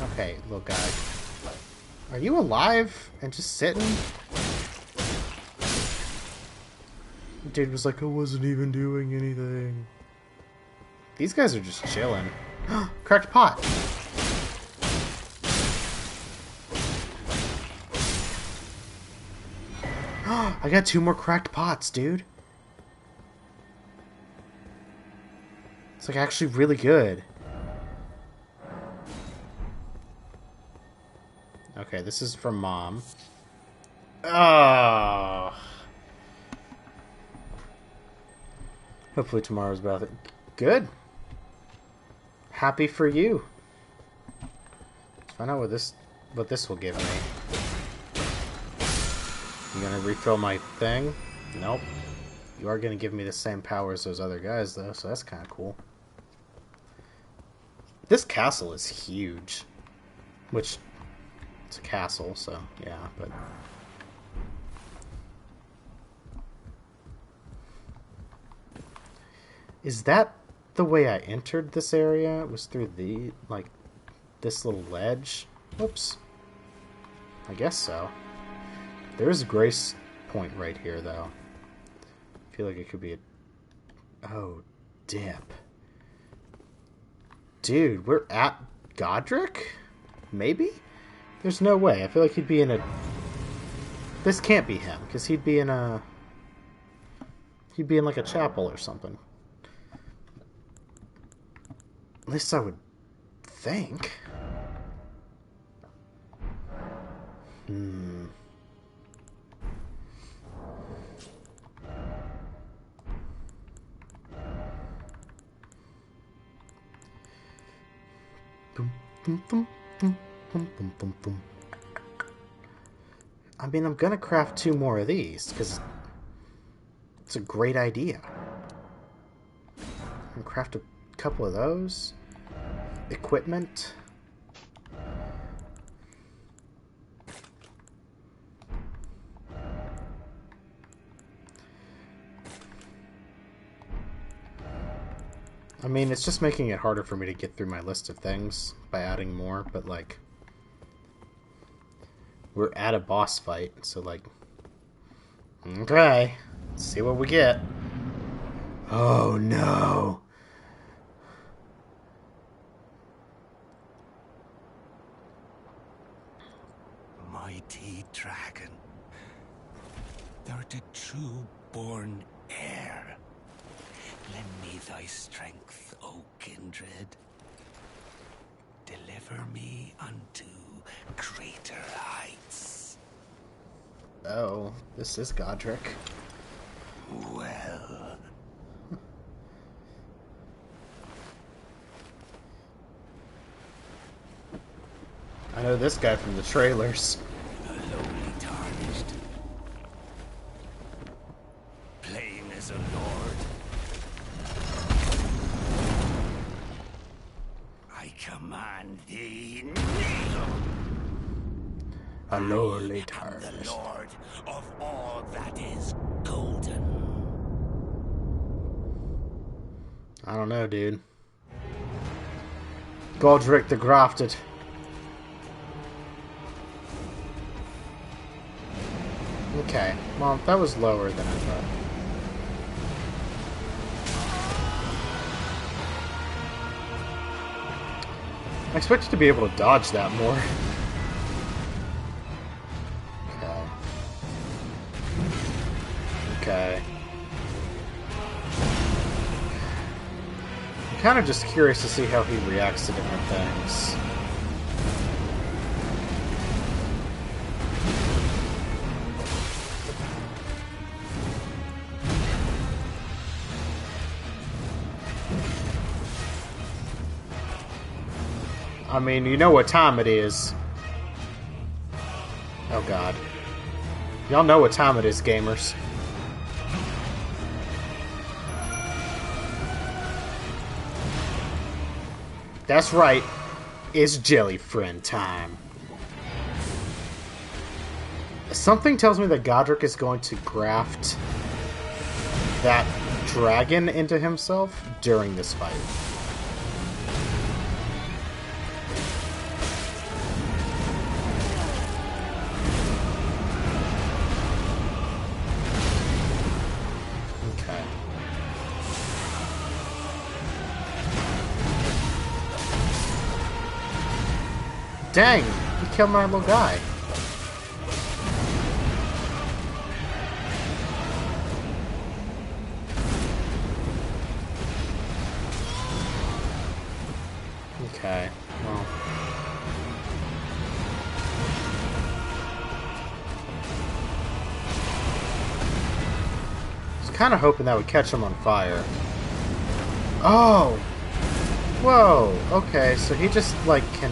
A: Okay, little guy. Are you alive and just sitting? Dude was like, I wasn't even doing anything. These guys are just chilling. Cracked pot. I got 2 more cracked pots, dude. It's like actually really good. Okay, this is from Mom. Oh. Hopefully tomorrow's about it. Good. Happy for you. Let's find out what this what this will give me. You gonna refill my thing? Nope. You are gonna give me the same power as those other guys, though, so that's kind of cool. This castle is huge. Which, it's a castle, so yeah, but... Is that the way I entered this area? It was through the, like, this little ledge? Whoops. I guess so. There is a grace point right here, though. I feel like it could be a... Oh, dip. Dude, we're at Godric? Maybe? There's no way. I feel like he'd be in a... This can't be him, because he'd be in a... He'd be in, like, a chapel or something. At least I would think. Hmm. Boom, boom, boom, boom, boom, boom, boom, boom. I mean, I'm gonna craft 2 more of these, because it's a great idea. I'm gonna craft a couple of those. Equipment. I mean, it's just making it harder for me to get through my list of things by adding more, but, like, we're at a boss fight, so, like, okay, let's see what we get. Oh, no.
H: Mighty dragon, thou'rt a true born heir. Lend me thy strength, O kindred. Deliver me unto greater heights.
A: Oh, this is Godric.
H: Well,
A: I know this guy from the trailers.
H: the lowly tarnished, playing as a lord. I command thee, kneel.
A: A lowly
H: I am
A: tarnished.
H: the lord of all that is golden.
A: I don't know, dude. Godric the Grafted. Okay, well, that was lower than I thought. I expected to be able to dodge that more. Okay. Okay. I'm kind of just curious to see how he reacts to different things. I mean, you know what time it is. Oh god. Y'all know what time it is, gamers. That's right. It's jelly friend time. Something tells me that Godric is going to graft that dragon into himself during this fight. Okay. Dang! He killed my little guy. Okay, well. I was kind of hoping that would catch him on fire. Oh! Whoa! Okay, so he just, like, can...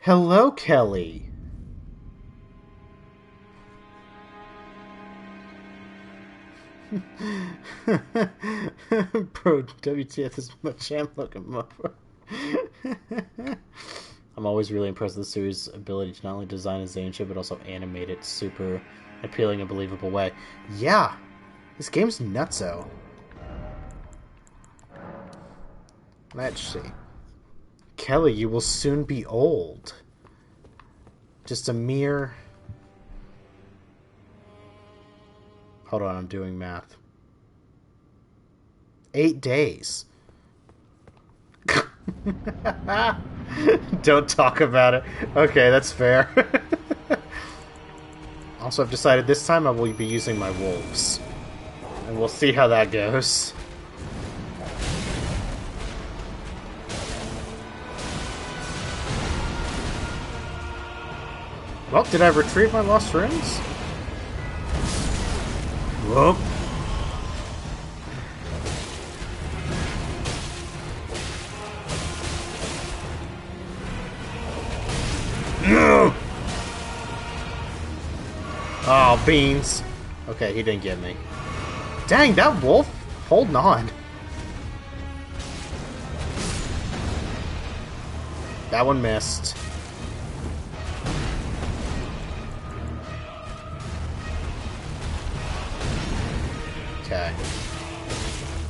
A: Hello, Kelly. Bro, WTF is my champ looking motherfucker. I'm always really impressed with the series' ability to not only design a Zanisha, but also animate it super appealing and believable way. Yeah, this game's nutso. Let's see. Kelly, you will soon be old. Just a mere... Hold on, I'm doing math. 8 days. Don't talk about it. Okay, that's fair. Also, I've decided this time I will be using my wolves. And we'll see how that goes. Well, did I retrieve my lost runes? Whoop. No! Oh, beans. Okay, he didn't get me. Dang, that wolf holding on. That one missed. Okay.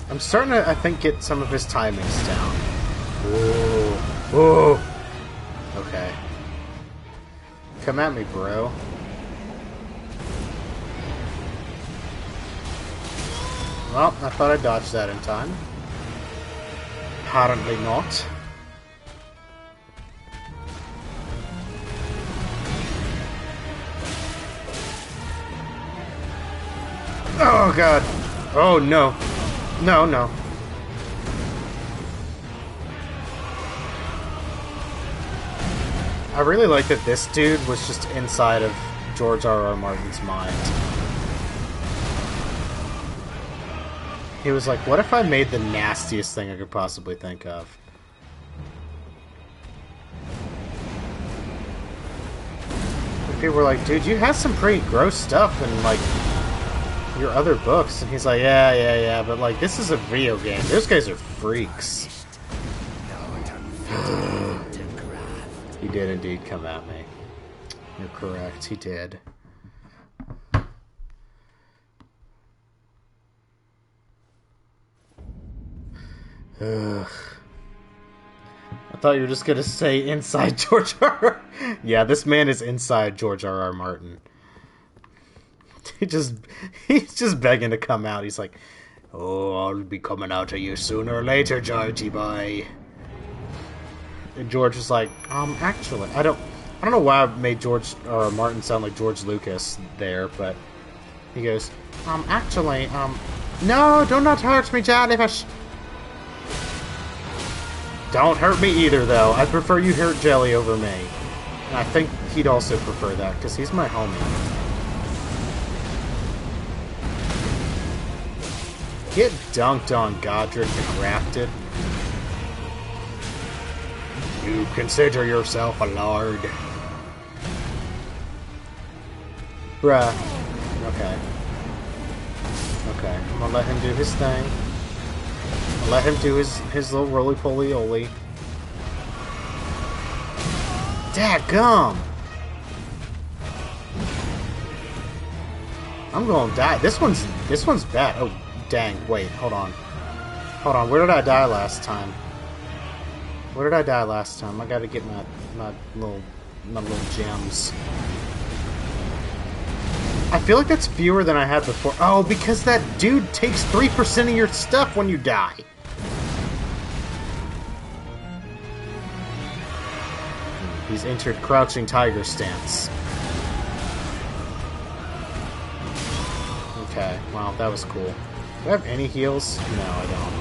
A: I'm starting to, I think, get some of his timings down. Ooh. Ooh. Okay. Come at me, bro. Well, I thought I dodged that in time. Apparently not. Oh, God. Oh, no. No, no. I really like that this dude was just inside of George R.R. Martin's mind. He was like, what if I made the nastiest thing I could possibly think of? And people were like, dude, you have some pretty gross stuff in, like, your other books. And he's like, yeah, but, like, this is a video game. Those guys are freaks. He did indeed come at me. You're correct, he did. Ugh. I thought you were just gonna say inside George R.R. Yeah, this man is inside George R.R. Martin. He's just begging to come out. He's like, oh, I'll be coming out to you sooner or later, Georgie boy. And George was like, actually, I don't know why I made George R.R. Martin sound like George Lucas there, but he goes, actually, no, do not hurt me, jellyfish. Don't hurt me either, though. I prefer you hurt Jelly over me. And I think he'd also prefer that, because he's my homie. Get dunked on, Godric the Grafted. You consider yourself a lord. Bruh. Okay. Okay, I'm gonna let him do his thing. I'll let him do his little roly-poly-oly. Dadgum! I'm gonna die. This one's bad. Oh, dang. Wait, hold on. Hold on, where did I die last time? Where did I die last time? I gotta get my little gems. I feel like that's fewer than I had before. Oh, because that dude takes 3% of your stuff when you die. He's entered Crouching Tiger stance. Okay, wow, that was cool. Do I have any heals? No, I don't.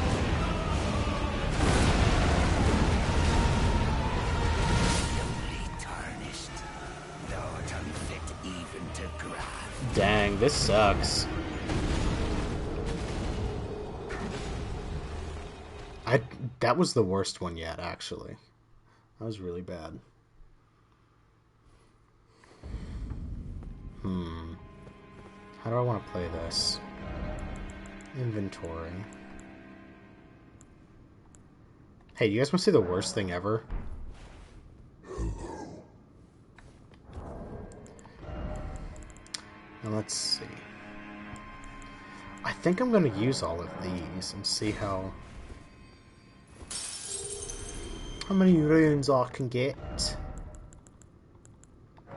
A: Dang, this sucks. That was the worst one yet, actually. That was really bad. How do I want to play this? Inventory. Hey, you guys want to see the worst thing ever? Now let's see. I think I'm going to use all of these and see how many runes I can get.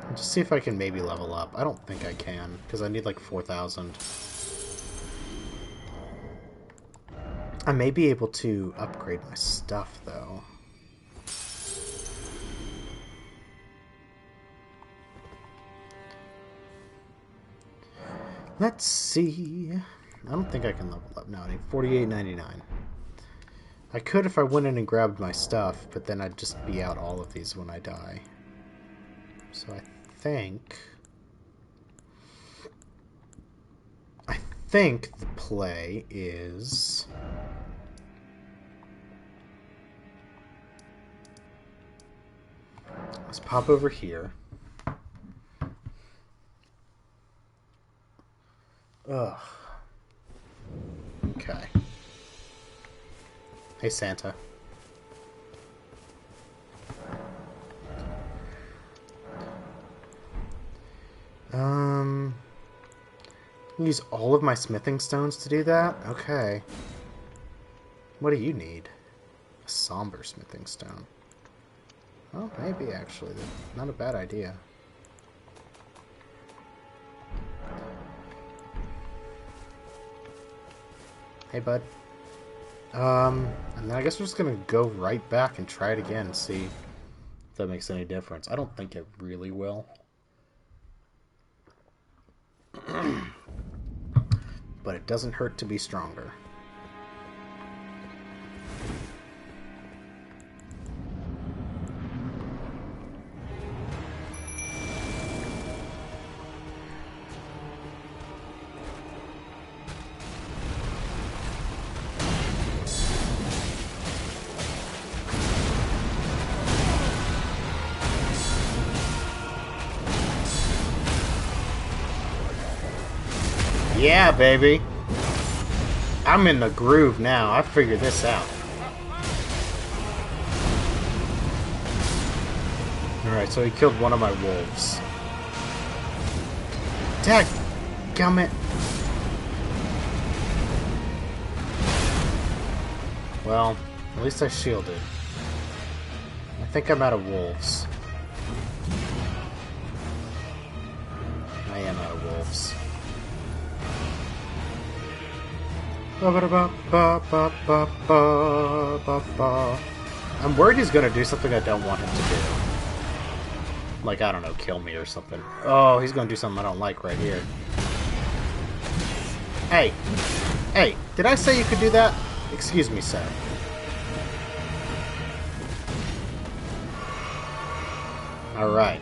A: And just see if I can maybe level up. I don't think I can, because I need like 4,000. I may be able to upgrade my stuff, though. Let's see. I don't think I can level up now. I need 48.99. I could if I went in and grabbed my stuff, but then I'd just be out all of these when I die. So I think the play is let's pop over here. Ugh. Okay. Hey, Santa. Use all of my smithing stones to do that? Okay. What do you need? A somber smithing stone. Oh, maybe, actually. Not a bad idea. Hey, bud. And then I guess we're just gonna go right back and try it again and see if that makes any difference. I don't think it really will. But it doesn't hurt to be stronger. Yeah, baby. I'm in the groove now. I figured this out. Alright, so he killed one of my wolves. Dadgummit. Well, at least I shielded. I think I'm out of wolves. I am out of wolves. I'm worried he's gonna do something I don't want him to do. Like, I don't know, kill me or something. Oh, he's gonna do something I don't like right here. Hey! Hey, did I say you could do that? Excuse me, sir. Alright.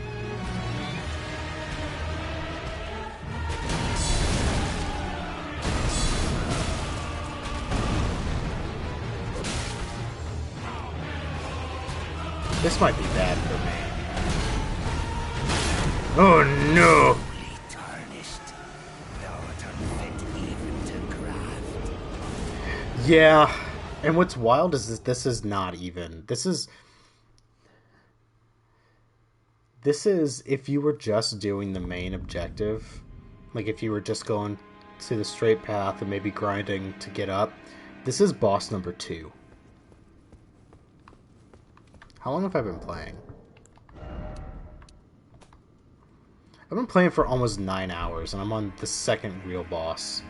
A: This might be bad for me. Oh no! Yeah, and what's wild is that this is not even. This is if you were just doing the main objective, like if you were just going to the straight path and maybe grinding to get up, this is boss number 2. How long have I been playing? I've been playing for almost 9 hours, and I'm on the second real boss.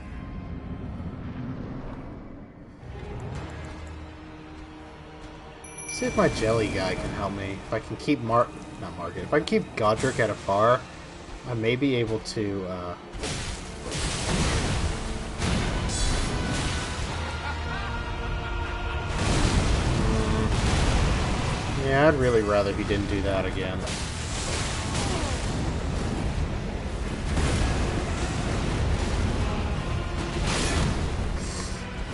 A: Let's see if my jelly guy can help me. If I can keep if I can keep Godric at afar, I may be able to, Yeah, I'd really rather he didn't do that again.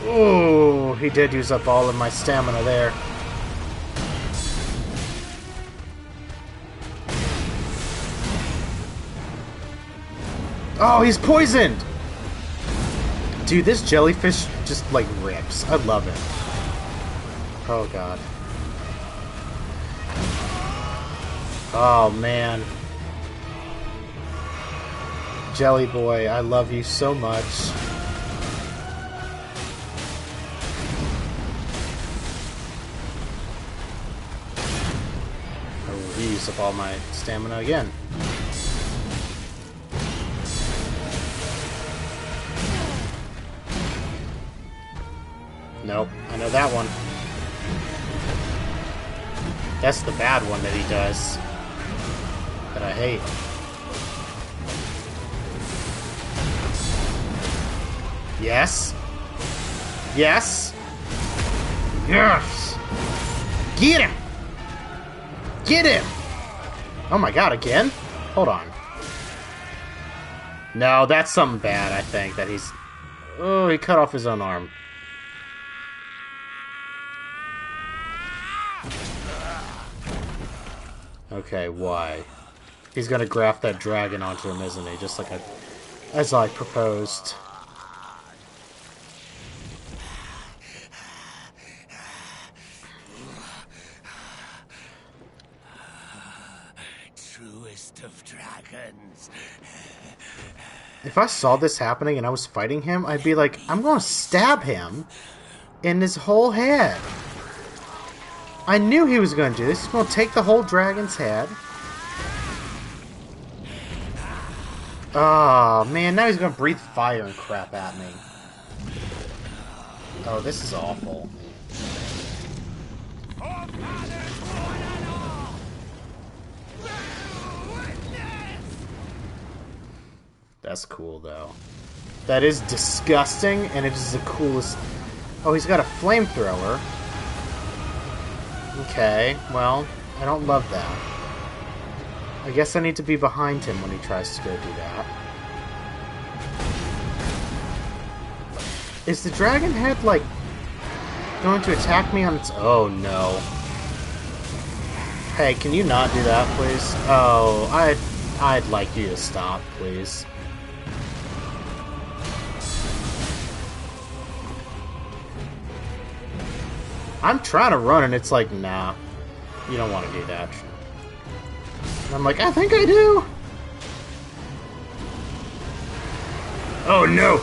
A: Oh, he did use up all of my stamina there. Oh, he's poisoned! Dude, this jellyfish just, like, rips. I love it. Oh, God. Oh, man. Jelly boy, I love you so much. Oh, he used up all my stamina again. Nope, I know that one. That's the bad one that he does. That I hate. Yes. Yes. Yes. Get him. Get him. Oh my god, again? Hold on. No, that's something bad, I think, that he's... Oh, he cut off his own arm. Okay, why? He's gonna graft that dragon onto him, isn't he? Just like as I proposed.
H: Truest of dragons.
A: If I saw this happening and I was fighting him, I'd be like, I'm gonna stab him in his whole head. I knew he was gonna do this. He's gonna take the whole dragon's head. Oh, man, now he's gonna breathe fire and crap at me. Oh, this is awful. That's cool, though. That is disgusting, and it is the coolest... Oh, he's got a flamethrower. Okay, well, I don't love that. I guess I need to be behind him when he tries to go do that. Is the dragon head, like, going to attack me on its... Oh, no. Hey, can you not do that, please? Oh, I'd like you to stop, please. I'm trying to run, and it's like, nah, you don't want to do that. And I'm like, I think I do. Oh, no.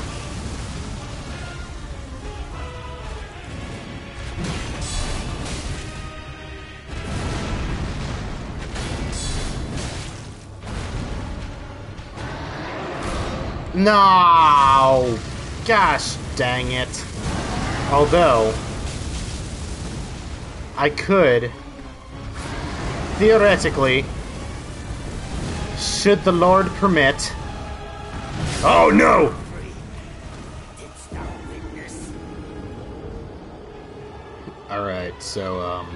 A: No! Gosh dang it. Although... I could, theoretically, should the Lord permit... Oh, no! Alright, so,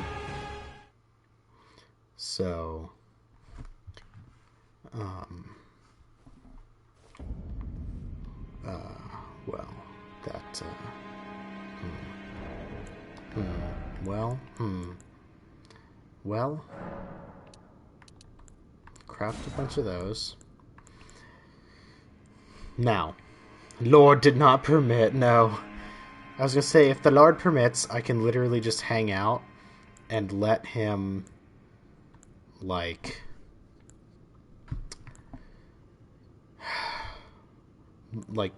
A: well, that, Well, craft a bunch of those. Now, Lord did not permit, no. I was gonna say, if the Lord permits, I can literally just hang out and let him, like,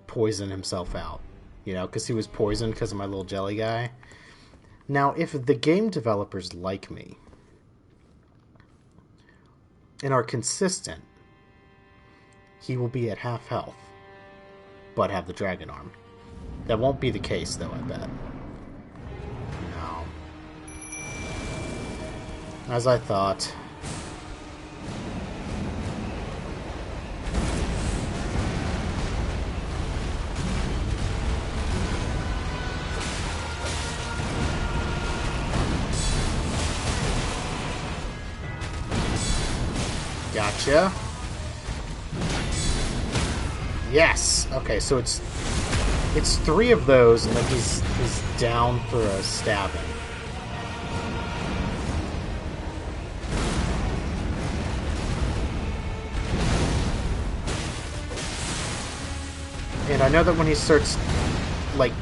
A: poison himself out. You know, because he was poisoned because of my little jelly guy. Now, if the game developers like me and are consistent, he will be at half health, but have the dragon arm. That won't be the case, though, I bet. No. As I thought. Gotcha. Yes. Okay, so it's 3 of those, and then he's down for a stabbing. And I know that when he starts, like,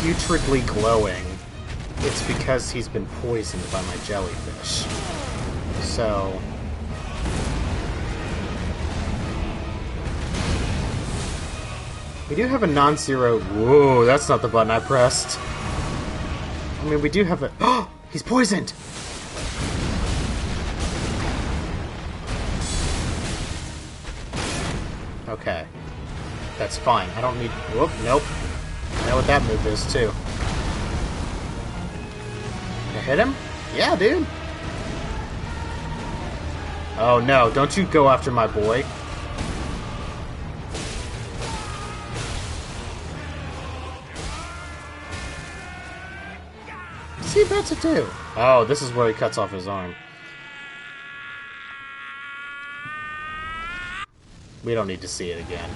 A: putridly glowing, it's because he's been poisoned by my jellyfish. So... we do have a non-zero... Whoa, that's not the button I pressed. I mean, we do have a... Oh! He's poisoned! Okay. That's fine. I don't need... Whoop, nope. I know what that move is, too. Can I hit him? Yeah, dude! Oh, no. Don't you go after my boy. What's he about to do? Oh, this is where he cuts off his arm. We don't need to see it again.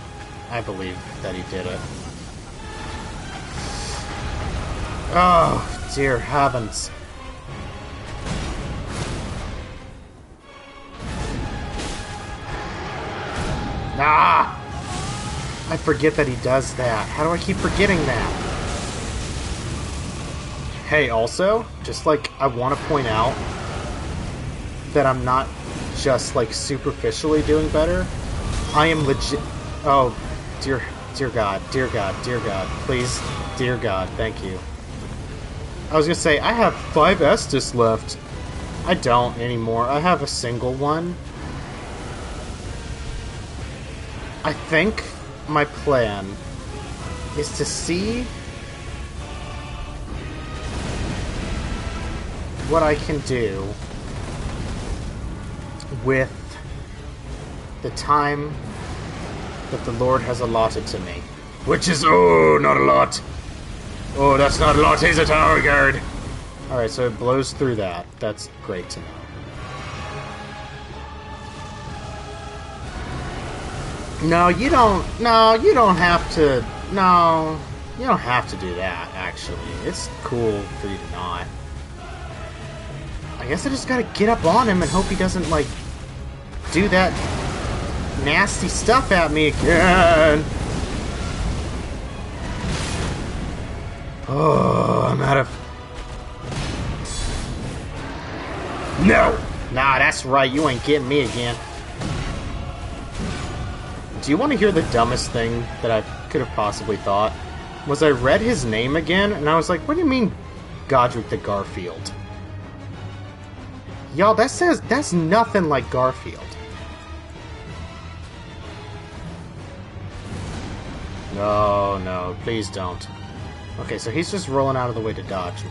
A: I believe that he did it. Oh, dear heavens. Ah! I forget that he does that. How do I keep forgetting that? Hey, also, just like, I want to point out that I'm not just, like, superficially doing better. I am legit... Oh, dear God, dear God, dear God. Please, dear God, thank you. I was gonna say, I have 5 Estus left. I don't anymore. I have a single one. I think my plan is to see what I can do with the time that the Lord has allotted to me. Which is, oh, not a lot. Oh, that's not a lot. He's a tower guard. Alright, so it blows through that. That's great to know. No, you don't have to, no, you don't have to do that, actually. It's cool for you to not. I guess I just gotta get up on him and hope he doesn't, like, do that nasty stuff at me again. Oh, I'm out of... No! Nah, that's right, you ain't getting me again. Do you want to hear the dumbest thing that I could have possibly thought? Was I read his name again, and I was like, what do you mean Godric the Garfield? Y'all, that's nothing like Garfield. No, no, please don't. Okay, so he's just rolling out of the way to dodge me.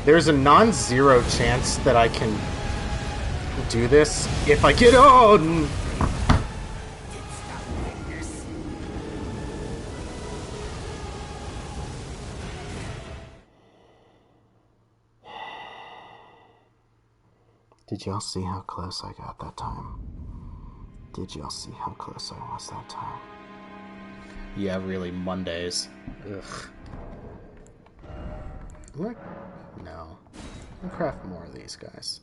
A: There's a non-zero chance that I can do this if I get on. Did y'all see how close I got that time? Did y'all see how close I was that time? Yeah, really, Mondays. Ugh. What? No. I'll craft more of these guys.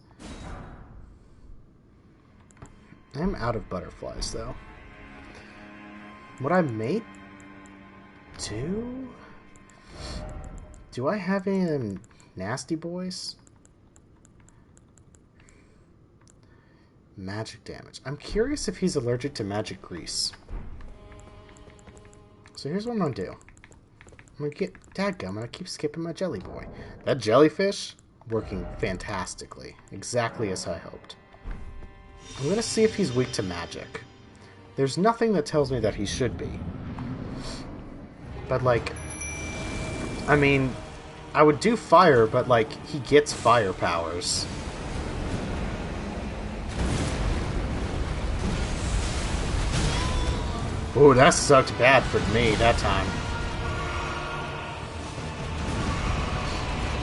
A: I'm out of butterflies, though. What I may do... Do I have any of them nasty boys? Magic damage. I'm curious if he's allergic to magic grease. So here's what I'm gonna do. I'm gonna get... Dadgum, I'm gonna keep skipping my jelly boy. That jellyfish, working fantastically. Exactly as I hoped. I'm gonna see if he's weak to magic. There's nothing that tells me that he should be. But, like... I mean... I would do fire, but, like, he gets fire powers. Ooh, that sucked bad for me that time.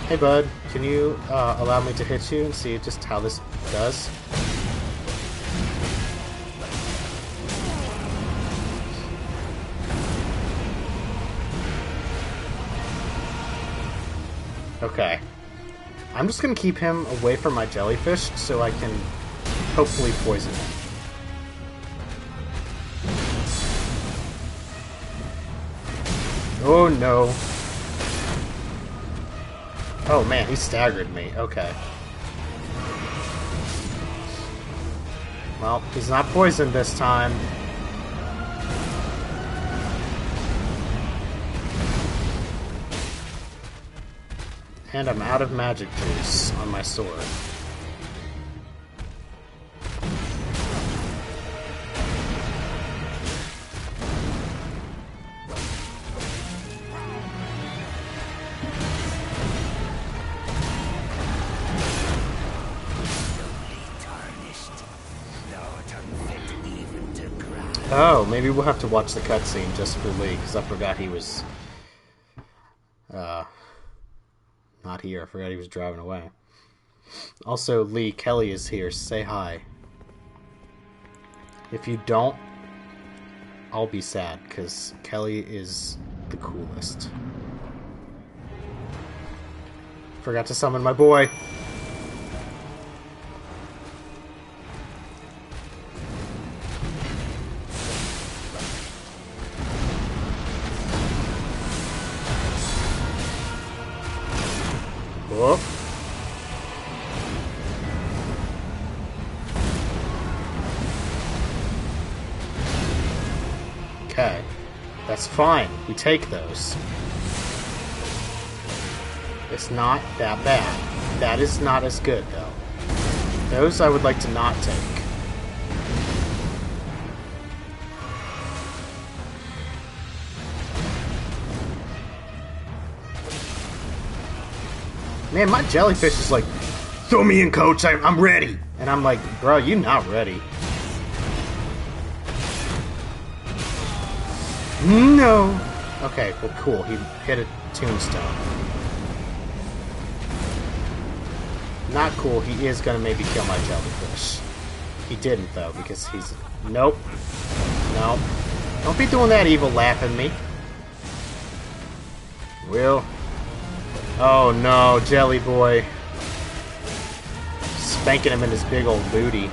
A: Hey, bud. Can you allow me to hit you and see just how this does? Okay. I'm just gonna keep him away from my jellyfish so I can hopefully poison him. Oh no. Oh man, he staggered me. Okay. Well, he's not poisoned this time. And I'm out of magic juice on my sword. Oh, maybe we'll have to watch the cutscene just for Lee, because I forgot he was... not here. I forgot he was driving away. Also, Lee, Kelly is here. Say hi. If you don't, I'll be sad, because Kelly is the coolest. Forgot to summon my boy. Whoop. Okay. That's fine. We take those. It's not that bad. That is not as good, though. Those I would like to not take. Man, my jellyfish is like, throw me in, coach, I'm ready. And I'm like, bro, you not ready. No. Okay, well, cool. He hit a tombstone. Not cool. He is going to maybe kill my jellyfish. He didn't, though, because he's... Nope. No. Don't be doing that evil laugh at me. Will... Oh no, Jelly Boy. Spanking him in his big old booty.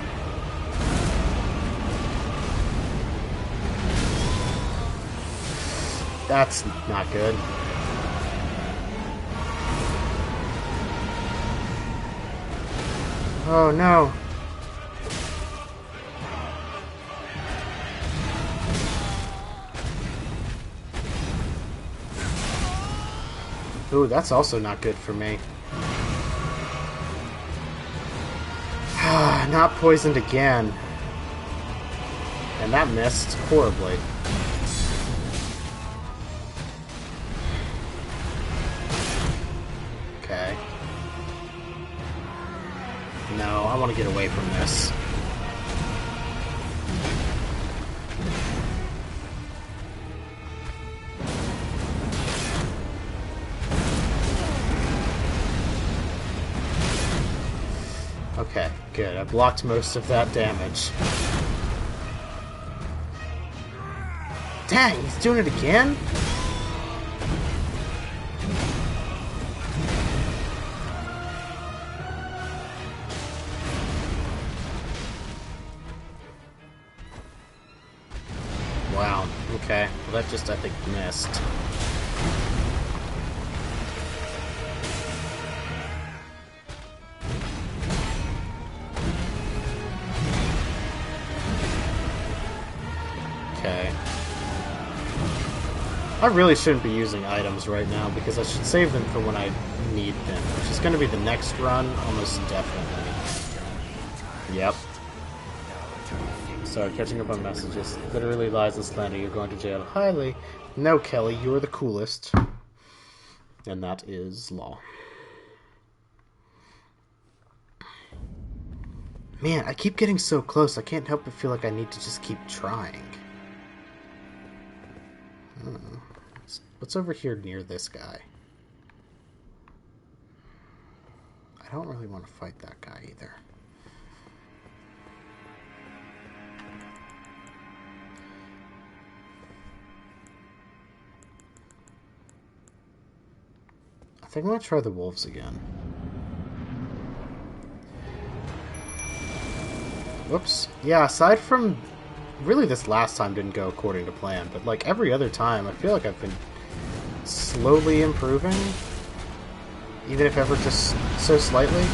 A: That's not good. Oh no. Ooh, that's also not good for me. Not poisoned again. And that missed horribly. Okay. No, I want to get away from this. Okay, good. I blocked most of that damage. Dang, he's doing it again? Wow, okay. Well, that just, I think, missed. Okay. I really shouldn't be using items right now because I should save them for when I need them, which is going to be the next run, almost definitely. Yep. Sorry, catching up on messages. Literally lies and slander. You're going to jail. Highly. No, Kelly, you're the coolest. And that is law. Man, I keep getting so close. I can't help but feel like I need to just keep trying. What's over here near this guy? I don't really want to fight that guy either. I think I'm going to try the wolves again. Whoops. Yeah, aside from... Really, this last time didn't go according to plan, but like every other time, I feel like I've been slowly improving, even if ever just so slightly.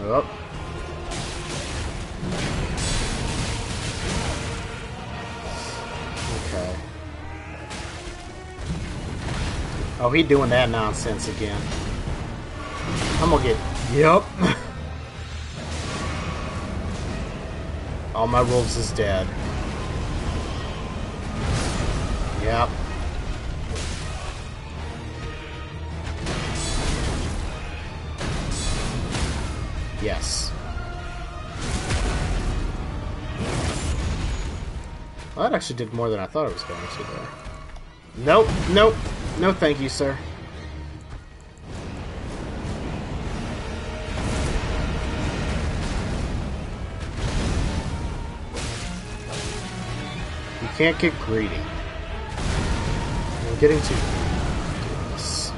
A: Oh. Okay. Oh, he doing that nonsense again. I'm gonna get... Yep. All my wolves is dead. Yep. Yes. Well, that actually did more than I thought it was going to there. Nope, nope. No thank you, sir. You can't get greedy. I'm getting too... Goodness.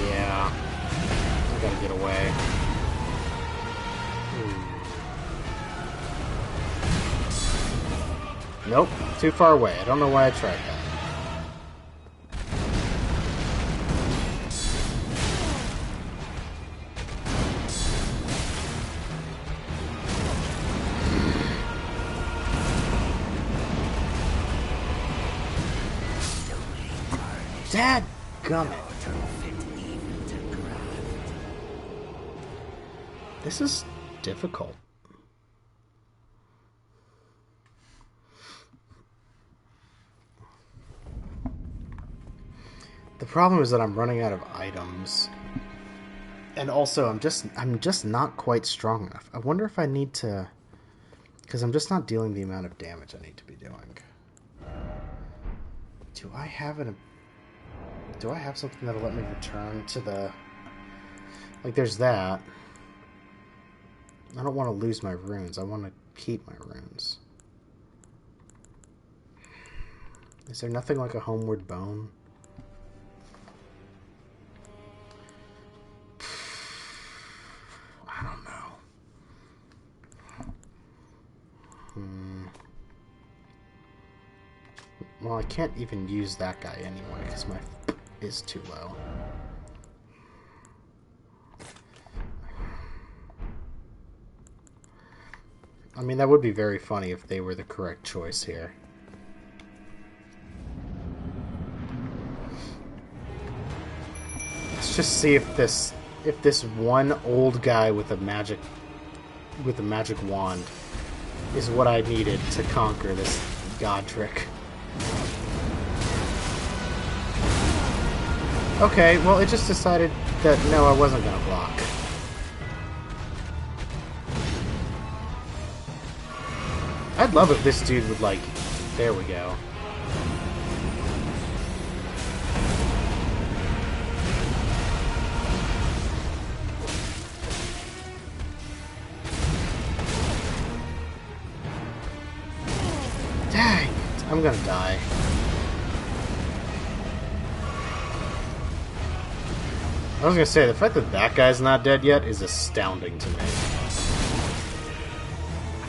A: Yeah. I gotta get away. Nope, too far away. I don't know why I tried that. Dadgummit. This is difficult. The problem is that I'm running out of items. And also I'm just not quite strong enough. I wonder if I need to, because I'm just not dealing the amount of damage I need to be doing. Do I have something that'll let me return to the... Like, there's that. I don't want to lose my runes. I want to keep my runes. Is there nothing like a homeward bone? I don't know. Well, I can't even use that guy anyway, because my is too low. I mean, that would be very funny if they were the correct choice here. Let's just see if this one old guy with a magic wand is what I needed to conquer this Godric. Okay, well, it just decided that no, I wasn't gonna block. I'd love if this dude would, like... There we go. Dang it, I'm gonna die. I was gonna say, the fact that that guy's not dead yet is astounding to me.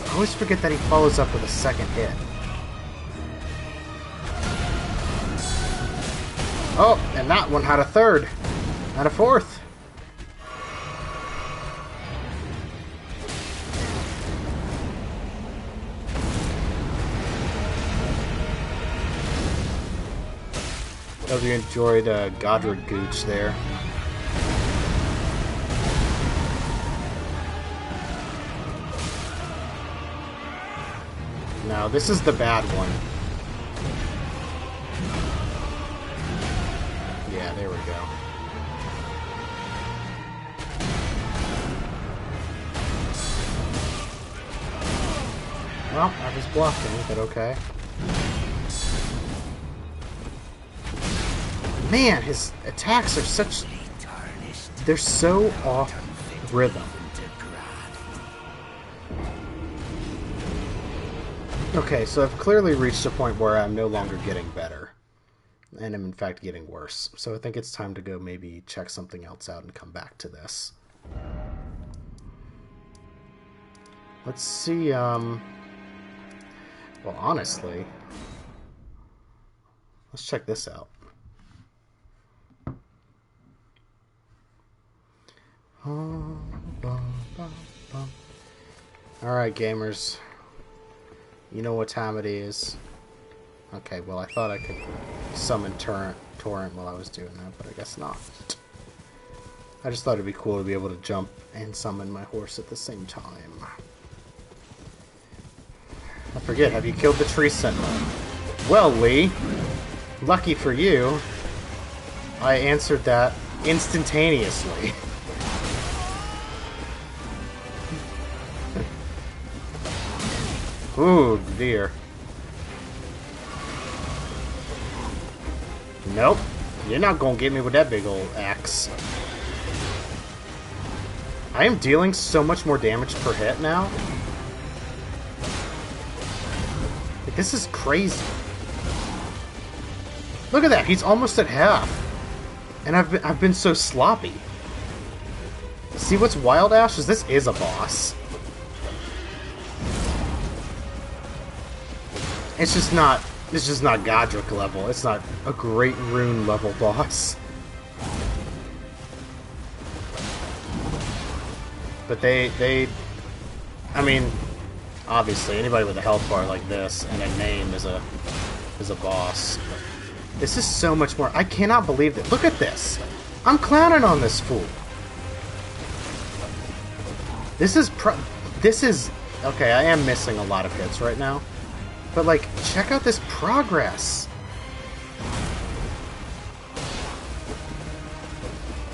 A: I always forget that he follows up with a second hit. Oh, and that one had a third. And a fourth. Hope you enjoyed Godric Gooch there. No, this is the bad one. Yeah, there we go. Well, I was blocking, but okay. Man, his attacks are such... They're so off rhythm. Okay, so I've clearly reached a point where I'm no longer getting better. and am in fact getting worse. So I think it's time to go maybe check something else out and come back to this. Let's see, well, honestly, let's check this out. Alright, gamers. You know what time it is. Okay, well, I thought I could summon Torrent while I was doing that, but I guess not. I just thought it'd be cool to be able to jump and summon my horse at the same time. I forget, have you killed the tree sentinel? Well, Lee, lucky for you, I answered that instantaneously. Ooh, dear. Nope. You're not gonna get me with that big old axe. I am dealing so much more damage per hit now. Like, this is crazy. Look at that. He's almost at half. And I've been so sloppy. See what's wild, Ash? Is this is a boss. It's just not Godric level. It's not a Great Rune level boss. But they I mean, obviously anybody with a health bar like this and a name is a boss. But this is so much more. I cannot believe that. Look at this. I'm clowning on this fool. This is okay, I am missing a lot of hits right now. But, like, check out this progress.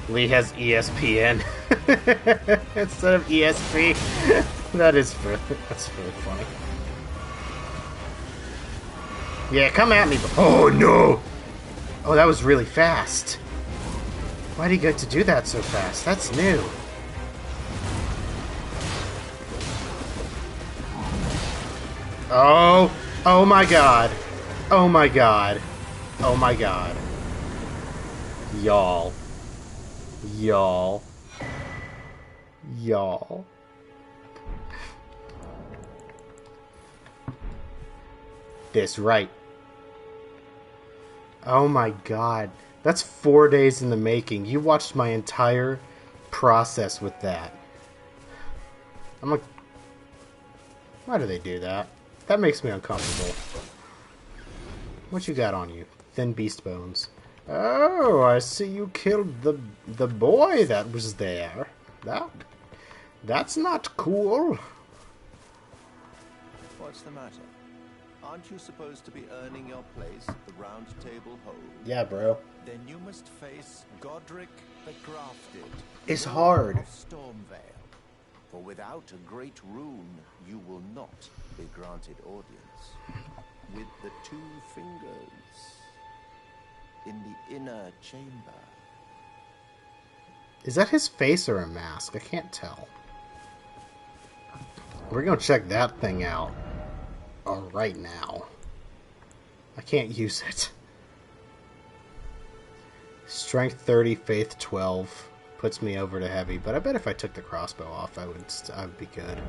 A: Lee has ESPN instead of ESP. That's really funny. Yeah, come at me. Oh, no! Oh, that was really fast. Why'd he get to do that so fast? That's new. Oh! Oh my god. Oh my god. Oh my god. Y'all. Y'all. Y'all. This right. Oh my god. That's 4 days in the making. You watched my entire process with that. I'm like, why do they do that? That makes me uncomfortable. What you got on you? Thin beast bones. Oh, I see you killed the boy that was there. That's not cool.
I: What's the matter? Aren't you supposed to be earning your place at the round table hold?
A: Yeah, bro.
I: Then you must face Godric the Grafted.
A: It's hard.
I: Of Stormvale. For without a great rune, you will not be granted audience. With the 2 fingers in the inner chamber.
A: Is that his face or a mask? I can't tell. We're gonna check that thing out right now. I can't use it. Strength 30, Faith 12. Puts me over to heavy, but I bet if I took the crossbow off, I would be good.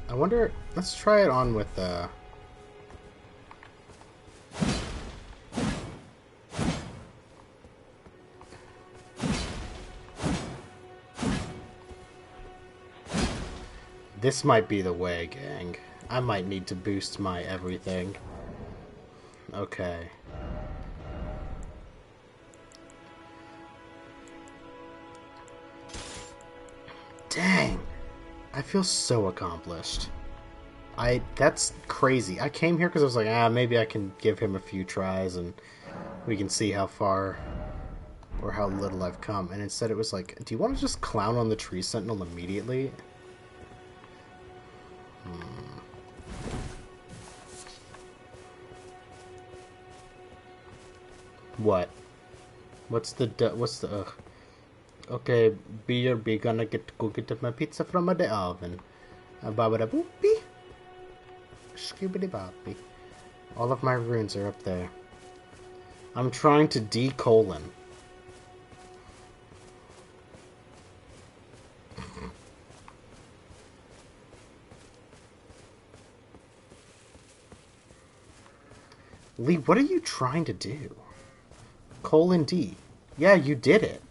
A: I wonder. Let's try it on with This might be the way, gang. I might need to boost my everything. Okay. Dang! I feel so accomplished. That's crazy. I came here because I was like, maybe I can give him a few tries and we can see how far or how little I've come. And instead it was like, do you want to just clown on the tree sentinel immediately? What? What's the okay, be gonna go get my pizza from the oven. Babada boopy. Skibbity boppy. All of my runes are up there. I'm trying to decolon. Lee, what are you trying to do? Colon D. Yeah, you did it.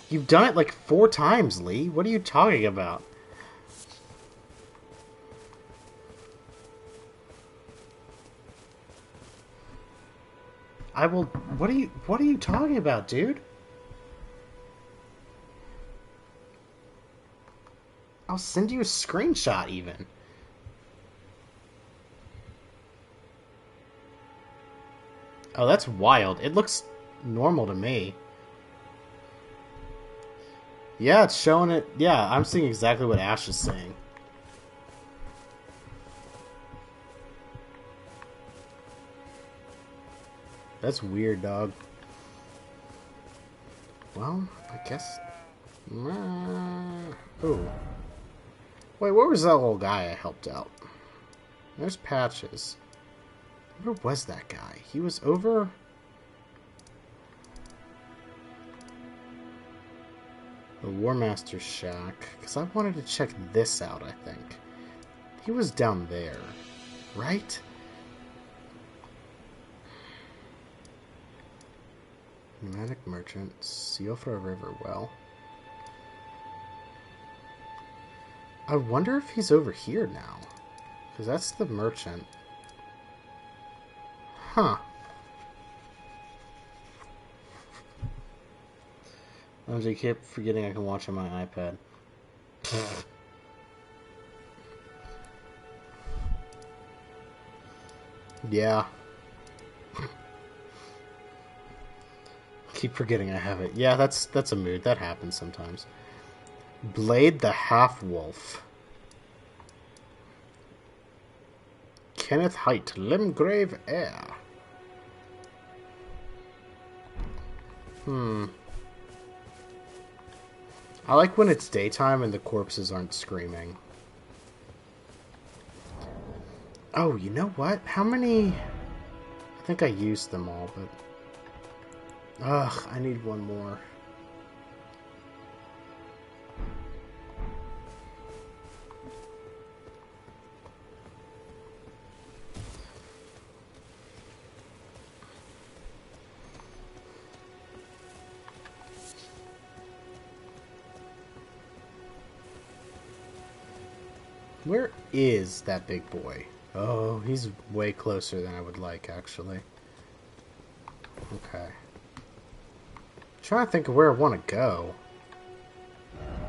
A: You've done it like 4 times, Lee. What are you talking about? I will... What are you talking about, dude? I'll send you a screenshot, even. Oh, that's wild. It looks normal to me. Yeah, it's showing it. Yeah, I'm seeing exactly what Ash is saying. That's weird, dog. Well, I guess... Ooh. Wait, where was that little guy I helped out? There's Patches. Where was that guy? He was over... the War Master's shack. Because I wanted to check this out, I think. He was down there. Right? Pneumatic Merchant. Seal for a river well. I wonder if he's over here now. Because that's the merchant. Huh. I keep forgetting I can watch on my iPad. Yeah. Keep forgetting I have it. Yeah, that's a mood. That happens sometimes. Blade the Half-Wolf. Kenneth Height, Limgrave Air. I like when it's daytime and the corpses aren't screaming. Oh, you know what? How many... I think I used them all, but... Ugh, I need one more. Where is that big boy? Oh, he's way closer than I would like, actually. Okay. I'm trying to think of where I want to go.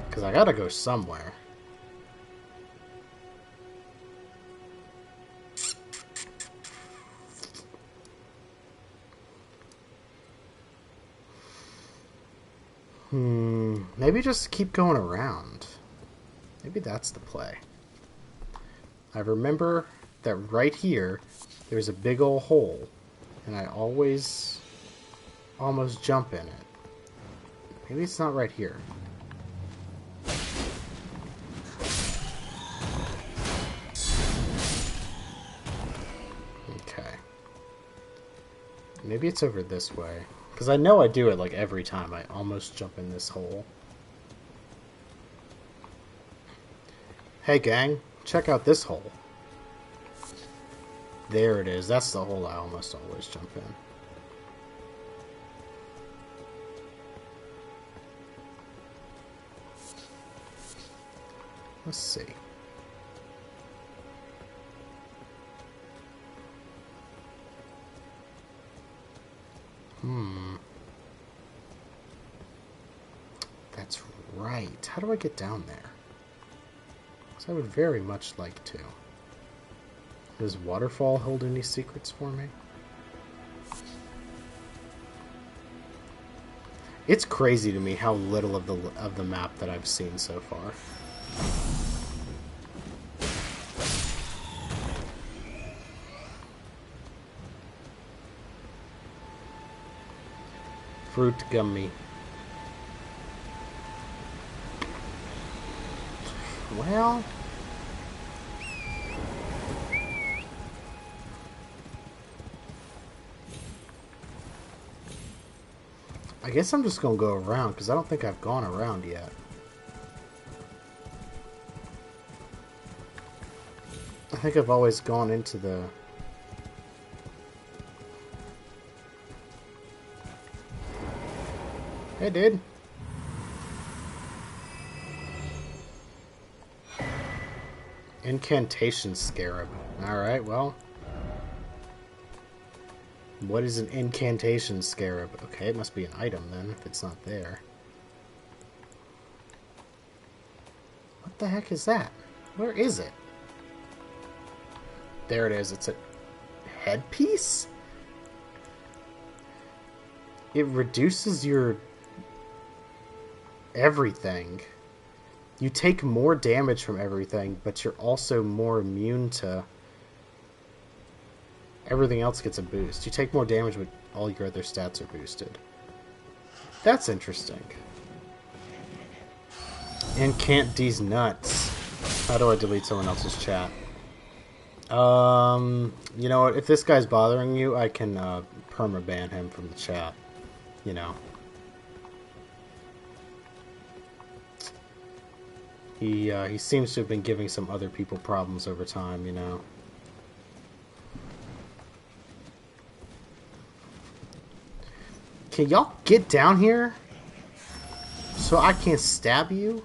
A: Because I gotta go somewhere. Maybe just keep going around. Maybe that's the play. I remember that right here, there's a big old hole, and I always almost jump in it. Maybe it's not right here. Okay. Maybe it's over this way. Because I know I do it like every time. I almost jump in this hole. Hey gang, check out this hole. There it is. That's the hole I almost always jump in. Let's see. That's right. How do I get down there? Because I would very much like to. Does Waterfall hold any secrets for me? It's crazy to me how little of the map that I've seen so far. Fruit gummy. I guess I'm just gonna go around, because I don't think I've gone around yet. I think I've always gone into the... Hey, dude. Incantation Scarab. Alright, well. What is an Incantation Scarab? Okay, it must be an item then, if it's not there. What the heck is that? Where is it? There it is. It's a headpiece? It reduces your... everything. You take more damage from everything, but you're also more immune to... everything else gets a boost. You take more damage, but all your other stats are boosted. That's interesting. And can't these nuts. How do I delete someone else's chat? You know what? If this guy's bothering you, I can perma-ban him from the chat. You know. He seems to have been giving some other people problems over time, you know. Can y'all get down here so I can't stab you?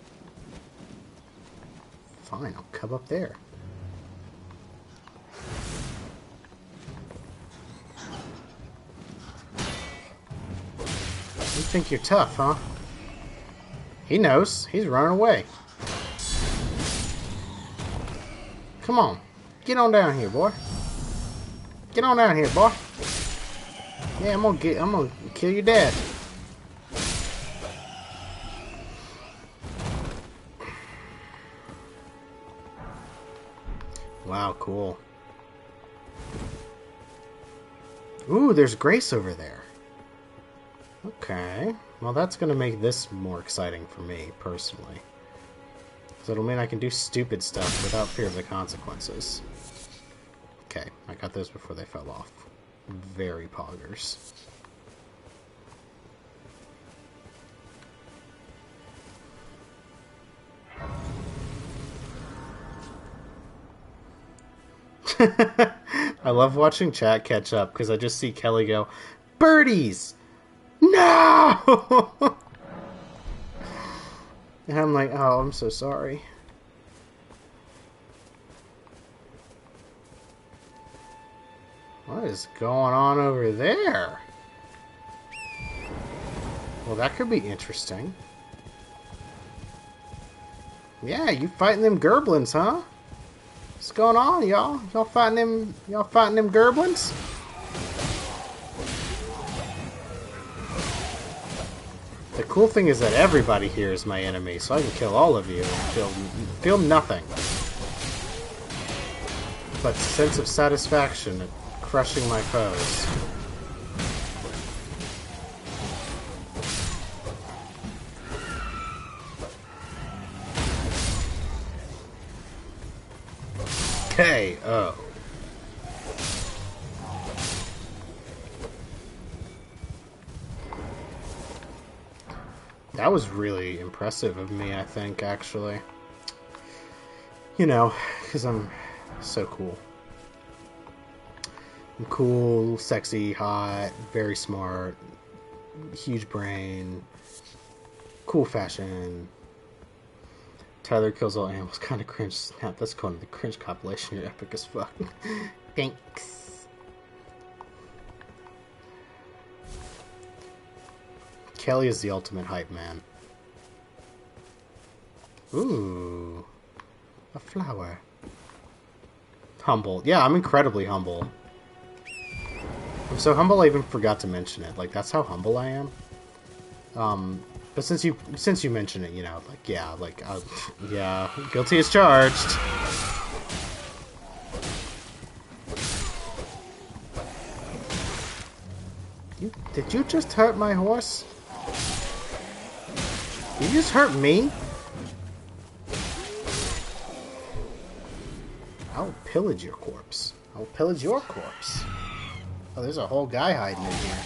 A: Fine, I'll come up there. You think you're tough, huh? He knows. He's running away. Come on. Get on down here, boy. Get on down here, boy. Yeah, I'm gonna kill your dad. Wow, cool. Ooh, there's Grace over there. Okay. Well, that's gonna make this more exciting for me, personally. So it'll mean I can do stupid stuff without fear of the consequences. Okay, I got those before they fell off. Very poggers. I love watching chat catch up because I just see Kelly go, "Birdies! No!" And I'm like, oh, I'm so sorry. What is going on over there? Well, that could be interesting. Yeah, you fighting them gerblins, huh? What's going on, y'all? Y'all fighting them gerblins? The cool thing is that everybody here is my enemy, so I can kill all of you and feel nothing but sense of satisfaction at crushing my foes. KO. That was really impressive of me, I think, actually. You know, because I'm so cool. I'm cool, sexy, hot, very smart, huge brain, cool fashion. Tyler kills all animals, kind of cringe. Snap, that's going to the cringe compilation. You're epic as fuck. Thanks. Kelly is the ultimate hype man. Ooh. A flower. Humble. Yeah, I'm incredibly humble. I'm so humble I even forgot to mention it. Like, that's how humble I am. But since you mention it, you know, like, yeah, guilty as charged. Did you just hurt my horse? You just hurt me? I'll pillage your corpse. I'll pillage your corpse. Oh, there's a whole guy hiding in here.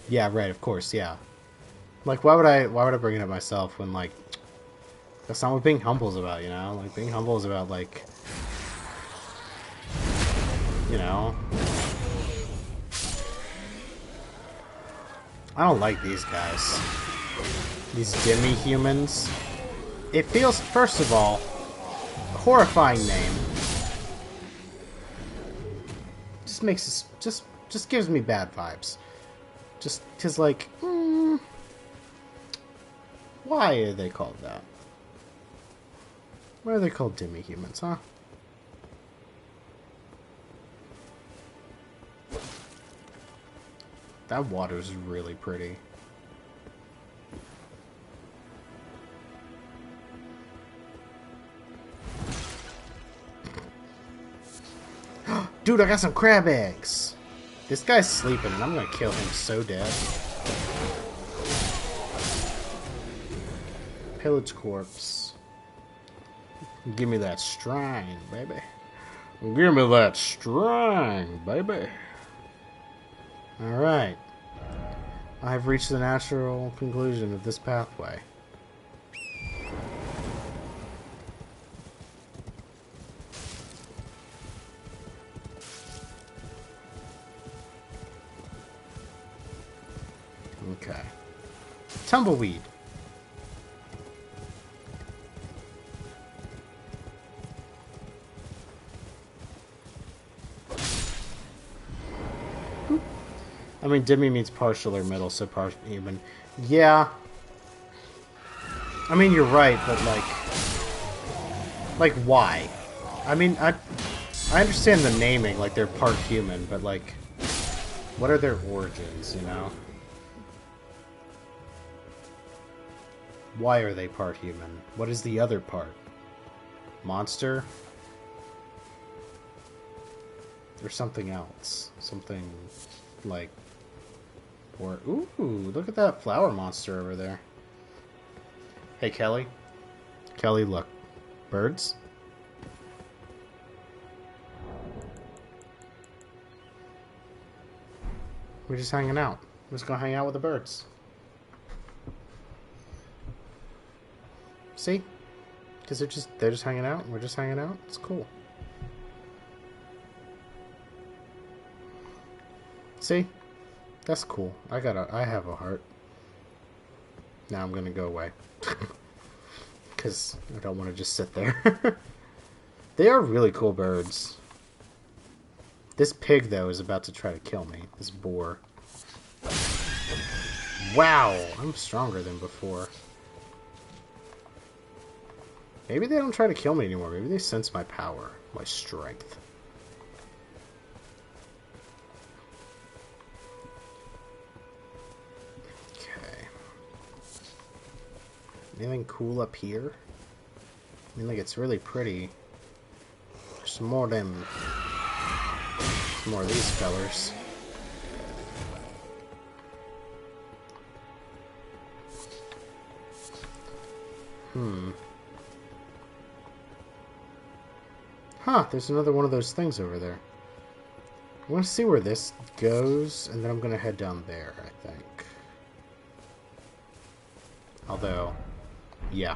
A: Yeah, right, of course, yeah. Like, why would I bring it up myself when, like, that's not what being humble is about, you know? Like, being humble is about, like, you know... I don't like these guys. These demi-humans. It feels, first of all, a horrifying name. Just makes us, just gives me bad vibes. Just, cause like, why are they called that? Why are they called demi-humans, huh? That water's really pretty. Dude, I got some crab eggs! This guy's sleeping and I'm gonna kill him so dead. Pillage corpse. Give me that strang, baby. Give me that strang, baby. Alright. I have reached the natural conclusion of this pathway. Okay. Tumbleweed. I mean, demi means partial or middle, so partial even. Yeah. I mean, you're right, but like why? I mean, I understand the naming, like they're part human, but like, what are their origins? You know? Why are they part human? What is the other part? Monster? Or something else? Something like. Or, ooh, look at that flower monster over there. Hey, Kelly. Kelly, look. Birds? We're just hanging out. We're just gonna hang out with the birds. See? Because they're just hanging out, and we're just hanging out. It's cool. See? That's cool. I have a heart. Now I'm gonna go away. Because I don't want to just sit there. They are really cool birds. This pig, though, is about to try to kill me. This boar. Wow! I'm stronger than before. Maybe they don't try to kill me anymore. Maybe they sense my power. My strength. Anything cool up here? I mean, like, it's really pretty. There's some more of them. Some more of these fellers. Huh, there's another one of those things over there. I want to see where this goes, and then I'm going to head down there, I think. Although... yeah.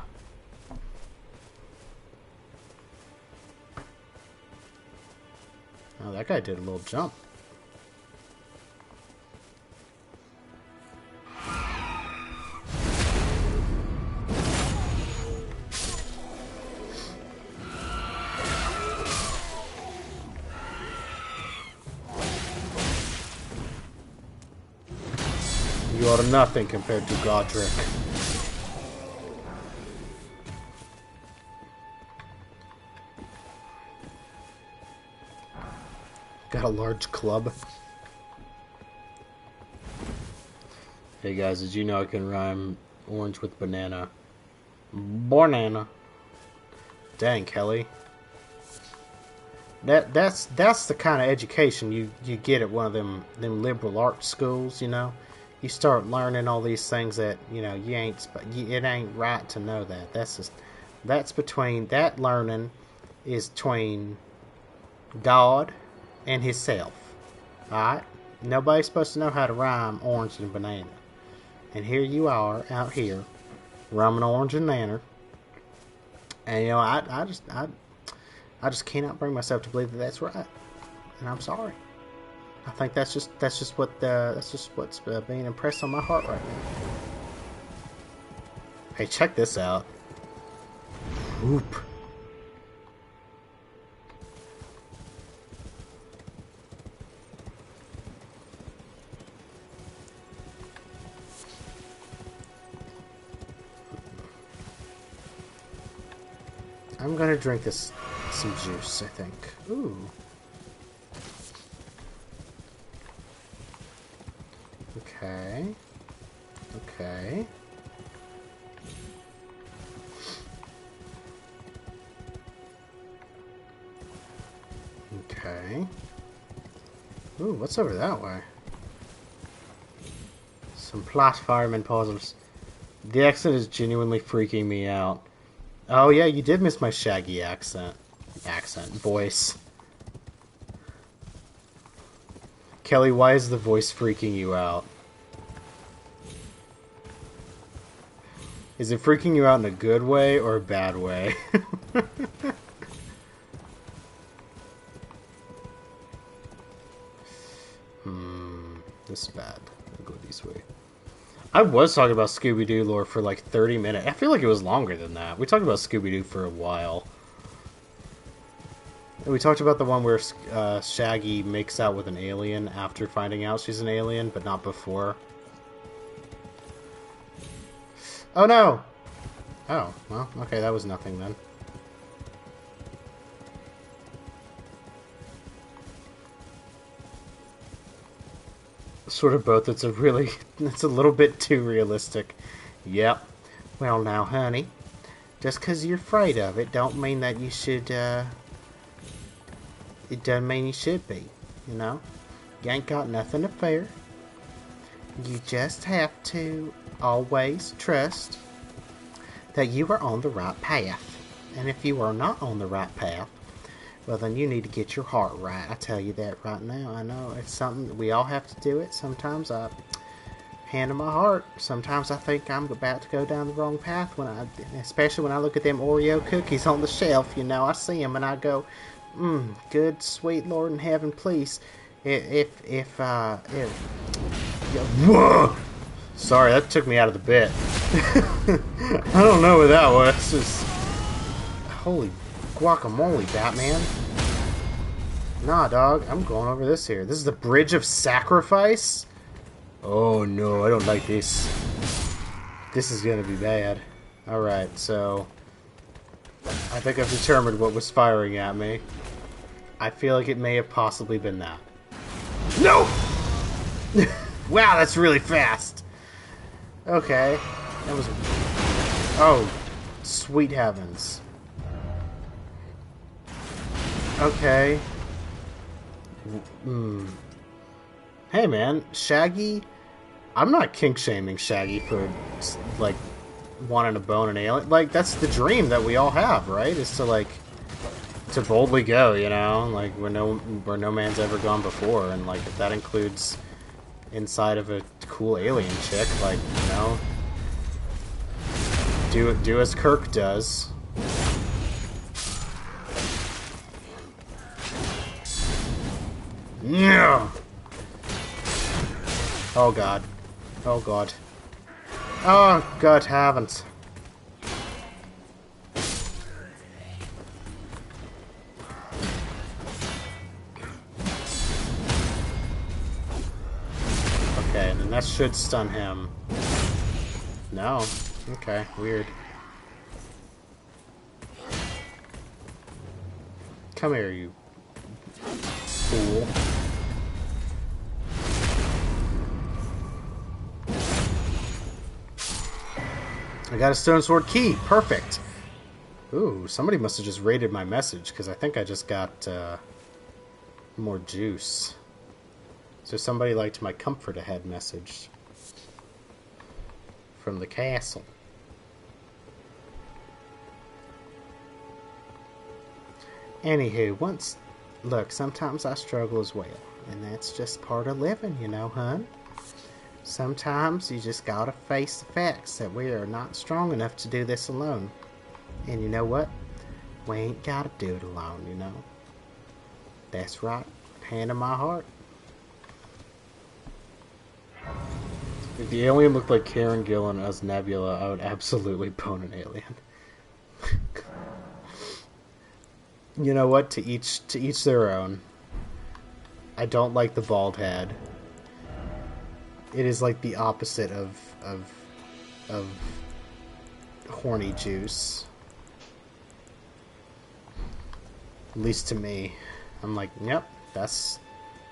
A: Oh, that guy did a little jump. You are nothing compared to Godric. Got a large club. Hey guys, did you know I can rhyme orange with banana? Banana. Dang, Kelly. That's the kind of education you get at one of them liberal arts schools, you know? You start learning all these things that, you know, it ain't right to know that. That learning is between God and himself. Alright? Nobody's supposed to know how to rhyme orange and banana. And here you are, out here, rhyming orange and banana. And you know, I just cannot bring myself to believe that that's right. And I'm sorry. I think that's just what's being impressed on my heart right now. Hey, check this out. Whoop. I'm gonna drink some juice, I think. Ooh. Okay. Okay. Okay. Ooh, what's over that way? Some platforming puzzles. The accent is genuinely freaking me out. Oh yeah, you did miss my shaggy voice. Kelly, why is the voice freaking you out? Is it freaking you out in a good way or a bad way? This is bad. I'll go this way. I was talking about Scooby-Doo lore for like 30 minutes. I feel like it was longer than that. We talked about Scooby-Doo for a while. We talked about the one where Shaggy makes out with an alien after finding out she's an alien, but not before. Oh no! Oh, well, okay, that was nothing then. Sort of both. It's a little bit too realistic. Yep. Well now, honey, just 'cause you're afraid of it don't mean that you should, it doesn't mean you should be, you know? You ain't got nothing to fear. You just have to always trust that you are on the right path. And if you are not on the right path, well, then you need to get your heart right. I tell you that right now. I know it's something we all have to do it. Sometimes I hand in my heart. Sometimes I think I'm about to go down the wrong path especially when I look at them Oreo cookies on the shelf. You know, I see them and I go, good sweet Lord in heaven, please. Whoa! Sorry, that took me out of the bit. I don't know what that was. It's just holy guacamole, Batman. Nah, dog, I'm going over this here. This is the Bridge of Sacrifice? Oh no, I don't like this. This is gonna be bad. Alright, so I think I've determined what was firing at me. I feel like it may have possibly been that. No! Wow, that's really fast. Okay. That was... Oh, sweet heavens. Okay. Hey man, Shaggy... I'm not kink-shaming Shaggy for, like, wanting to bone an alien. Like, that's the dream that we all have, right? Is to, like, to boldly go, you know? Like, where no man's ever gone before. And, like, if that includes inside of a cool alien chick, like, you know... Do as Kirk does. No! Oh god. Oh god. Oh god heavens. Okay, and then that should stun him. No. Okay, weird. Come here, you fool. I got a stone sword key. Perfect. Ooh, somebody must have just raided my message, because I think I just got more juice. So somebody liked my comfort ahead message from the castle. Anywho, look, sometimes I struggle as well. And that's just part of living, you know, hun. Sometimes you just gotta face the facts that we are not strong enough to do this alone. And you know what? We ain't gotta do it alone, you know. That's right. Hand in my heart. If the alien looked like Karen Gillan as Nebula, I would absolutely bone an alien. You know what? To each their own. I don't like the bald head. It is like the opposite of horny juice. At least to me. I'm like, yep,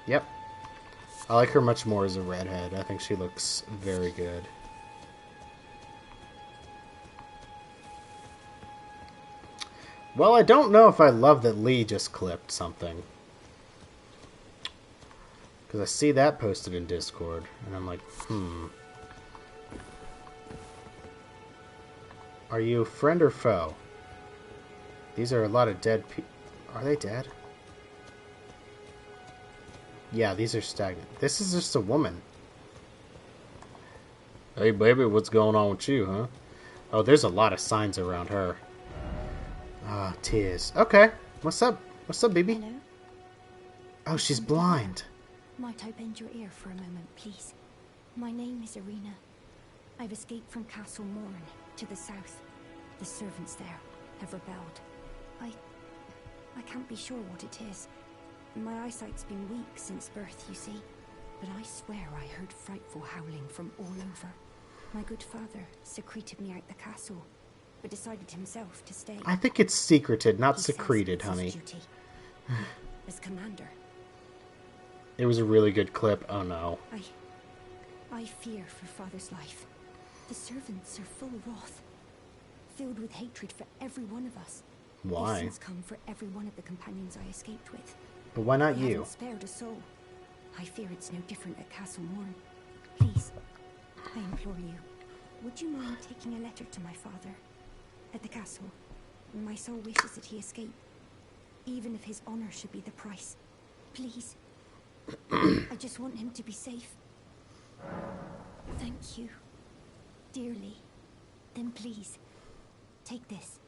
A: yep. I like her much more as a redhead. I think she looks very good. Well, I don't know if I love that Lee just clipped something. Because I see that posted in Discord, and I'm like, Are you friend or foe? These are a lot of dead people. Are they dead? Yeah, these are stagnant. This is just a woman. Hey, baby, what's going on with you, huh? Oh, there's a lot of signs around her. Ah, tears. Okay. What's up? What's up, baby?
J: Hello?
A: Oh, she's blind.
J: Might I bend your ear for a moment, please? My name is Irina. I've escaped from Castle Morn to the south. The servants there have rebelled. I can't be sure what it is. My eyesight's been weak since birth, you see. But I swear I heard frightful howling from all over. My good father secreted me out the castle, but decided himself to stay.
A: I think it's secreted, not
J: He
A: secreted,
J: says it's
A: honey.
J: his duty. As commander.
A: It was a really good clip. Oh no.
J: I fear for father's life. The servants are full wrath, filled with hatred for every one of us.
A: Why?
J: They've since come for every one of the companions I escaped with.
A: But why not
J: They
A: you?
J: haven't spared a soul. I fear it's no different at Castle Morn. Please, I implore you, would you mind taking a letter to my father at the castle? My soul wishes that he escape, even if his honor should be the price. Please. I just want him to be safe. Thank you, dearly. Then please, take this.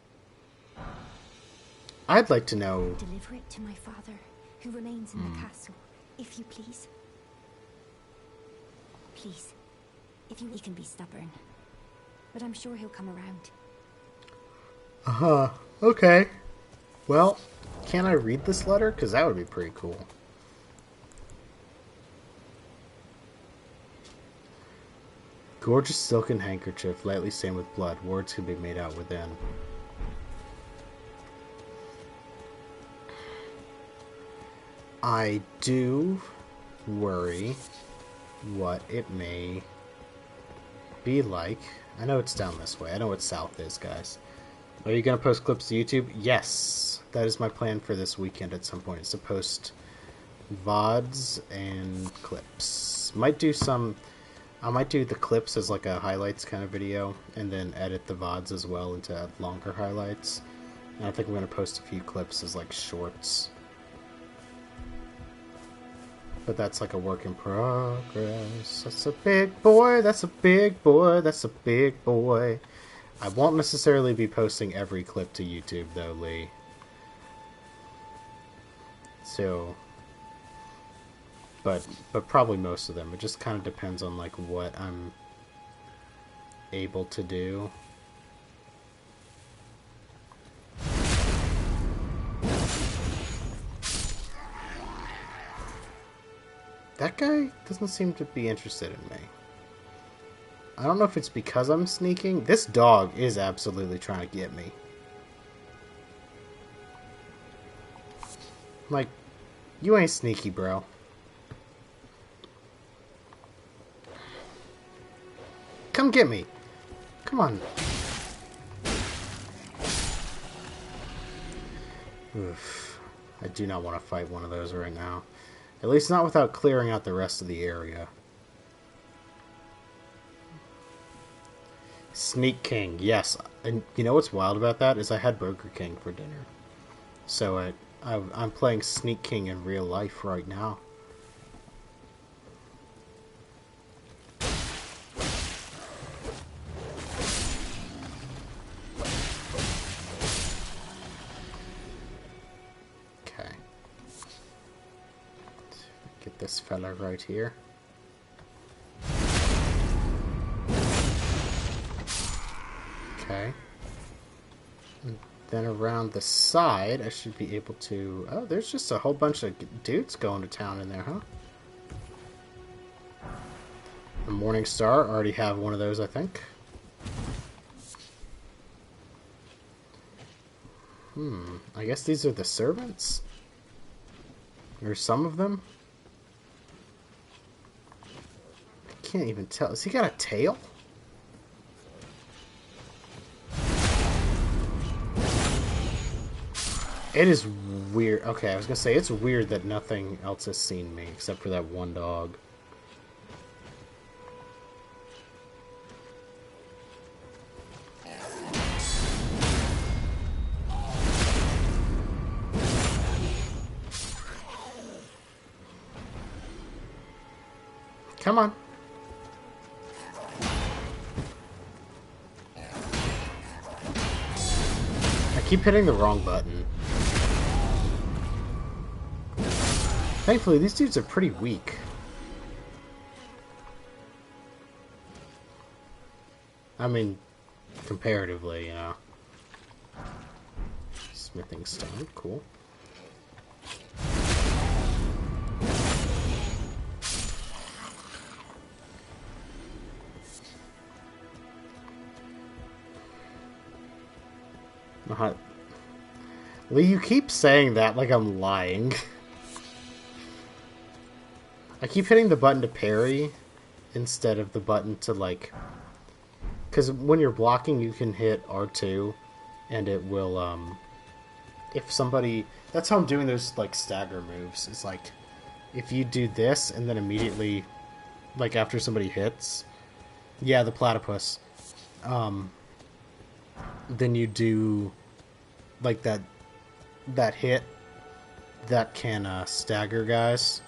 A: I'd like to know.
J: Deliver it to my father, who remains in the castle, if you please. Please, if you... He can be stubborn, but I'm sure he'll come around.
A: Uh-huh. Okay. Well, can I read this letter? Because that would be pretty cool. Gorgeous silken handkerchief, lightly stained with blood. Words can be made out within. I do worry what it may be like. I know it's down this way. I know what south is, guys. Are you going to post clips to YouTube? Yes. That is my plan for this weekend at some point, is to post VODs and clips. I might do the clips as like a highlights kind of video, and then edit the VODs as well into longer highlights. And I think I'm going to post a few clips as like shorts. But that's like a work in progress. That's a big boy, that's a big boy, that's a big boy. I won't necessarily be posting every clip to YouTube though, Lee. So, but probably most of them. It just kind of depends on like what I'm able to do. That guy doesn't seem to be interested in me. I don't know if it's because I'm sneaking. This dog is absolutely trying to get me. Like, you ain't sneaky, bro. Come get me. Come on. Oof. I do not want to fight one of those right now. At least not without clearing out the rest of the area. Sneak King, yes. And you know what's wild about that is I had Burger King for dinner. So I'm playing Sneak King in real life right now. this fella right here. Okay. And then around the side, I should be able to... Oh, there's just a whole bunch of dudes going to town in there, huh? A Morning Star. Already have one of those, I think. I guess these are the servants? Or some of them? I can't even tell. Has he got a tail? It is weird. Okay, I was gonna say, it's weird that nothing else has seen me except for that one dog. Come on. I keep hitting the wrong button. Thankfully, these dudes are pretty weak. I mean, comparatively, you know. Smithing stone, cool. Lee, you keep saying that like I'm lying. I keep hitting the button to parry instead of the button to, like... Because when you're blocking, you can hit R2, and it will, if somebody... That's how I'm doing those, like, stagger moves. It's like, if you do this, and then immediately, like, after somebody hits... Yeah, the platypus. Then you do, like, that hit that can, stagger guys.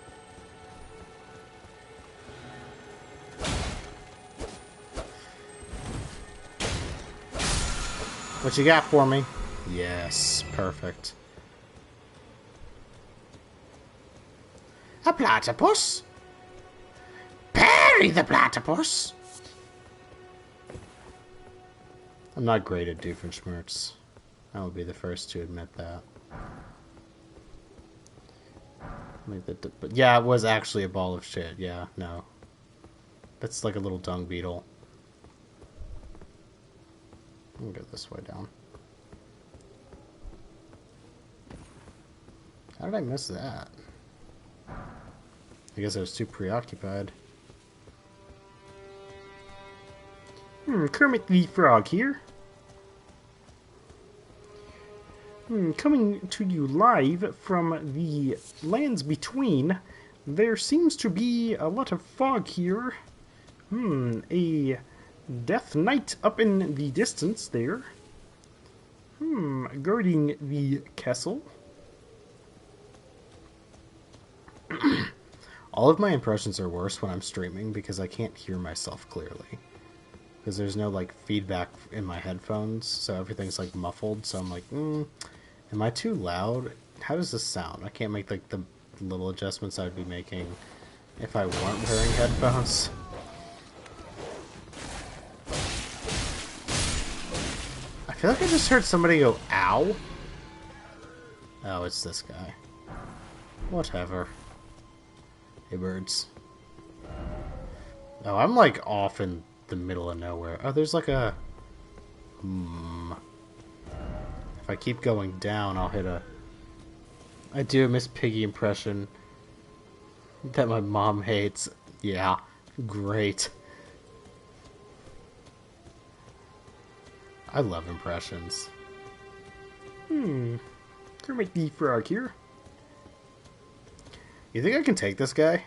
A: What you got for me? Yes, perfect. A platypus? Parry the platypus! I'm not great at Doofenshmirtz. I will be the first to admit that. But yeah, it was actually a ball of shit. Yeah, no. That's like a little dung beetle. We'll go this way down. How did I miss that? I guess I was too preoccupied. Kermit the Frog here. Coming to you live from the lands between. There seems to be a lot of fog here. A Death Knight up in the distance there. Guarding the castle. All of my impressions are worse when I'm streaming because I can't hear myself clearly. Because there's no, like, feedback in my headphones, so everything's, like, muffled, so I'm like, am I too loud? How does this sound? I can't make, like, the little adjustments I would be making if I weren't wearing headphones. I feel like I just heard somebody go, ow. Oh, it's this guy. Whatever. Hey, birds. Oh, I'm, like, off in the middle of nowhere. Oh, there's, like, a... If I keep going down, I'll hit a... I do a Miss Piggy impression that my mom hates. Yeah, great. I love impressions. Kermit the Frog here. You think I can take this guy?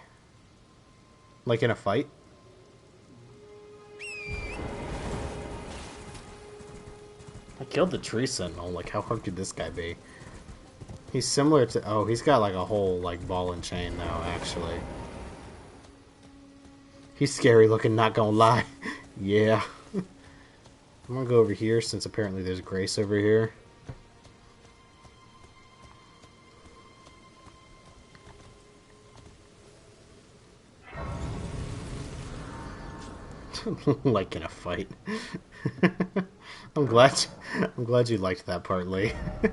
A: Like in a fight? I killed the tree sentinel. Like, how hard could this guy be? He's similar to... Oh, he's got like a whole like ball and chain though, actually. He's scary looking, not gonna lie. Yeah. I'm gonna go over here since apparently there's Grace over here. Like in a fight. I'm glad you liked that part, Lee. Do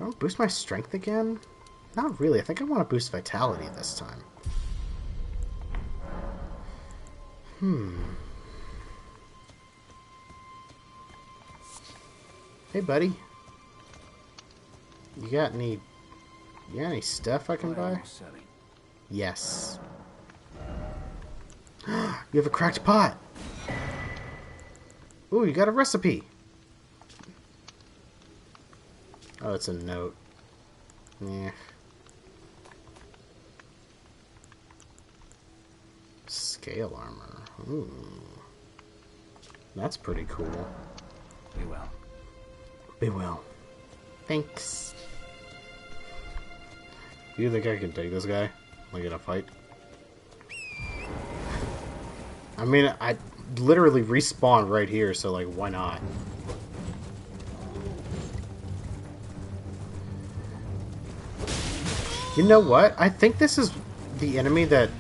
A: I want to boost my strength again? Not really. I think I want to boost vitality this time. Hey, buddy. You got any stuff I can buy? Yes. You have a cracked pot. Ooh, you got a recipe. Oh, it's a note. Yeah. Scale armor. Ooh. That's pretty cool.
D: Be well.
A: Be well. Thanks. Do you think I can take this guy? Like in a fight? I mean, I literally respawn right here, so like, why not? You know what? I think this is the enemy that...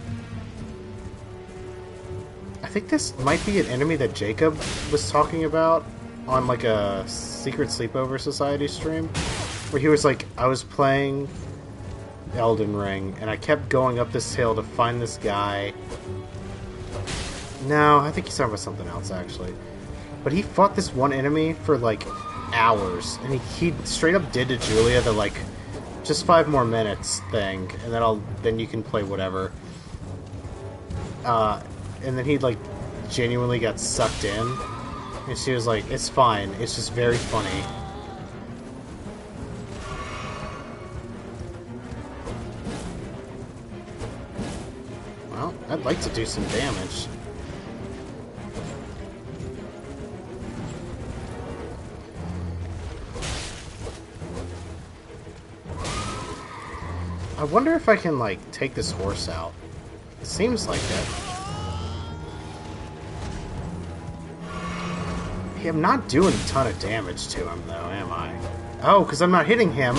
A: I think this might be an enemy that Jacob was talking about on like a Secret Sleepover Society stream. Where he was like, I was playing Elden Ring, and I kept going up this hill to find this guy. No, I think he's talking about something else, actually. But he fought this one enemy for, like, hours. And he straight up did to Julia the, like, just 5 more minutes thing. And then you can play whatever. And then he, like, genuinely got sucked in. And she was like, it's fine. It's just very funny. Well, I'd like to do some damage. I wonder if I can, like, take this horse out. It seems like it. Yeah, I'm not doing a ton of damage to him, though, am I? Oh, because I'm not hitting him.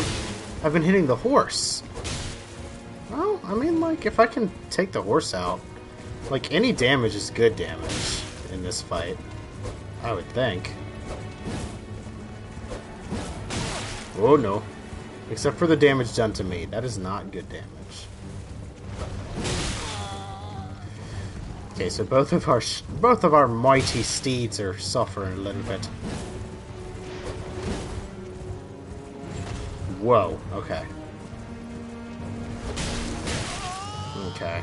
A: I've been hitting the horse. Well, I mean, like, if I can take the horse out, like, any damage is good damage in this fight. I would think. Oh, no. Except for the damage done to me. That is not good damage. Okay, so both of our mighty steeds are suffering a little bit. Whoa, okay. Okay.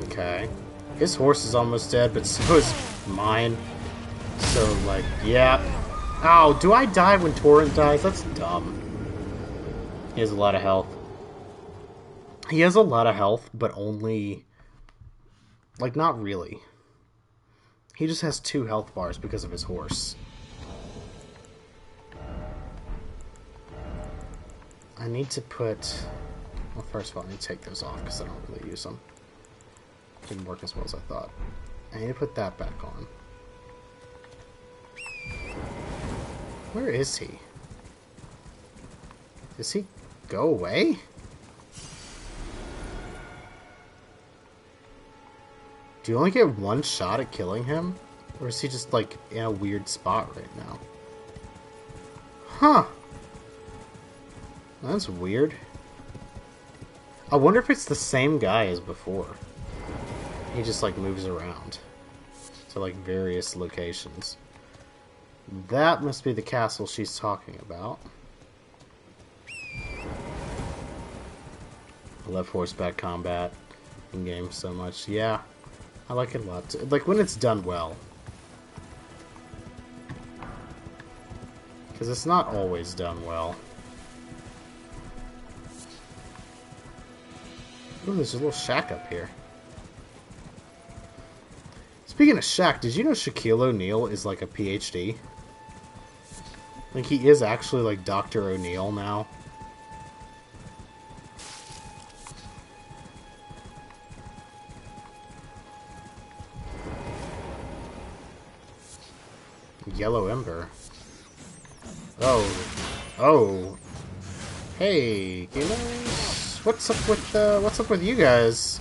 A: Okay. His horse is almost dead, but so is mine. So, like, yeah. Ow, do I die when Torrent dies? That's dumb. He has a lot of health. He has a lot of health, but only... like, not really. He just has 2 health bars because of his horse. I need to put... well, first of all, I need to take those off because I don't really use them. Didn't work as well as I thought. I need to put that back on. Where is he? Does he go away? Do you only get 1 shot at killing him? Or is he just, like, in a weird spot right now? Huh. That's weird. I wonder if it's the same guy as before. He just, like, moves around to, like, various locations. That must be the castle she's talking about. I love horseback combat in games so much. Yeah, I like it a lot. Like, when it's done well. Because it's not always done well. Ooh, there's a little shack up here. Speaking of shack, did you know Shaquille O'Neal is like a PhD? Like, he is actually like Dr. O'Neal now. Yellow Ember. Oh. Oh. Hey, gamers. What's up with you guys?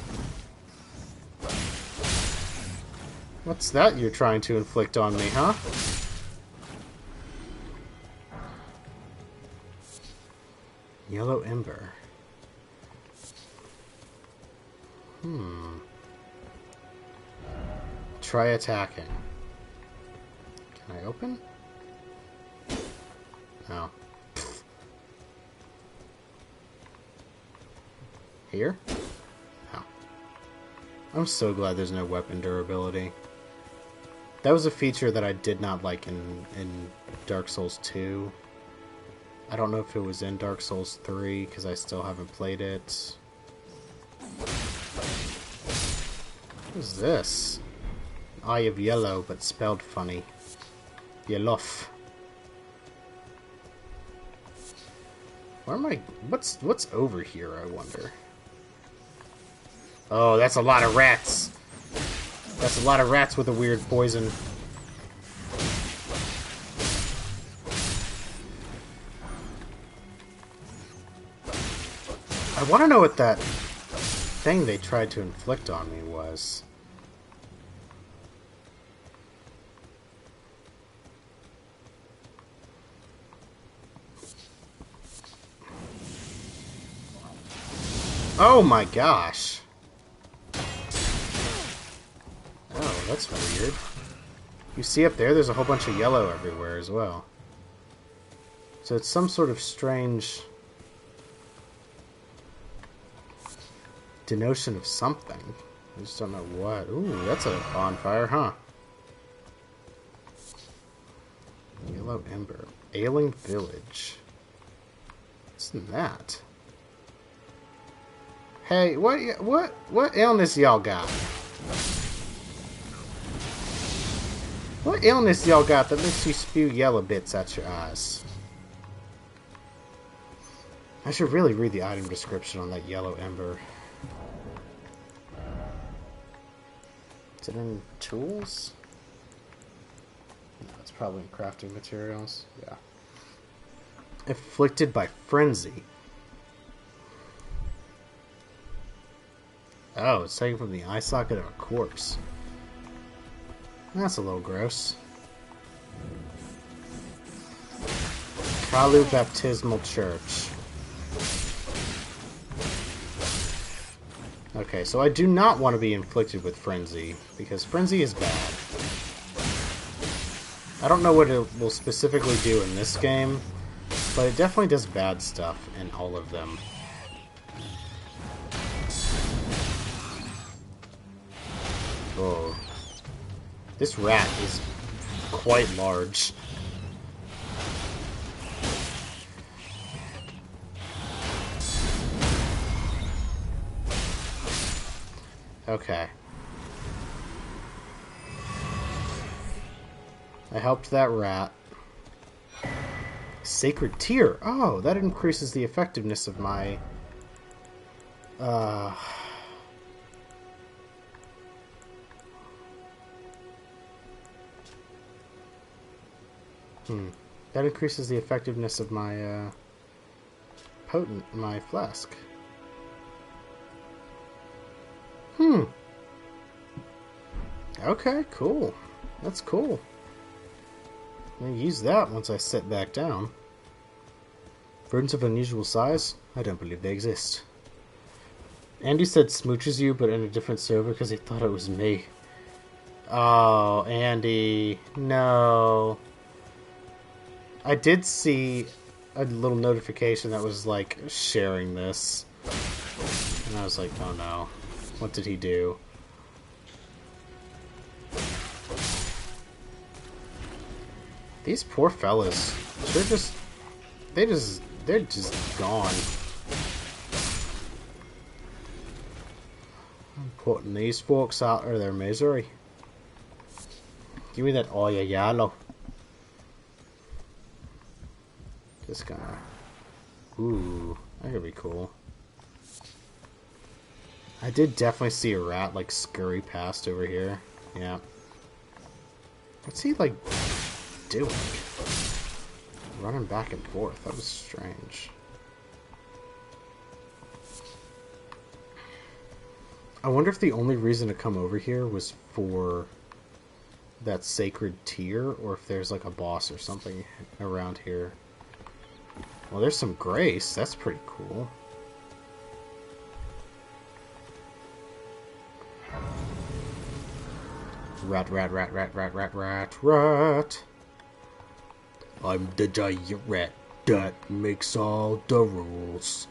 A: What's that you're trying to inflict on me, huh? Yellow Ember. Try attacking. Can I open? No. Here? No. I'm so glad there's no weapon durability. That was a feature that I did not like in Dark Souls 2. I don't know if it was in Dark Souls 3, because I still haven't played it. What is this? Eye of Yellow, but spelled funny. Yelof. Where am I? What's over here, I wonder? Oh, that's a lot of rats. That's a lot of rats with a weird poison. I want to know what that thing they tried to inflict on me was. Oh my gosh. Oh, that's weird. You see up there, there's a whole bunch of yellow everywhere as well. So it's some sort of strange denotion of something. I just don't know what. Ooh, that's a bonfire, huh? Yellow Ember. Ailing Village. What's in that? Hey, what illness y'all got? What illness y'all got that makes you spew yellow bits at your eyes? I should really read the item description on that Yellow Ember. Is it in tools? No, it's probably in crafting materials. Yeah. Afflicted by frenzy. Oh, it's taken from the eye socket of a corpse. That's a little gross. Kalu Baptismal Church. Okay, so I do not want to be inflicted with frenzy, because frenzy is bad. I don't know what it will specifically do in this game, but it definitely does bad stuff in all of them. Oh. This rat is quite large. Okay. I helped that rat. Sacred Tear. Oh, that increases the effectiveness of my... That increases the effectiveness of my, my flask. Okay, cool. That's cool. I'm gonna use that once I sit back down. Verdants of unusual size? I don't believe they exist. Andy said smooches you, but in a different server because he thought it was me. Oh, Andy. No. I did see a little notification that was like sharing this. And I was like, oh no. What did he do? These poor fellas. They're just gone. I'm putting these folks out of their misery. Give me that eye of yellow. Just gonna... Ooh, that could be cool. I did definitely see a rat, like, scurry past over here. Yeah. What's he, like, doing? Running back and forth. That was strange. I wonder if the only reason to come over here was for that sacred tier, or if there's like a boss or something around here. Well, there's some grace. That's pretty cool. Rat, rat, rat, rat, rat, rat, rat, rat. I'm the giant rat that makes all the rules.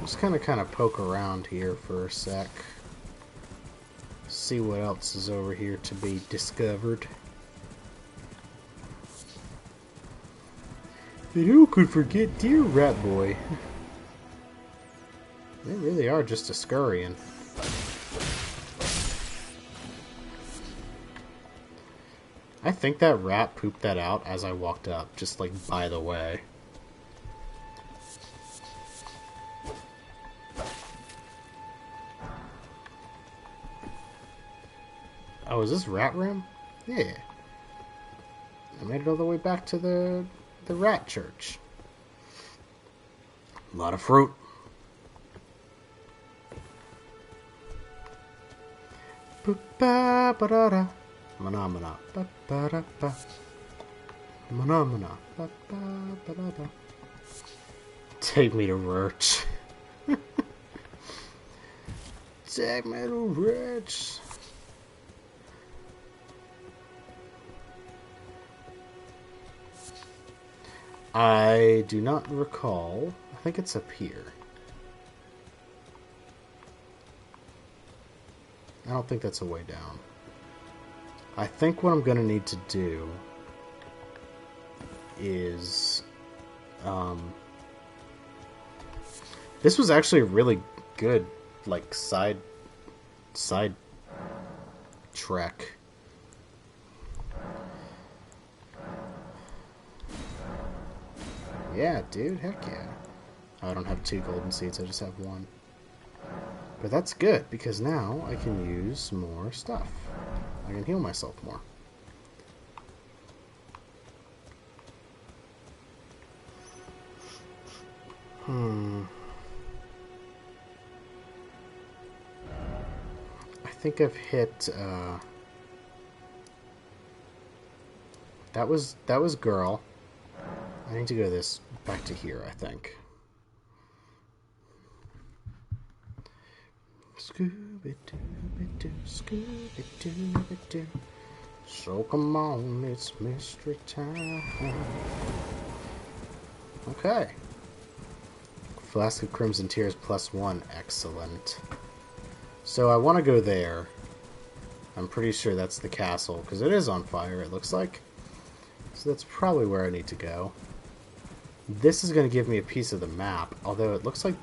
A: Just kind of poke around here for a sec. See what else is over here to be discovered. And who could forget dear Rat Boy? They really are just a scurrying. I think that rat pooped that out as I walked up, just like by the way. Oh, is this rat room? Yeah. I made it all the way back to the rat church. A lot of fruit. Ba-ba-ba-da-da. Mana-mana. Ba-ba-da-ba. Mana-mana. Ba-ba-ba-da-da. Take me to Roach. Take me to Roach. I do not recall. I think it's up here. I don't think that's a way down. I think what I'm going to need to do is... this was actually a really good, like, side trek. Yeah, dude, heck yeah. I don't have 2 golden seeds, I just have 1. But that's good, because now I can use more stuff. I can heal myself more. I think I've hit, that was girl. I need to go back to here, I think. Scooby-Doo, Scooby-Doo. So come on, it's mystery time. Okay. Flask of Crimson Tears +1. Excellent. So I want to go there. I'm pretty sure that's the castle, because it is on fire, it looks like. So that's probably where I need to go. This is going to give me a piece of the map, although it looks like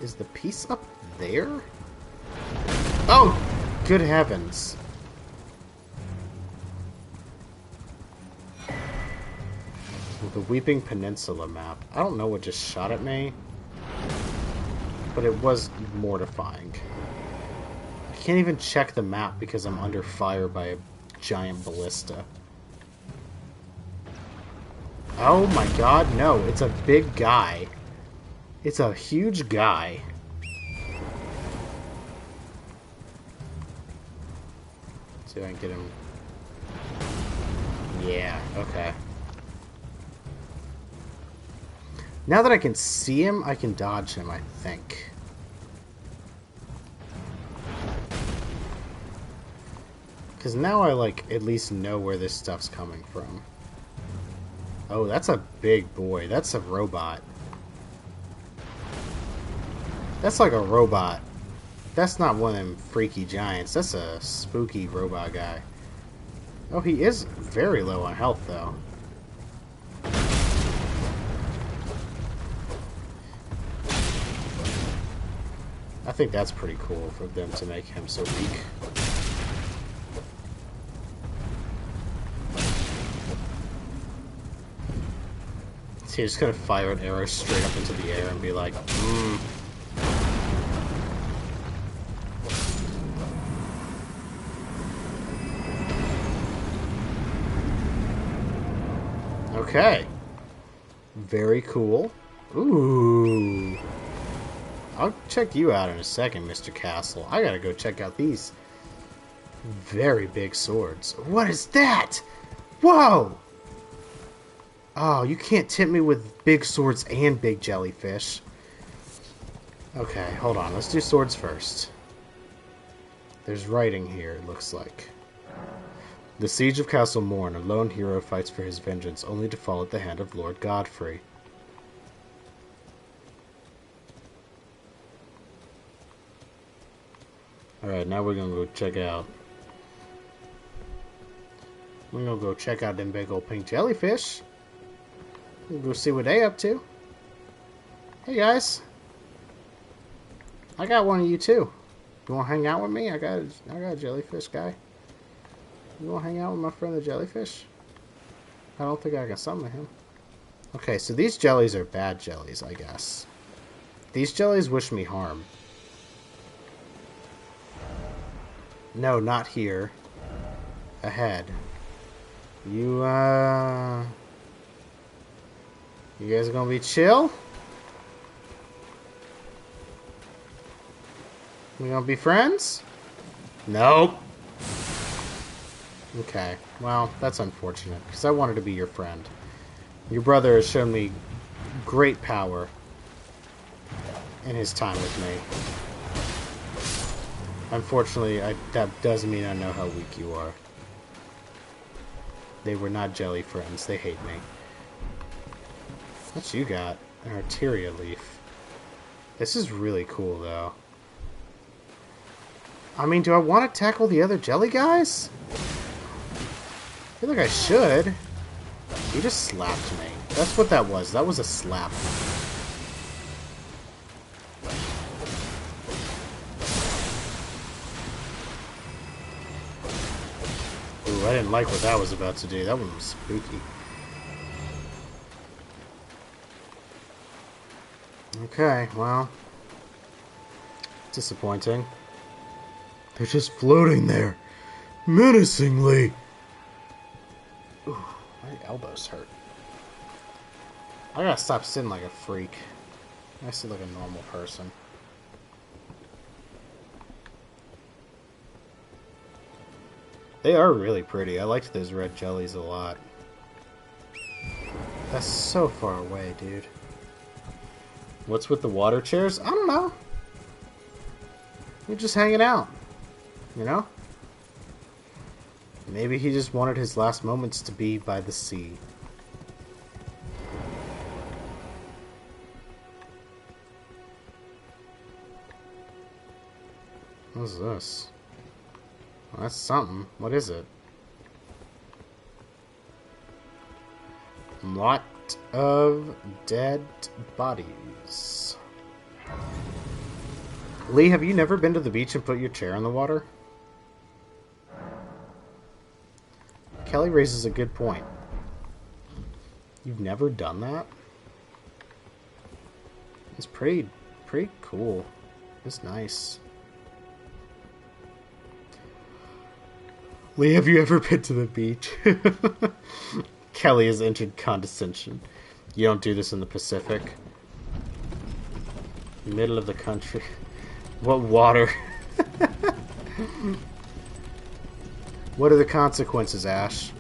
A: is the piece up there? Oh! Good heavens. The Weeping Peninsula map. I don't know what just shot at me, but it was mortifying. I can't even check the map because I'm under fire by a giant ballista. Oh my god, no, it's a big guy. It's a huge guy. See if I can get him. Yeah, okay. Now that I can see him, I can dodge him, I think. Because now I, like, at least know where this stuff's coming from. Oh, that's a big boy. That's a robot. That's like a robot. That's not one of them freaky giants. That's a spooky robot guy. Oh, he is very low on health, though. I think that's pretty cool for them to make him so weak. So you're just gonna fire an arrow straight up into the air and be like, Okay. Very cool. Ooh. I'll check you out in a second, Mr. Castle. I gotta go check out these very big swords. What is that? Whoa! Oh, you can't tempt me with big swords and big jellyfish. Okay, hold on. Let's do swords first. There's writing here, it looks like. The Siege of Castle Morn, a lone hero fights for his vengeance, only to fall at the hand of Lord Godfrey. Alright, now we're gonna go check out. We're gonna go check out them big old pink jellyfish. We'll go see what they up to. Hey guys. I got one of you too. You wanna hang out with me? I got a jellyfish guy. You wanna hang out with my friend the jellyfish? I don't think I can summon him. Okay, so these jellies are bad jellies, I guess. These jellies wish me harm. No, not here. Ahead. You guys are gonna be chill? We gonna be friends? Nope. Okay, well, that's unfortunate, because I wanted to be your friend. Your brother has shown me great power in his time with me. Unfortunately, that doesn't mean I know how weak you are. They were not jelly friends. They hate me. What you got? An Arteria leaf. This is really cool, though. I mean, do I want to tackle the other jelly guys? I feel like I should. He just slapped me. That's what that was. That was a slap. Ooh, I didn't like what that was about to do. That one was spooky. Okay, well. Disappointing. They're just floating there. Menacingly. Ooh, my elbows hurt. I gotta stop sitting like a freak. I sit like a normal person. They are really pretty. I liked those red jellies a lot. That's so far away, dude. What's with the water chairs? I don't know. We're just hanging out. You know? Maybe he just wanted his last moments to be by the sea. What's this? Well, that's something. What is it? Lot of dead bodies. Lee, have you never been to the beach and put your chair in the water? Kelly raises a good point. You've never done that? It's pretty cool. It's nice. Lee, have you ever been to the beach? Kelly has entered condescension. You don't do this in the Pacific. Middle of the country. What water? What are the consequences, Ash?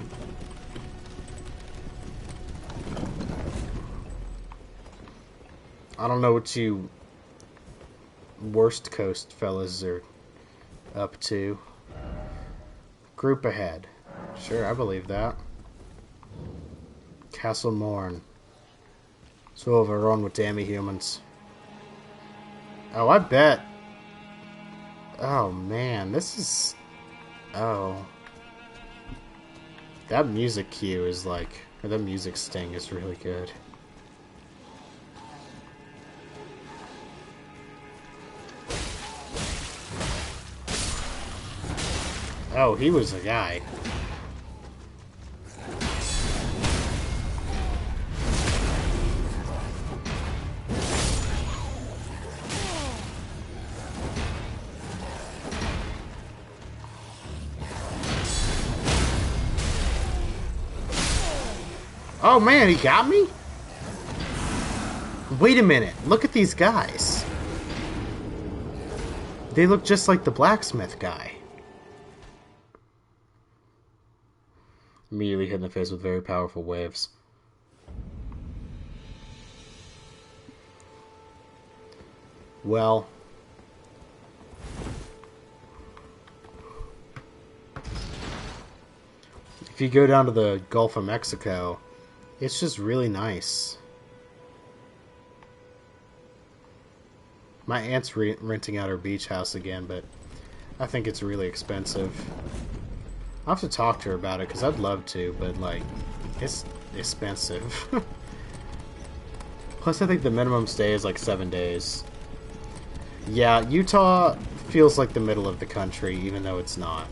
A: I don't know what you worst coast fellas are up to. Group ahead. Sure, I believe that. Castle Morn. So overrun with dammy humans. Oh, I bet. Oh, man. This is... Oh. That music cue is like... Or that music sting is really good. Oh, he was a guy. Oh man, he got me? Wait a minute, look at these guys. They look just like the blacksmith guy. Immediately hit in the face with very powerful waves. Well, if you go down to the Gulf of Mexico, it's just really nice. My aunt's renting out her beach house again, but I think it's really expensive. I'll have to talk to her about it, because I'd love to, but, like, it's expensive. Plus, I think the minimum stay is, like, 7 days. Yeah, Utah feels like the middle of the country, even though it's not.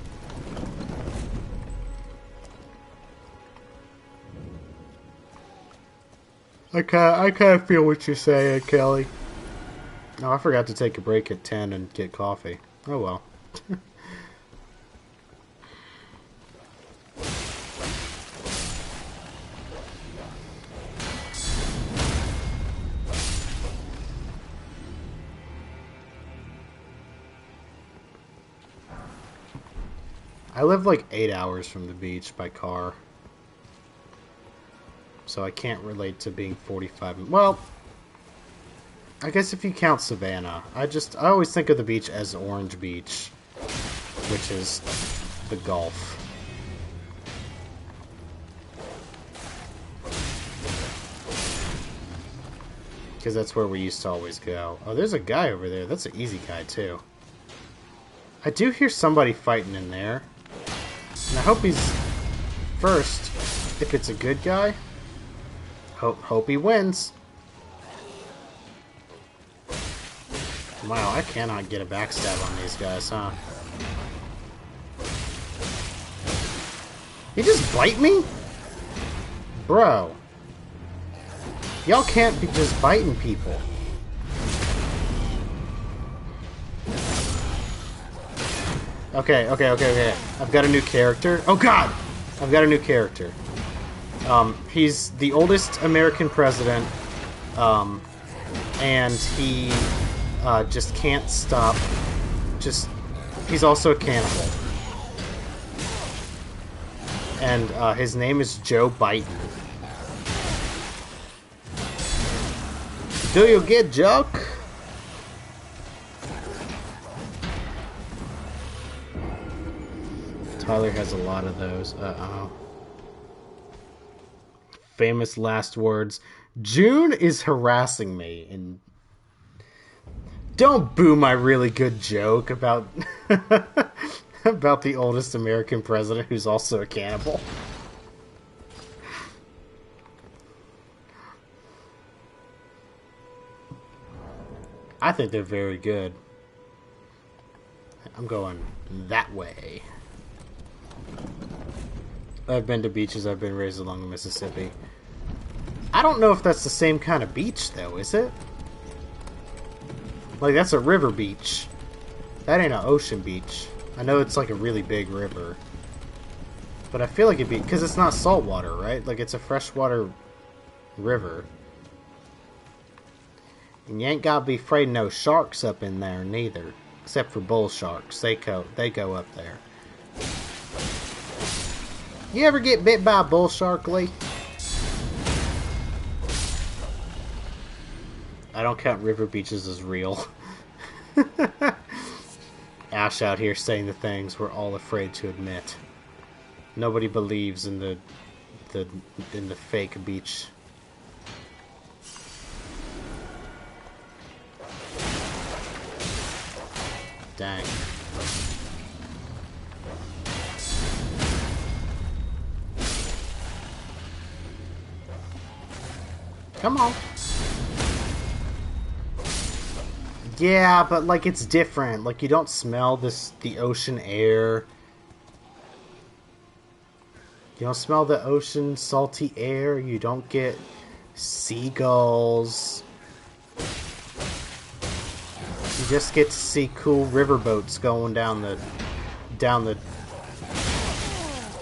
A: I kind of feel what you're saying, Kelly. Oh, I forgot to take a break at 10 and get coffee. Oh well. I live like 8 hours from the beach by car. So I can't relate to being 45. Well, I guess if you count Savannah. I always think of the beach as Orange Beach, which is the Gulf. Because that's where we used to always go. Oh, there's a guy over there. That's an easy guy, too. I do hear somebody fighting in there. And I hope he's first. If it's a good guy, hope he wins. Wow, I cannot get a backstab on these guys, huh? You just bite me? Bro. Y'all can't be just biting people. Okay. I've got a new character. Oh god! I've got a new character. He's the oldest American president, and he just can't stop. He's also a cannibal. And his name is Joe Biden. Do you get joke? Tyler has a lot of those. Uh-oh. Famous last words. June is harassing me, and don't boo my really good joke about about the oldest American president who's also a cannibal. I think they're very good. I'm going that way. I've been to beaches. I've been raised along the Mississippi. I don't know if that's the same kind of beach, though, is it? Like, that's a river beach. That ain't an ocean beach. I know it's like a really big river. But I feel like it'd be... because it's not saltwater, right? Like, it's a freshwater river. And you ain't gotta be afraid of no sharks up in there, neither. Except for bull sharks. They go up there. You ever get bit by a bull shark, Lee? I don't count river beaches as real. Ash out here saying the things we're all afraid to admit. Nobody believes in the fake beach. Dang. Come on. Yeah, but like it's different. Like you don't smell the ocean air. You don't smell the ocean salty air. You don't get seagulls. You just get to see cool riverboats going down the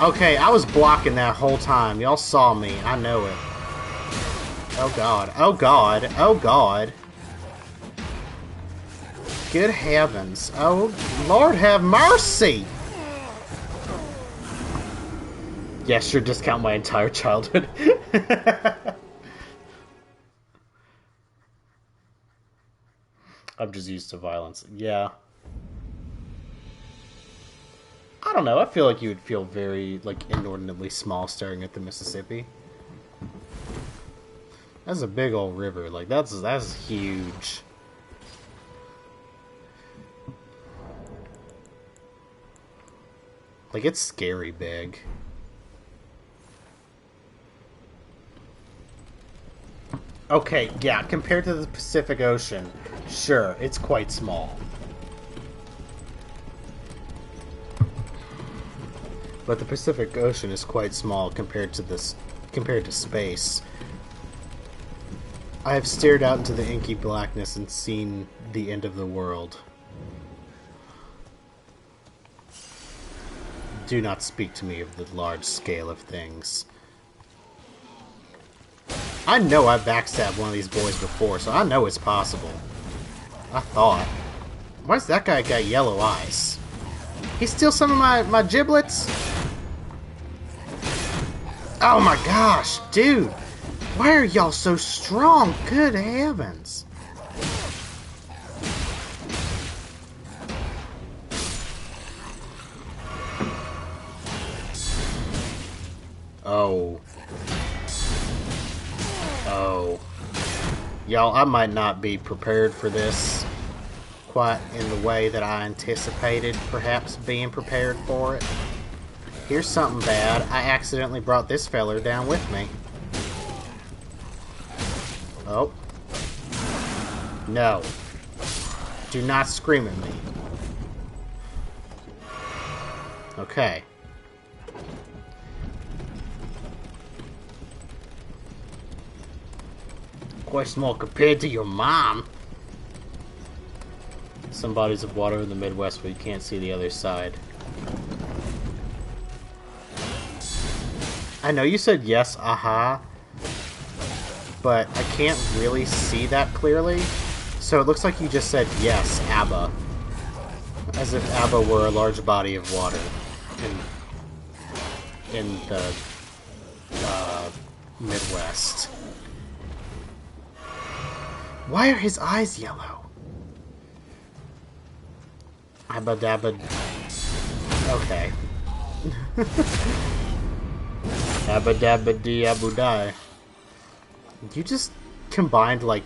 A: Okay, I was blocking that whole time. Y'all saw me. I know it. Oh god. Oh god. Oh god. Good heavens. Oh, Lord have mercy! Yeah, sure, discount my entire childhood. I'm just used to violence. Yeah. I don't know, I feel like you would feel very, like, inordinately small staring at the Mississippi. That's a big old river. Like, that's huge. Like, it's scary big. Okay, yeah, compared to the Pacific Ocean, sure, it's quite small. But the Pacific Ocean is quite small compared to space. I have stared out into the inky blackness and seen the end of the world. Do not speak to me of the large scale of things. I know I've backstabbed one of these boys before, so I know it's possible. I thought. Why's that guy got yellow eyes? He steal some of my giblets? Oh my gosh, dude! Why are y'all so strong? Good heavens! Oh. Oh. Y'all, I might not be prepared for this quite in the way that I anticipated perhaps being prepared for it. Here's something bad. I accidentally brought this feller down with me. Oh. No. Do not scream at me. Okay. Quite small compared to your mom. Some bodies of water in the Midwest, but you can't see the other side. I know you said yes, aha, but I can't really see that clearly. So it looks like you just said yes, ABBA. As if ABBA were a large body of water in the Midwest. Why are his eyes yellow? Abba dabba. Okay. Abba dabba dee abu die. You just combined like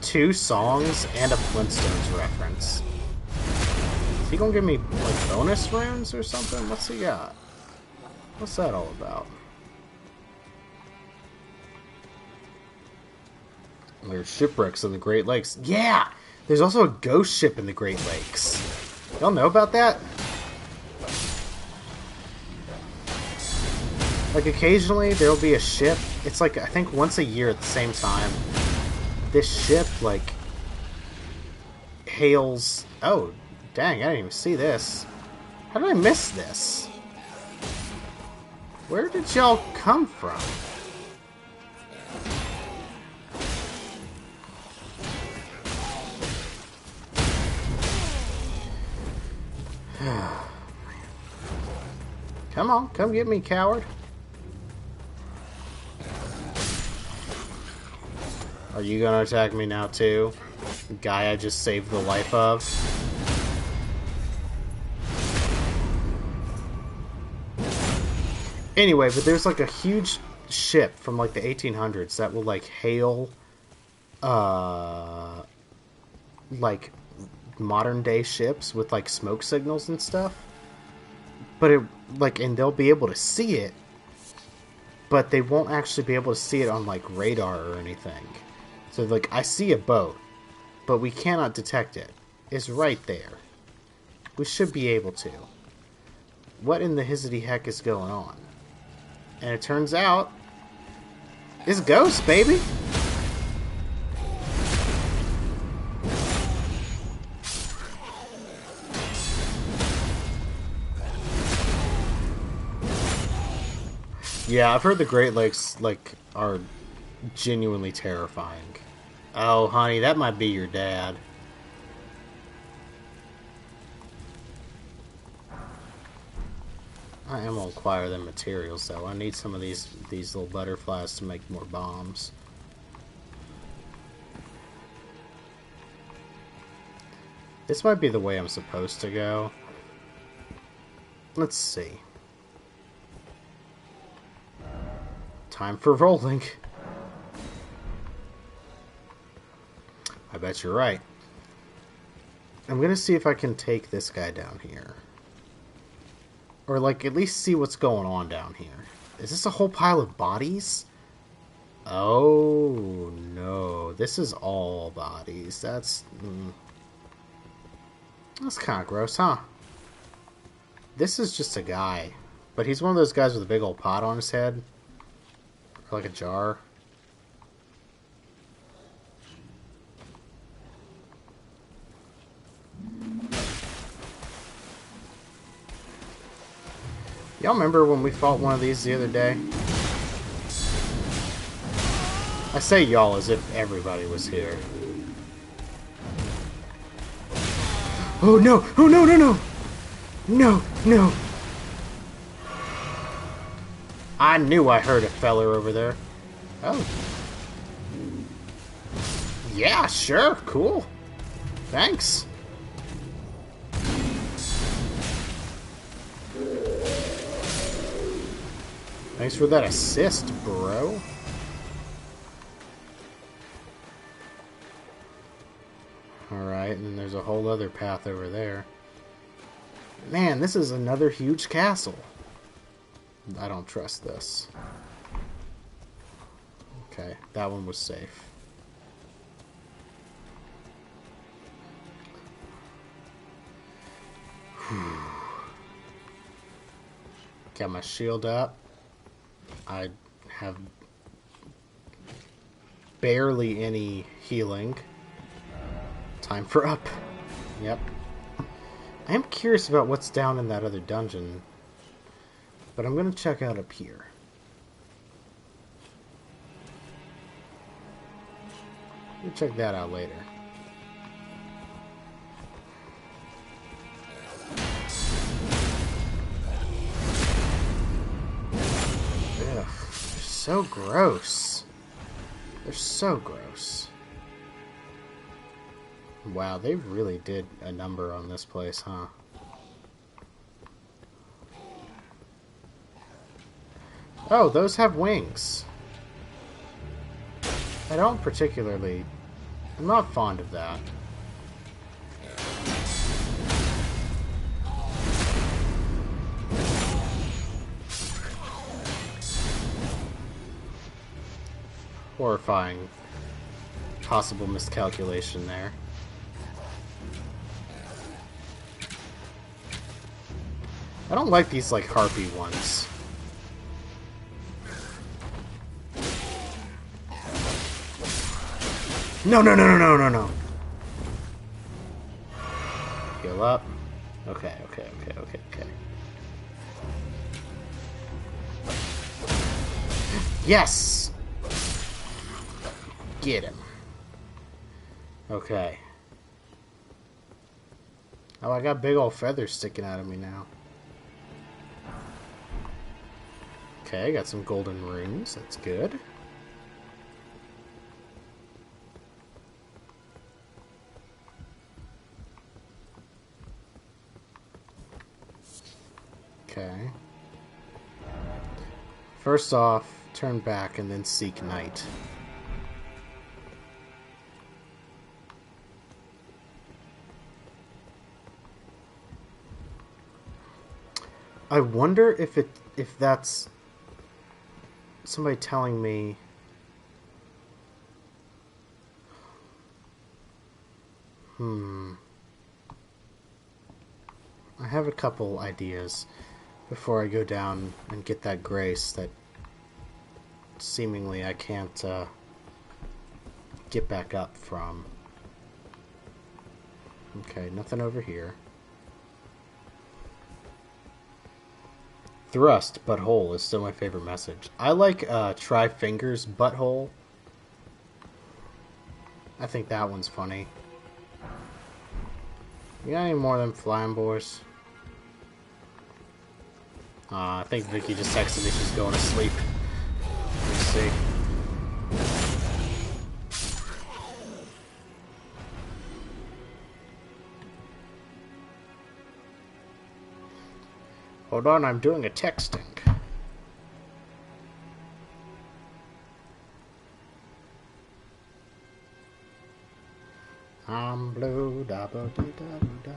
A: 2 songs and a Flintstones reference. Is he gonna give me like bonus runes or something? What's he got? What's that all about? There's shipwrecks in the Great Lakes. Yeah! There's also a ghost ship in the Great Lakes. Y'all know about that? Like, occasionally there'll be a ship. It's like, I think once a year at the same time. This ship, like, hails... Oh, dang, I didn't even see this. How did I miss this? Where did y'all come from? Come on, come get me, coward. Are you gonna attack me now too? The guy I just saved the life of? Anyway, but there's like a huge ship from like the 1800s that will like hail like modern day ships with like smoke signals and stuff. But it like, and they'll be able to see it, but they won't actually be able to see it on like radar or anything. So like, I see a boat, but we cannot detect it. It's right there. We should be able to. What in the hizzity heck is going on? And it turns out it's ghosts, baby. Yeah, I've heard the Great Lakes, like, are genuinely terrifying. Oh, honey, that might be your dad. I am gonna acquire them materials, though. I need some of these little butterflies to make more bombs. This might be the way I'm supposed to go. Let's see. Time for rolling. I bet you're right. I'm gonna see if I can take this guy down here. Or, like, at least see what's going on down here. Is this a whole pile of bodies? Oh, no. This is all bodies. That's kind of gross, huh? This is just a guy. But he's one of those guys with a big old pot on his head. Or like a jar. Y'all remember when we fought one of these the other day? I say y'all as if everybody was here. Oh no! Oh no, no, no! No, no! I knew I heard a feller over there. Oh. Yeah, sure, cool. Thanks. Thanks for that assist, bro. Alright, and then there's a whole other path over there. Man, this is another huge castle. I don't trust this. Okay, that one was safe. Got my shield up. I have barely any healing. Time for up. Yep. I am curious about what's down in that other dungeon, but I'm going to check out up here. We'll check that out later. Ugh, they're so gross. They're so gross. Wow, they really did a number on this place, huh? Oh, those have wings. I don't particularly... I'm not fond of that. Horrifying. Possible miscalculation there. I don't like these, like, harpy ones. No, no, no, no, no, no, no. Heal up. Okay, okay, okay, okay, okay. Yes! Get him. Okay. Oh, I got big old feathers sticking out of me now. Okay, got some golden runes. That's good. Okay. First off, turn back and then seek night. I wonder if that's somebody telling me I have a couple ideas before I go down and get that grace that seemingly I can't get back up from. Okay, nothing over here. thrust, butthole is still my favorite message. I like try fingers, butthole. I think that one's funny. You got any more of them flying boys? I think Vicky just texted me she's going to sleep. Let's see. Hold on, I'm doing a texting. I'm blue, da ba da da da.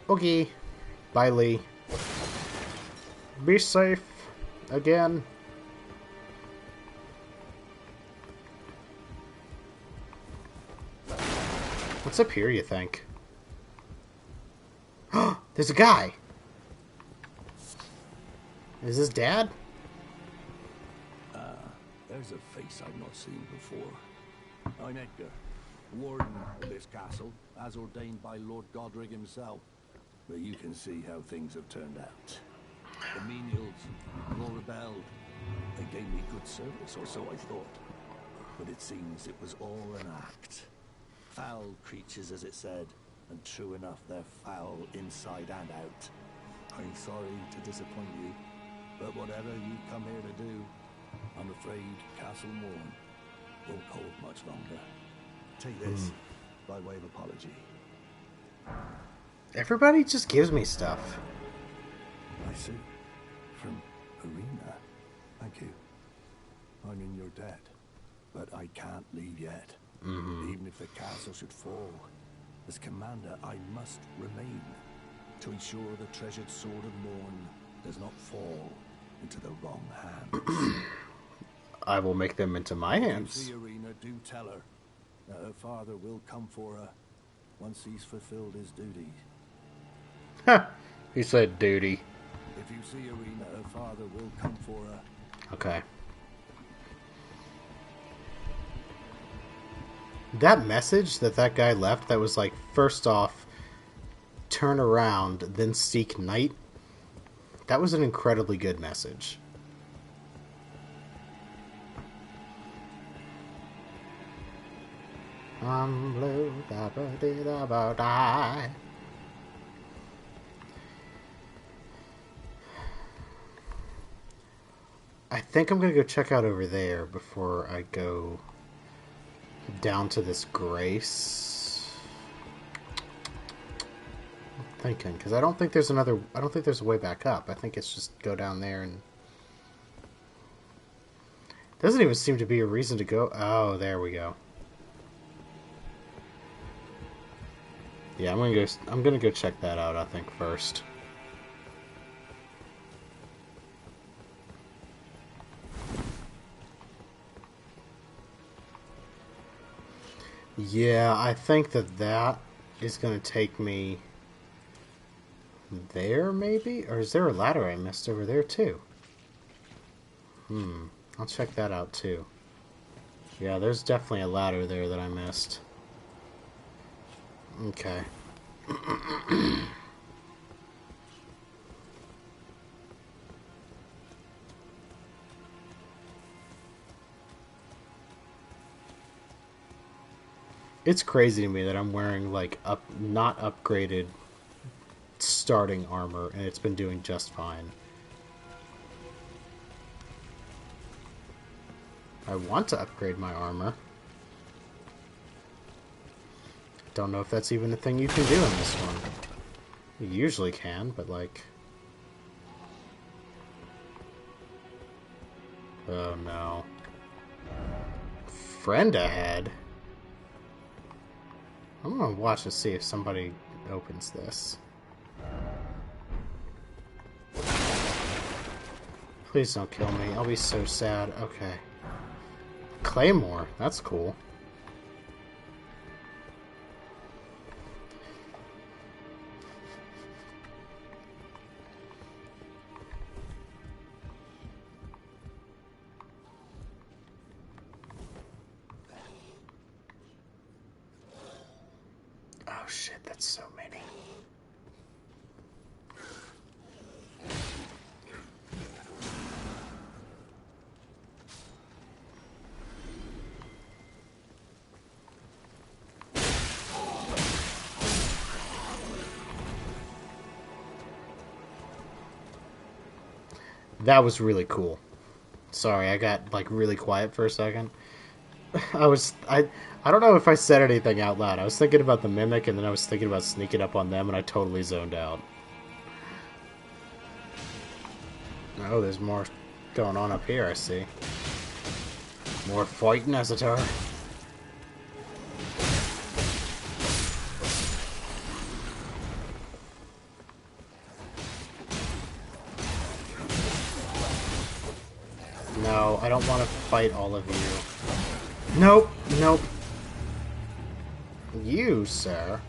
A: Okay, bye, Lee. Be safe again. What's up here, you think? There's a guy! Is this Dad?
K: There's a face I've not seen before. I'm Edgar, warden of this castle, as ordained by Lord Godric himself. But you can see how things have turned out. The menials have all rebelled. They gave me good service, or so I thought. But it seems it was all an act. Foul creatures, as it said. And true enough, they're foul inside and out. I'm sorry to disappoint you, but whatever you come here to do, I'm afraid Castle Morn won't hold much longer. Take this by way of apology.
A: Everybody just gives me stuff.
K: I see. From Arena. Thank you. I'm in your debt, but I can't leave yet. Even if the castle should fall, as commander, I must remain to ensure the treasured sword of Morn does not fall into the wrong hands.
A: I will make them into my hands.
K: If you see Arena, do tell her that her father will come for her once he's fulfilled his duty.
A: Ha! He said duty.
K: If you see Arena, her father will come for her.
A: Okay. That message that guy left that was like, first off, turn around, then seek night. That was an incredibly good message. I'm blue, da ba dee da ba die. I think I'm gonna go check out over there before I go down to this Grace. I'm thinking, because I don't think there's a way back up. I think it's just go down there and... Doesn't even seem to be a reason to go... Oh, there we go. Yeah, I'm gonna go check that out, I think, first. Yeah, I think that is going to take me there, maybe? Or is there a ladder I missed over there, too? I'll check that out, too. Yeah, there's definitely a ladder there that I missed. Okay. It's crazy to me that I'm wearing, like, not upgraded starting armor, and it's been doing just fine. I want to upgrade my armor. Don't know if that's even a thing you can do in this one. You usually can, but, like... Oh, no. Friend ahead? I'm gonna watch to see if somebody opens this. Please don't kill me. I'll be so sad. Okay. Claymore. That's cool. Oh shit, that's so many. That was really cool. Sorry, I got like really quiet for a second. I don't know if I said anything out loud. I was thinking about the Mimic, and then I was thinking about sneaking up on them, and I totally zoned out. Oh, there's more going on up here, I see. More fighting, Astrotyler. No, I don't want to fight all of you. Nope, nope. You, sir.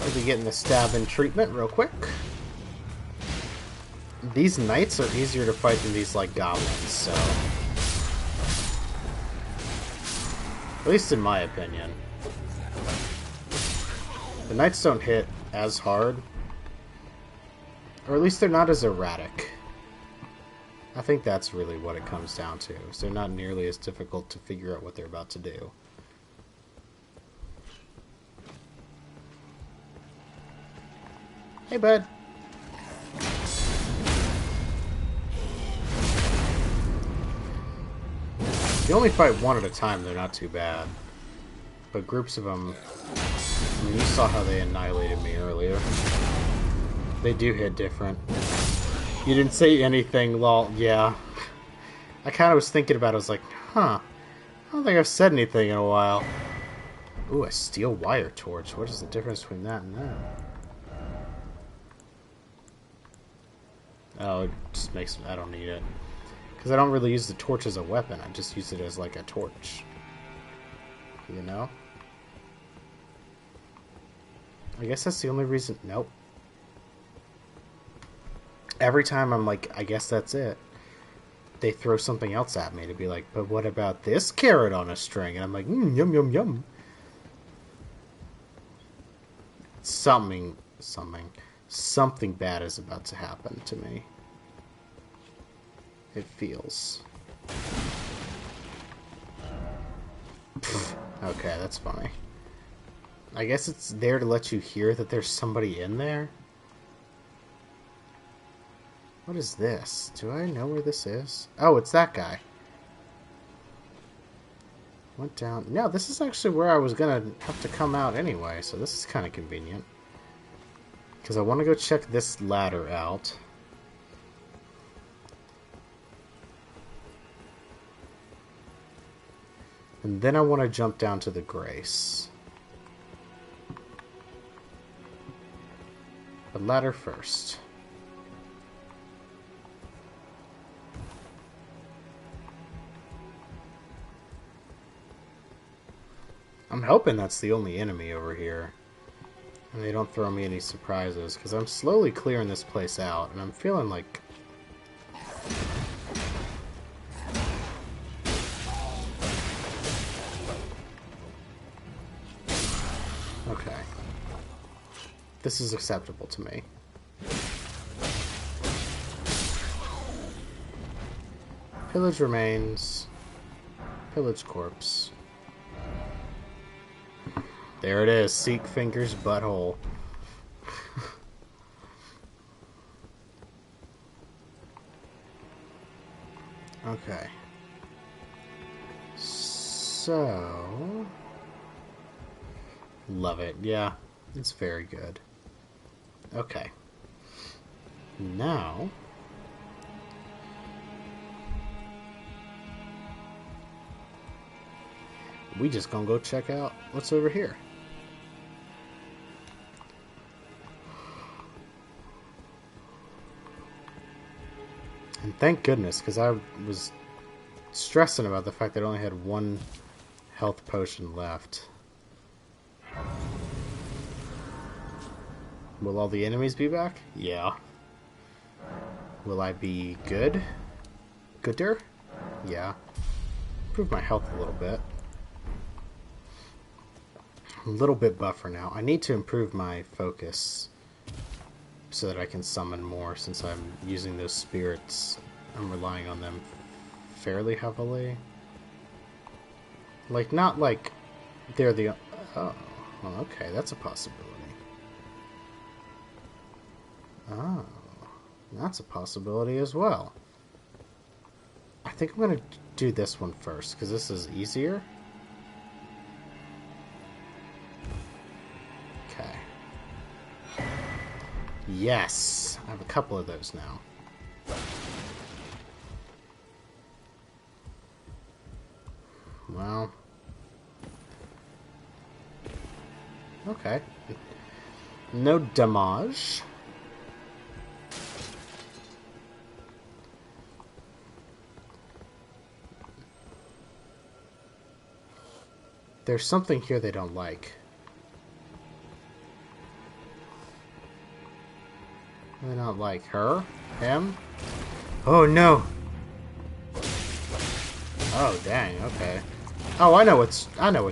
A: I'll be getting the stabbing treatment real quick. These knights are easier to fight than these, like, goblins, so... At least in my opinion. The knights don't hit as hard. Or at least they're not as erratic. I think that's really what it comes down to. So they're not nearly as difficult to figure out what they're about to do. Hey, bud. If you only fight one at a time, they're not too bad. But groups of them... I mean, you saw how they annihilated me earlier. They do hit different. You didn't say anything, lol. Yeah. I kind of was thinking about it. I was like, huh. I don't think I've said anything in a while. Ooh, a steel wire torch. What is the difference between that and that? Oh, it just makes... I don't need it. Because I don't really use the torch as a weapon. I just use it as, like, a torch. You know? I guess that's the only reason... Nope. Every time I'm like, I guess that's it. They throw something else at me to be like, but what about this carrot on a string? And I'm like, yum, yum, yum. Something bad is about to happen to me. It feels. Okay, that's funny. I guess it's there to let you hear that there's somebody in there? What is this? Do I know where this is? Oh, it's that guy. Went down. No, this is actually where I was gonna have to come out anyway, so this is kind of convenient. Because I want to go check this ladder out. And then I want to jump down to the Grace. But ladder first. I'm hoping that's the only enemy over here. And they don't throw me any surprises, because I'm slowly clearing this place out, and I'm feeling like... Okay. This is acceptable to me. Pillage remains. Pillage corpse. There it is. Seek Finger's butthole. Okay. So... Love it. Yeah, it's very good. Okay. Now... we just gonna go check out what's over here. And thank goodness, because I was stressing about the fact that I only had one health potion left. Will all the enemies be back? Yeah. Will I be good? Gooder? Yeah. Improve my health a little bit. A little bit buffer now. I need to improve my focus so that I can summon more, since I'm using those spirits. I'm relying on them fairly heavily. Like, not like they're the... Oh, well, okay, that's a possibility. Oh. That's a possibility as well. I think I'm going to do this one first, because this is easier. Okay. Yes! I have a couple of those now. Well... Okay. No damage. There's something here they don't like. They don't like her? Him? Oh no! Oh dang, okay. Oh, I know what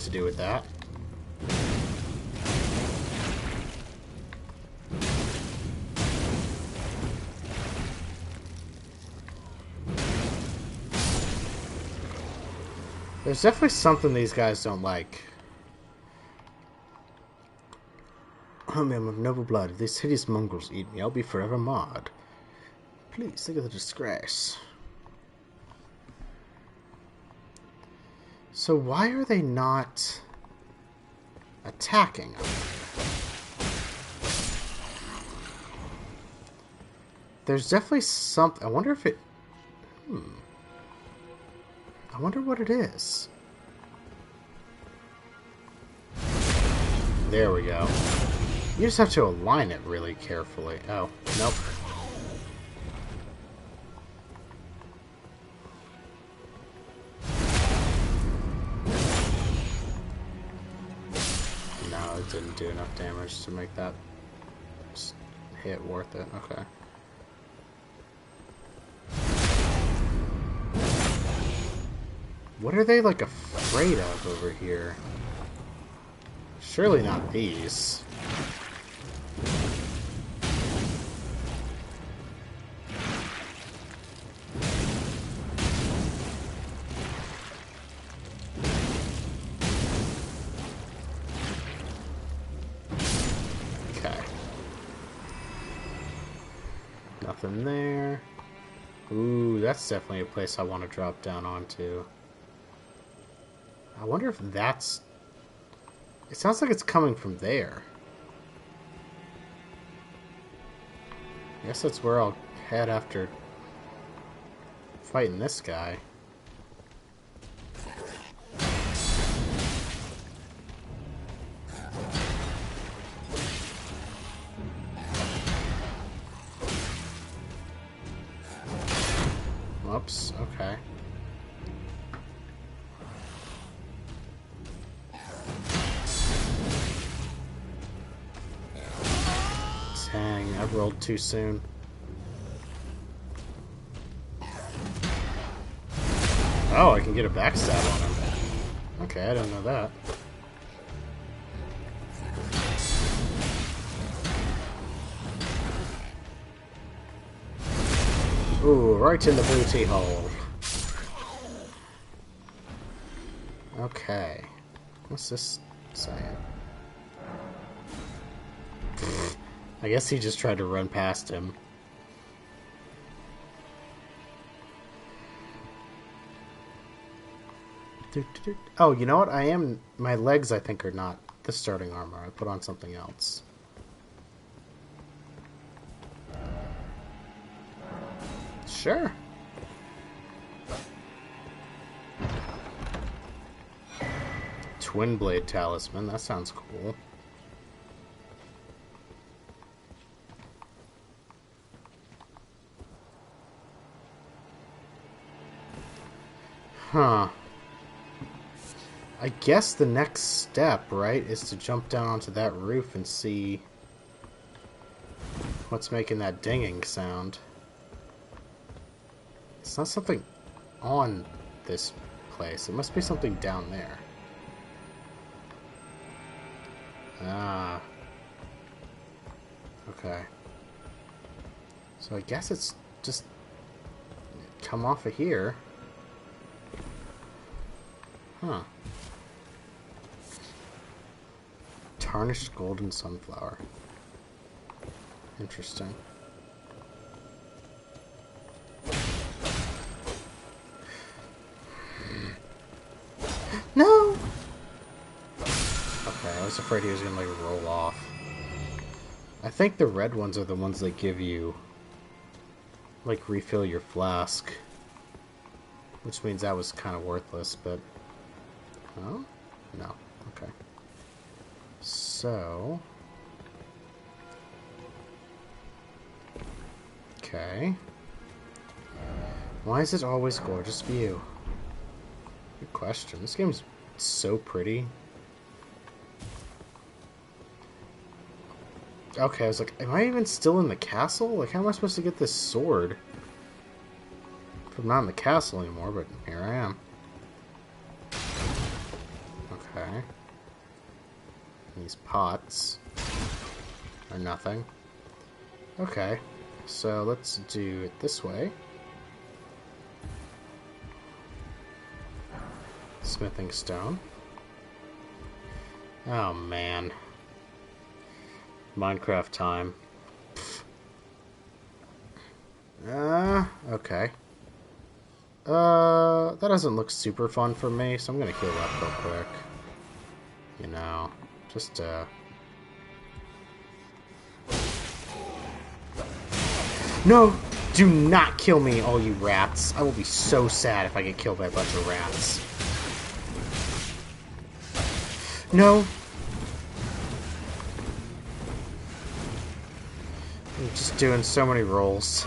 A: to do with that. There's definitely something these guys don't like. I am of noble blood. If these hideous mongrels eat me, I'll be forever marred. Please, think of the disgrace. So why are they not attacking them? There's definitely something. I wonder if it... I wonder what it is. There we go. You just have to align it really carefully. Oh, nope. No, it didn't do enough damage to make that hit worth it. Okay. What are they, like, afraid of over here? Surely not these. Okay. Nothing there. Ooh, that's definitely a place I want to drop down onto. I wonder if that's... It sounds like it's coming from there. I guess that's where I'll head after fighting this guy. Whoops, okay. Dang, I rolled too soon. Oh, I can get a backstab on him. Okay, I didn't know that. Ooh, right in the booty hole. Okay. What's this saying? I guess he just tried to run past him. Oh, you know what? My legs, I think, are not the starting armor. I put on something else. Sure. Twin blade talisman. That sounds cool. Huh. I guess the next step, right, is to jump down onto that roof and see what's making that dinging sound. It's not something on this place. It must be something down there. Ah. Okay. So I guess it's just come off of here. Huh. Tarnished golden sunflower. Interesting. was afraid he was gonna, like, roll off. I think the red ones are the ones that give you, like, refill your flask. Which means that was kind of worthless, but... Oh? No. Okay. So... Okay. Why is it always gorgeous view? Good question. This game's so pretty. Okay, I was like, am I even still in the castle? Like, how am I supposed to get this sword? If I'm not in the castle anymore, but here I am. Okay. These pots are nothing. Okay, so let's do it this way. Smithing stone. Oh, man. Minecraft time. Okay. That doesn't look super fun for me, so I'm gonna heal up real quick. You know, just, No! Do not kill me, all you rats. I will be so sad if I get killed by a bunch of rats. No! I'm just doing so many rolls.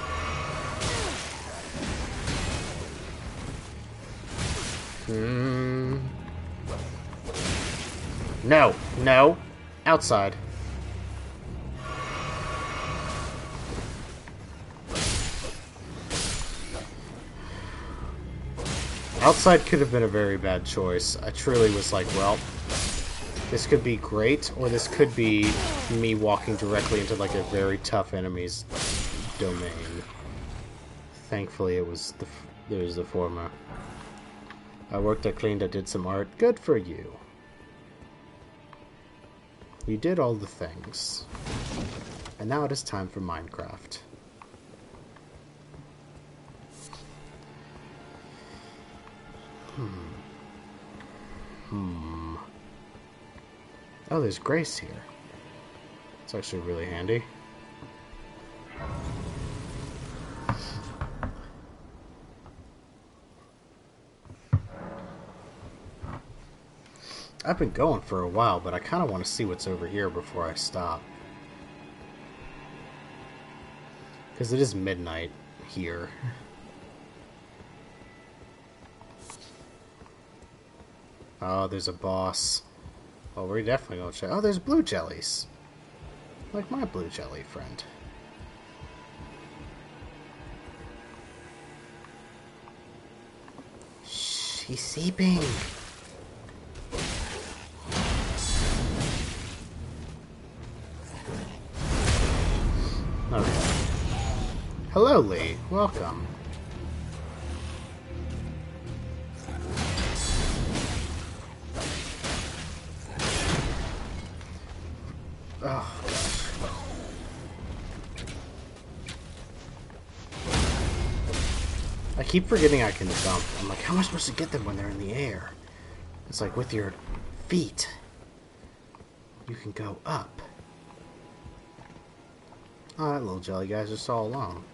A: No! No! Outside. Outside could have been a very bad choice. I truly was like, well, this could be great, or this could be me walking directly into, like, a very tough enemy's domain. Thankfully, it was the former. I worked, I cleaned, I did some art. Good for you. You did all the things. And now it is time for Minecraft. Oh, there's Grace here. It's actually really handy. I've been going for a while, but I kind of want to see what's over here before I stop. Because it is midnight here. Oh, there's a boss. Well, we're definitely going to check. Oh, there's blue jellies. Like my blue jelly friend. She's sleeping. Okay. Hello, Lee. Welcome. Oh, gosh. I keep forgetting I can jump. I'm like, how am I supposed to get them when they're in the air? It's like with your feet, you can go up. Oh, that little jelly guy's just all alone.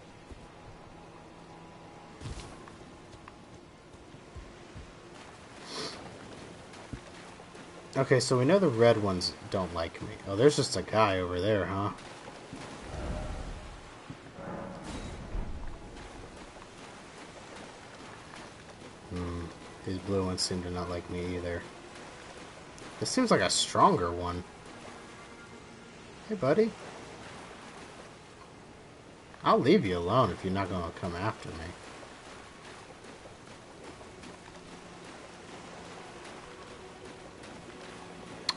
A: Okay, so we know the red ones don't like me. Oh, there's just a guy over there, huh? These blue ones seem to not like me either. This seems like a stronger one. Hey, buddy. I'll leave you alone if you're not going to come after me.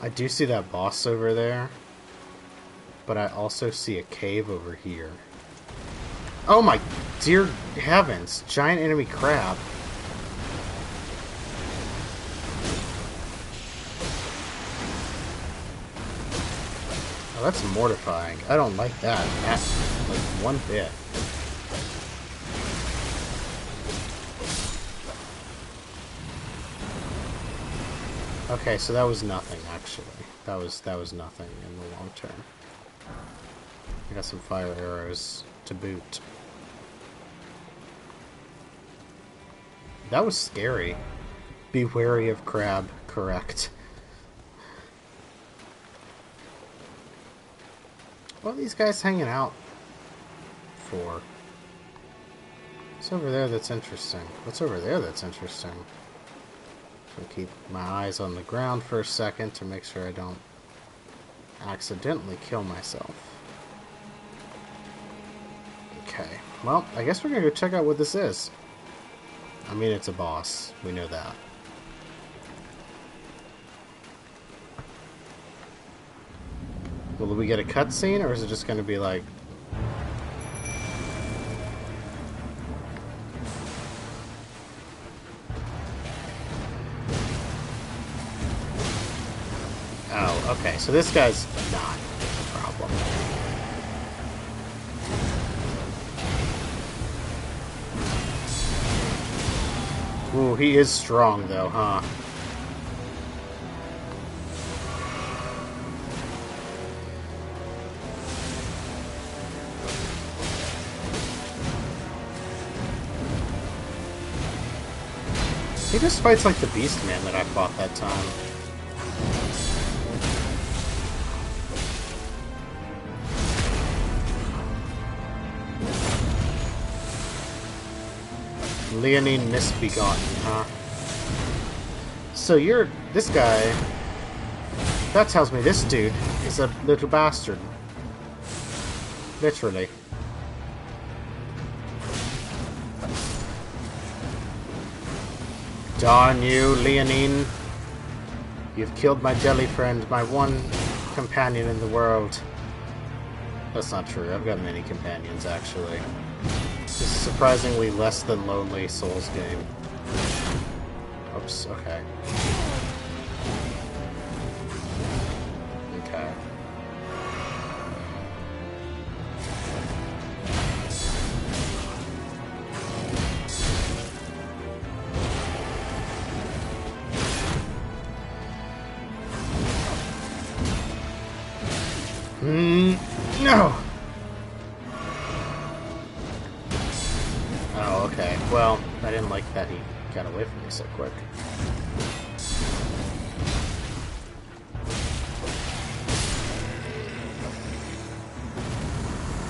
A: I do see that boss over there, but I also see a cave over here. Oh my dear heavens! Giant enemy crab. Oh, that's mortifying. I don't like that. Like, one bit. Okay, so that was nothing, actually. That was nothing in the long term. I got some fire arrows to boot. That was scary. Be wary of crab, correct. What are these guys hanging out for? What's over there that's interesting? What's over there that's interesting? So keep my eyes on the ground for a second to make sure I don't accidentally kill myself. Okay, well, I guess we're gonna go check out what this is. I mean, it's a boss. We know that. Will we get a cutscene, or is it just gonna be like... Oh, okay, so this guy's not a problem. Ooh, he is strong though, huh? He just fights like the Beast Man that I fought that time. Leonine Misbegotten, huh? So you're... this guy... that tells me this dude is a little bastard. Literally. Darn you, Leonine. You've killed my jelly friend, my one companion in the world. That's not true. I've got many companions, actually. This is surprisingly less than lonely Souls game. Oops, okay. Okay. No! Oh, okay. Well, I didn't like that he got away from me so quick.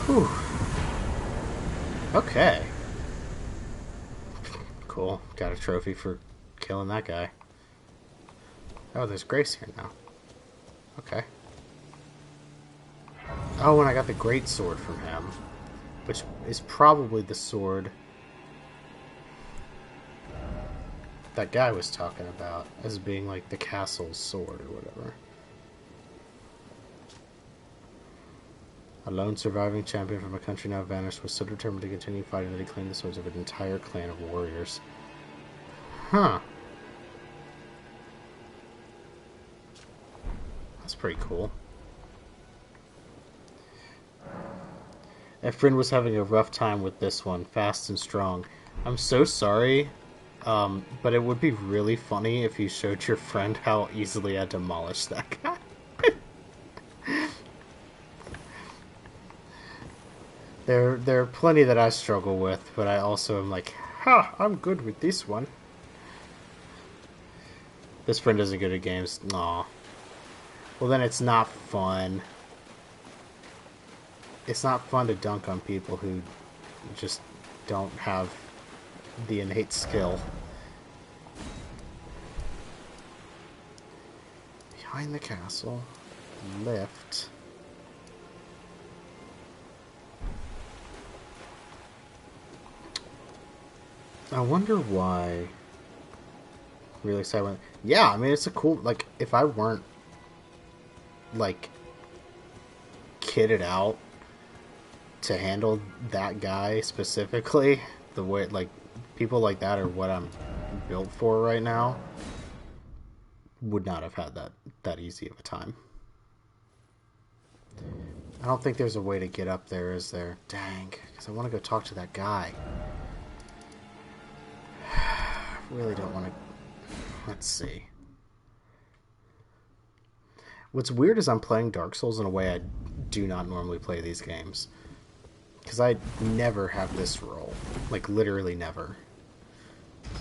A: Whew. Okay. Cool. Got a trophy for killing that guy. Oh, there's Grace here now. Okay. Oh, and I got the great sword from him, which is probably the sword that guy was talking about as being like the castle's sword or whatever. A lone surviving champion from a country now vanished was so determined to continue fighting that he claimed the swords of an entire clan of warriors. Huh. That's pretty cool. Efren was having a rough time with this one, fast and strong. I'm so sorry, but it would be really funny if you showed your friend how easily I demolished that guy. There are plenty that I struggle with, but I also am like, ha, I'm good with this one. This friend isn't good at games. Aw. Well, then it's not fun. It's not fun to dunk on people who just don't have the innate skill. Behind the castle. Lift. I wonder why. Really silent. Yeah, I mean, it's a cool... like, if I weren't, like, kitted out to handle that guy specifically, the way, like, people like that are what I'm built for right now, would not have had that easy of a time. I don't think there's a way to get up there, is there? Dang, because I want to go talk to that guy. I really don't want to... Let's see. What's weird is I'm playing Dark Souls in a way I do not normally play these games. Because I never have this roll. Like, literally never.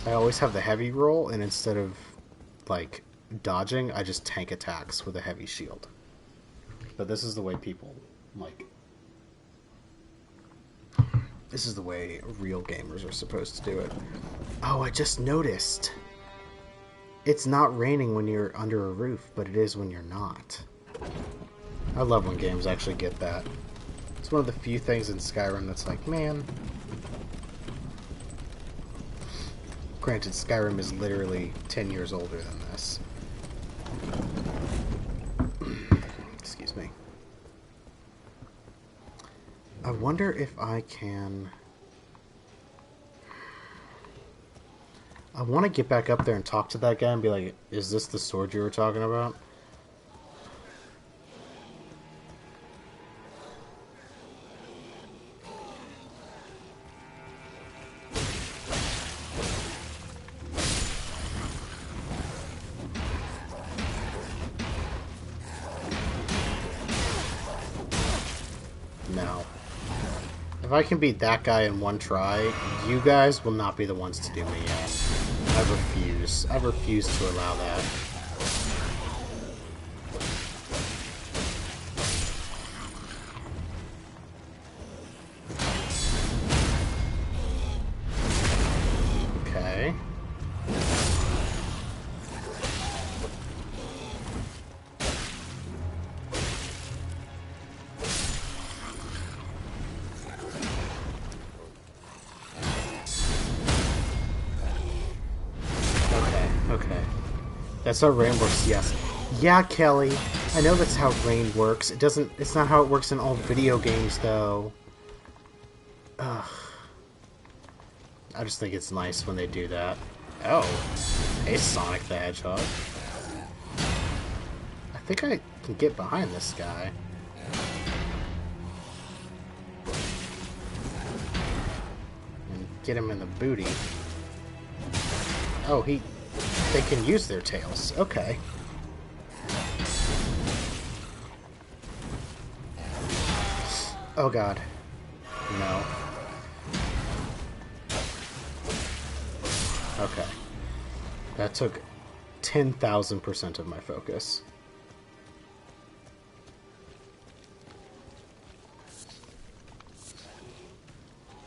A: I always have the heavy roll, and instead of, like, dodging, I just tank attacks with a heavy shield. But this is the way people, like... This is the way real gamers are supposed to do it. Oh, I just noticed. It's not raining when you're under a roof, but it is when you're not. I love when games actually get that. It's one of the few things in Skyrim that's like, man... Granted, Skyrim is literally 10 years older than this. Excuse me. I wonder if I can... I want to get back up there and talk to that guy and be like, is this the sword you were talking about? No. If I can beat that guy in one try, you guys will not be the ones to do me in. I refuse. I refuse to allow that. Okay. Okay. That's how rain works, yes. Yeah, Kelly. I know that's how rain works. It's not how it works in all video games, though. Ugh. I just think it's nice when they do that. Oh. Hey, Sonic the Hedgehog. I think I can get behind this guy. And get him in the booty. Oh, they can use their tails. Okay. Oh god. No. Okay. That took 10,000% of my focus.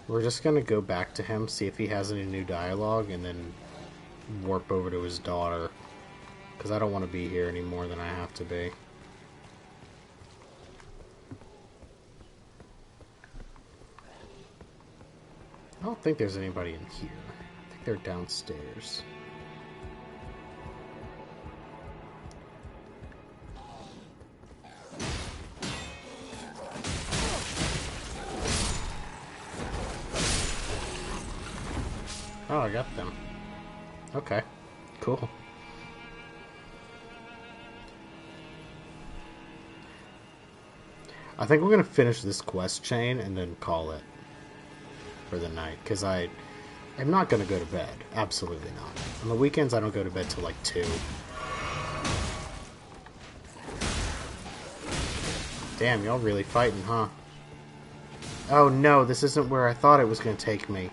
A: We're just gonna go back to him, see if he has any new dialogue, and then warp over to his daughter. Because I don't want to be here any more than I have to be. I don't think there's anybody in here. I think they're downstairs. Oh, I got them. Okay, cool. I think we're going to finish this quest chain and then call it for the night, because I'm not going to go to bed. Absolutely not. On the weekends, I don't go to bed till like 2. Damn, y'all really fighting, huh? Oh no, this isn't where I thought it was going to take me.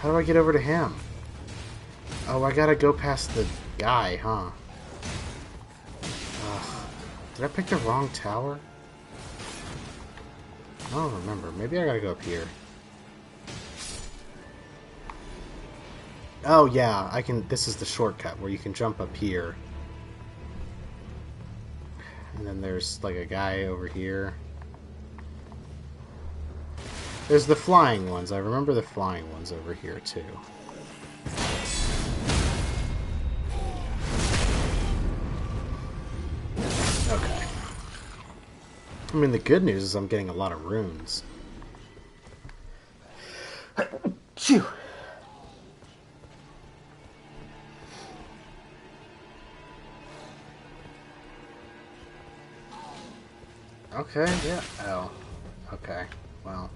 A: How do I get over to him? Oh, I gotta go past the guy, huh? Ugh. Did I pick the wrong tower? I don't remember. Maybe I gotta go up here. Oh, yeah. I can. This is the shortcut where you can jump up here. And then there's, like, a guy over here. There's the flying ones. I remember the flying ones over here, too. Okay. I mean, the good news is I'm getting a lot of runes. Phew. Okay, yeah. Oh. Okay. Well.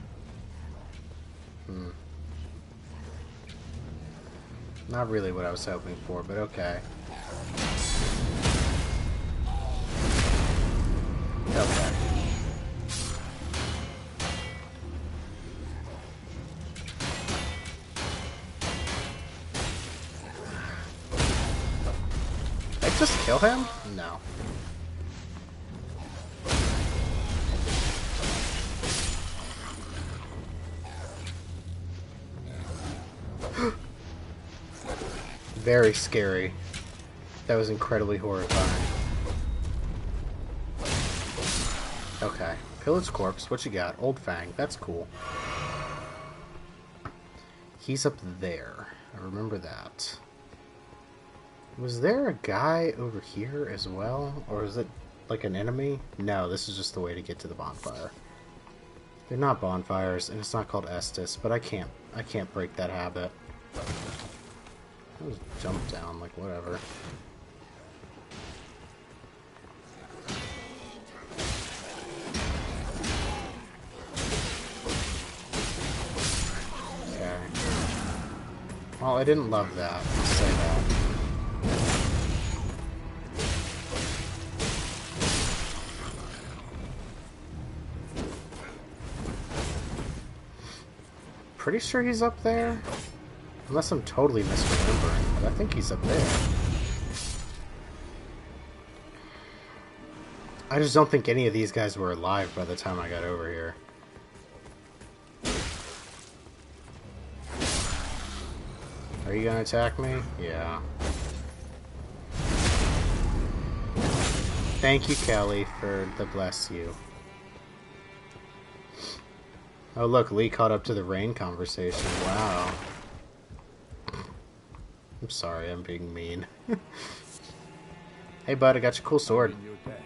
A: Not really what I was hoping for, but okay. Okay. Did I just kill him? No. Very scary. That was incredibly horrifying. Okay. Pillage corpse, what you got? Old Fang, that's cool. He's up there. I remember that. Was there a guy over here as well? Or is it like an enemy? No, this is just the way to get to the bonfire. They're not bonfires, and it's not called Estus, but I can't break that habit. I'll just jump down, like whatever. Okay. Well, I didn't love that, I'll say that. Pretty sure he's up there. Unless I'm totally misremembering, but I think he's up there. I just don't think any of these guys were alive by the time I got over here. Are you gonna attack me? Yeah. Thank you, Kelly, for the bless you. Oh look, Lee caught up to the rain conversation. Wow. I'm sorry, I'm being mean. Hey bud, I got your cool sword.
K: Your debt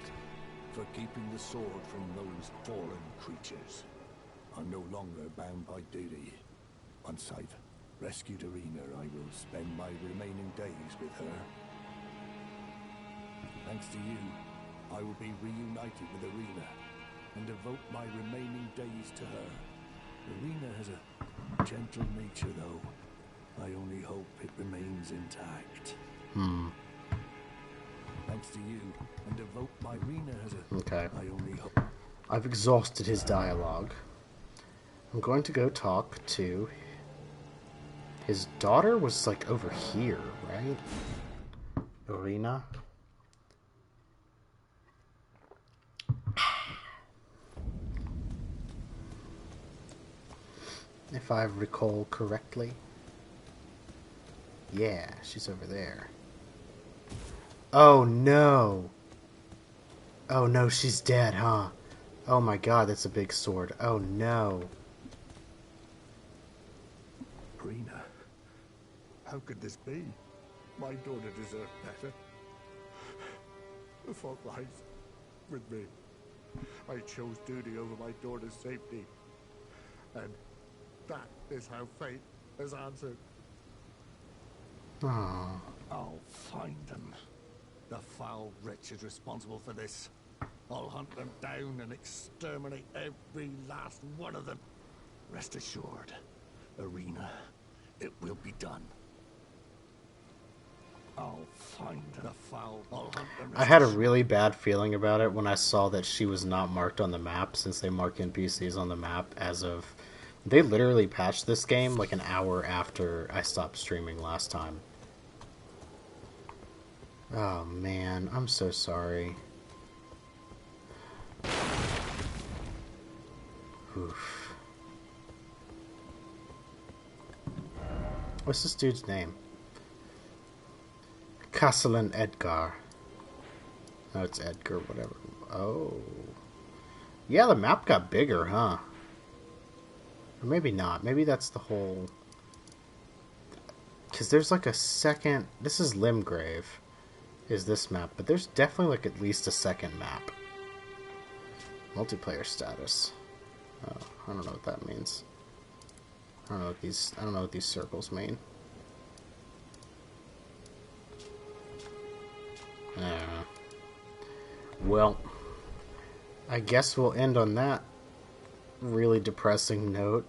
K: for keeping the sword from those fallen creatures. I'm no longer bound by duty. Once I've rescued Irina, I will spend my remaining days with her. Thanks to you, I will be reunited with Irina and devote my remaining days to her. Irina has a gentle nature, though. I only hope it remains intact. Thanks to you, and devote my Irina has a...
A: Okay.
K: I only hope...
A: I've exhausted his dialogue. I'm going to go talk to... His daughter was, like, over here, right? Irina? If I recall correctly. Yeah, she's over there. Oh no! Oh no, she's dead, huh? Oh my god, that's a big sword. Oh no.
K: Irina, how could this be? My daughter deserved better. The fault lies with me. I chose duty over my daughter's safety. And that is how fate has answered.
A: Oh.
K: I'll find them. The foul wretches responsible for this. I'll hunt them down and exterminate every last one of them. Rest assured, Irina, it will be done. I'll find the foul. I'll hunt them.
A: I had a really bad feeling about it when I saw that she was not marked on the map, since they mark NPCs on the map as of... They literally patched this game like an hour after I stopped streaming last time. Oh man, I'm so sorry. Oof. What's this dude's name? Castellan Edgar. No, it's Edgar, whatever. Oh. Yeah, the map got bigger, huh? Or maybe not. Maybe that's the whole... Because there's like a second... This is Limgrave, is this map. But there's definitely like at least a second map. Multiplayer status. Oh, I don't know what that means. I don't know what these circles mean. I don't know. Well, I guess we'll end on that really depressing note.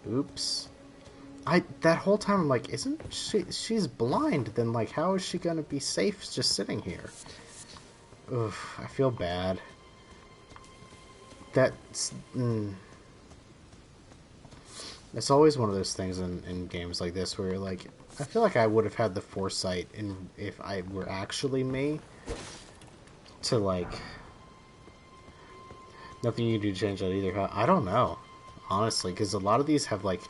A: Oops. that whole time I'm like, isn't she's blind? Then like, how is she gonna be safe just sitting here? Oof, I feel bad. That's it's always one of those things in games like this where you're like, I feel like I would have had the foresight, if I were actually me, to like. Nothing you can do to change that either. I don't know, honestly, because a lot of these have like,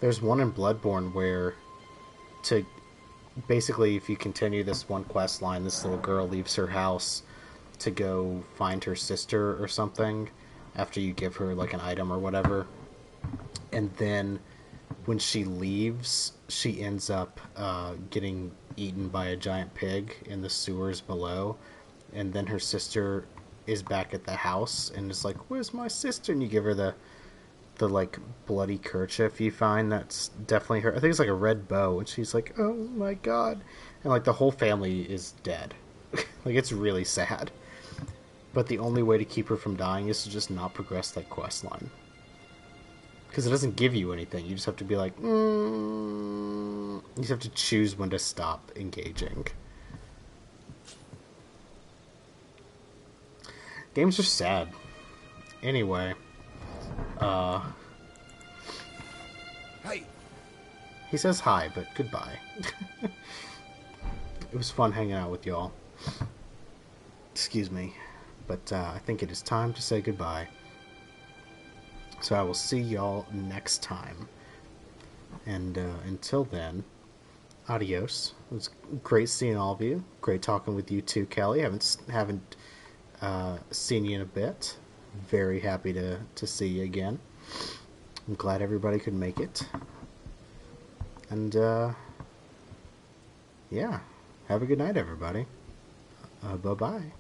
A: there's one in Bloodborne where, to basically, if you continue this one quest line, this little girl leaves her house to go find her sister or something after you give her like an item or whatever, and then when she leaves, she ends up getting eaten by a giant pig in the sewers below, and then her sister is back at the house and is like, "Where's my sister?" And you give her the like bloody kerchief you find that's definitely her. I think it's like a red bow, and she's like, "Oh my god," and like the whole family is dead. Like, it's really sad. But the only way to keep her from dying is to just not progress that quest line. Because it doesn't give you anything. You just have to be like, You just have to choose when to stop engaging. Games are sad. Anyway.
B: Hey!
A: He says hi, but goodbye. It was fun hanging out with y'all. Excuse me. But I think it is time to say goodbye. So I will see y'all next time. And until then, adios. It was great seeing all of you. Great talking with you too, Kelly. Haven't seen you in a bit. Very happy to see you again. I'm glad everybody could make it. And yeah, have a good night, everybody. Bye-bye.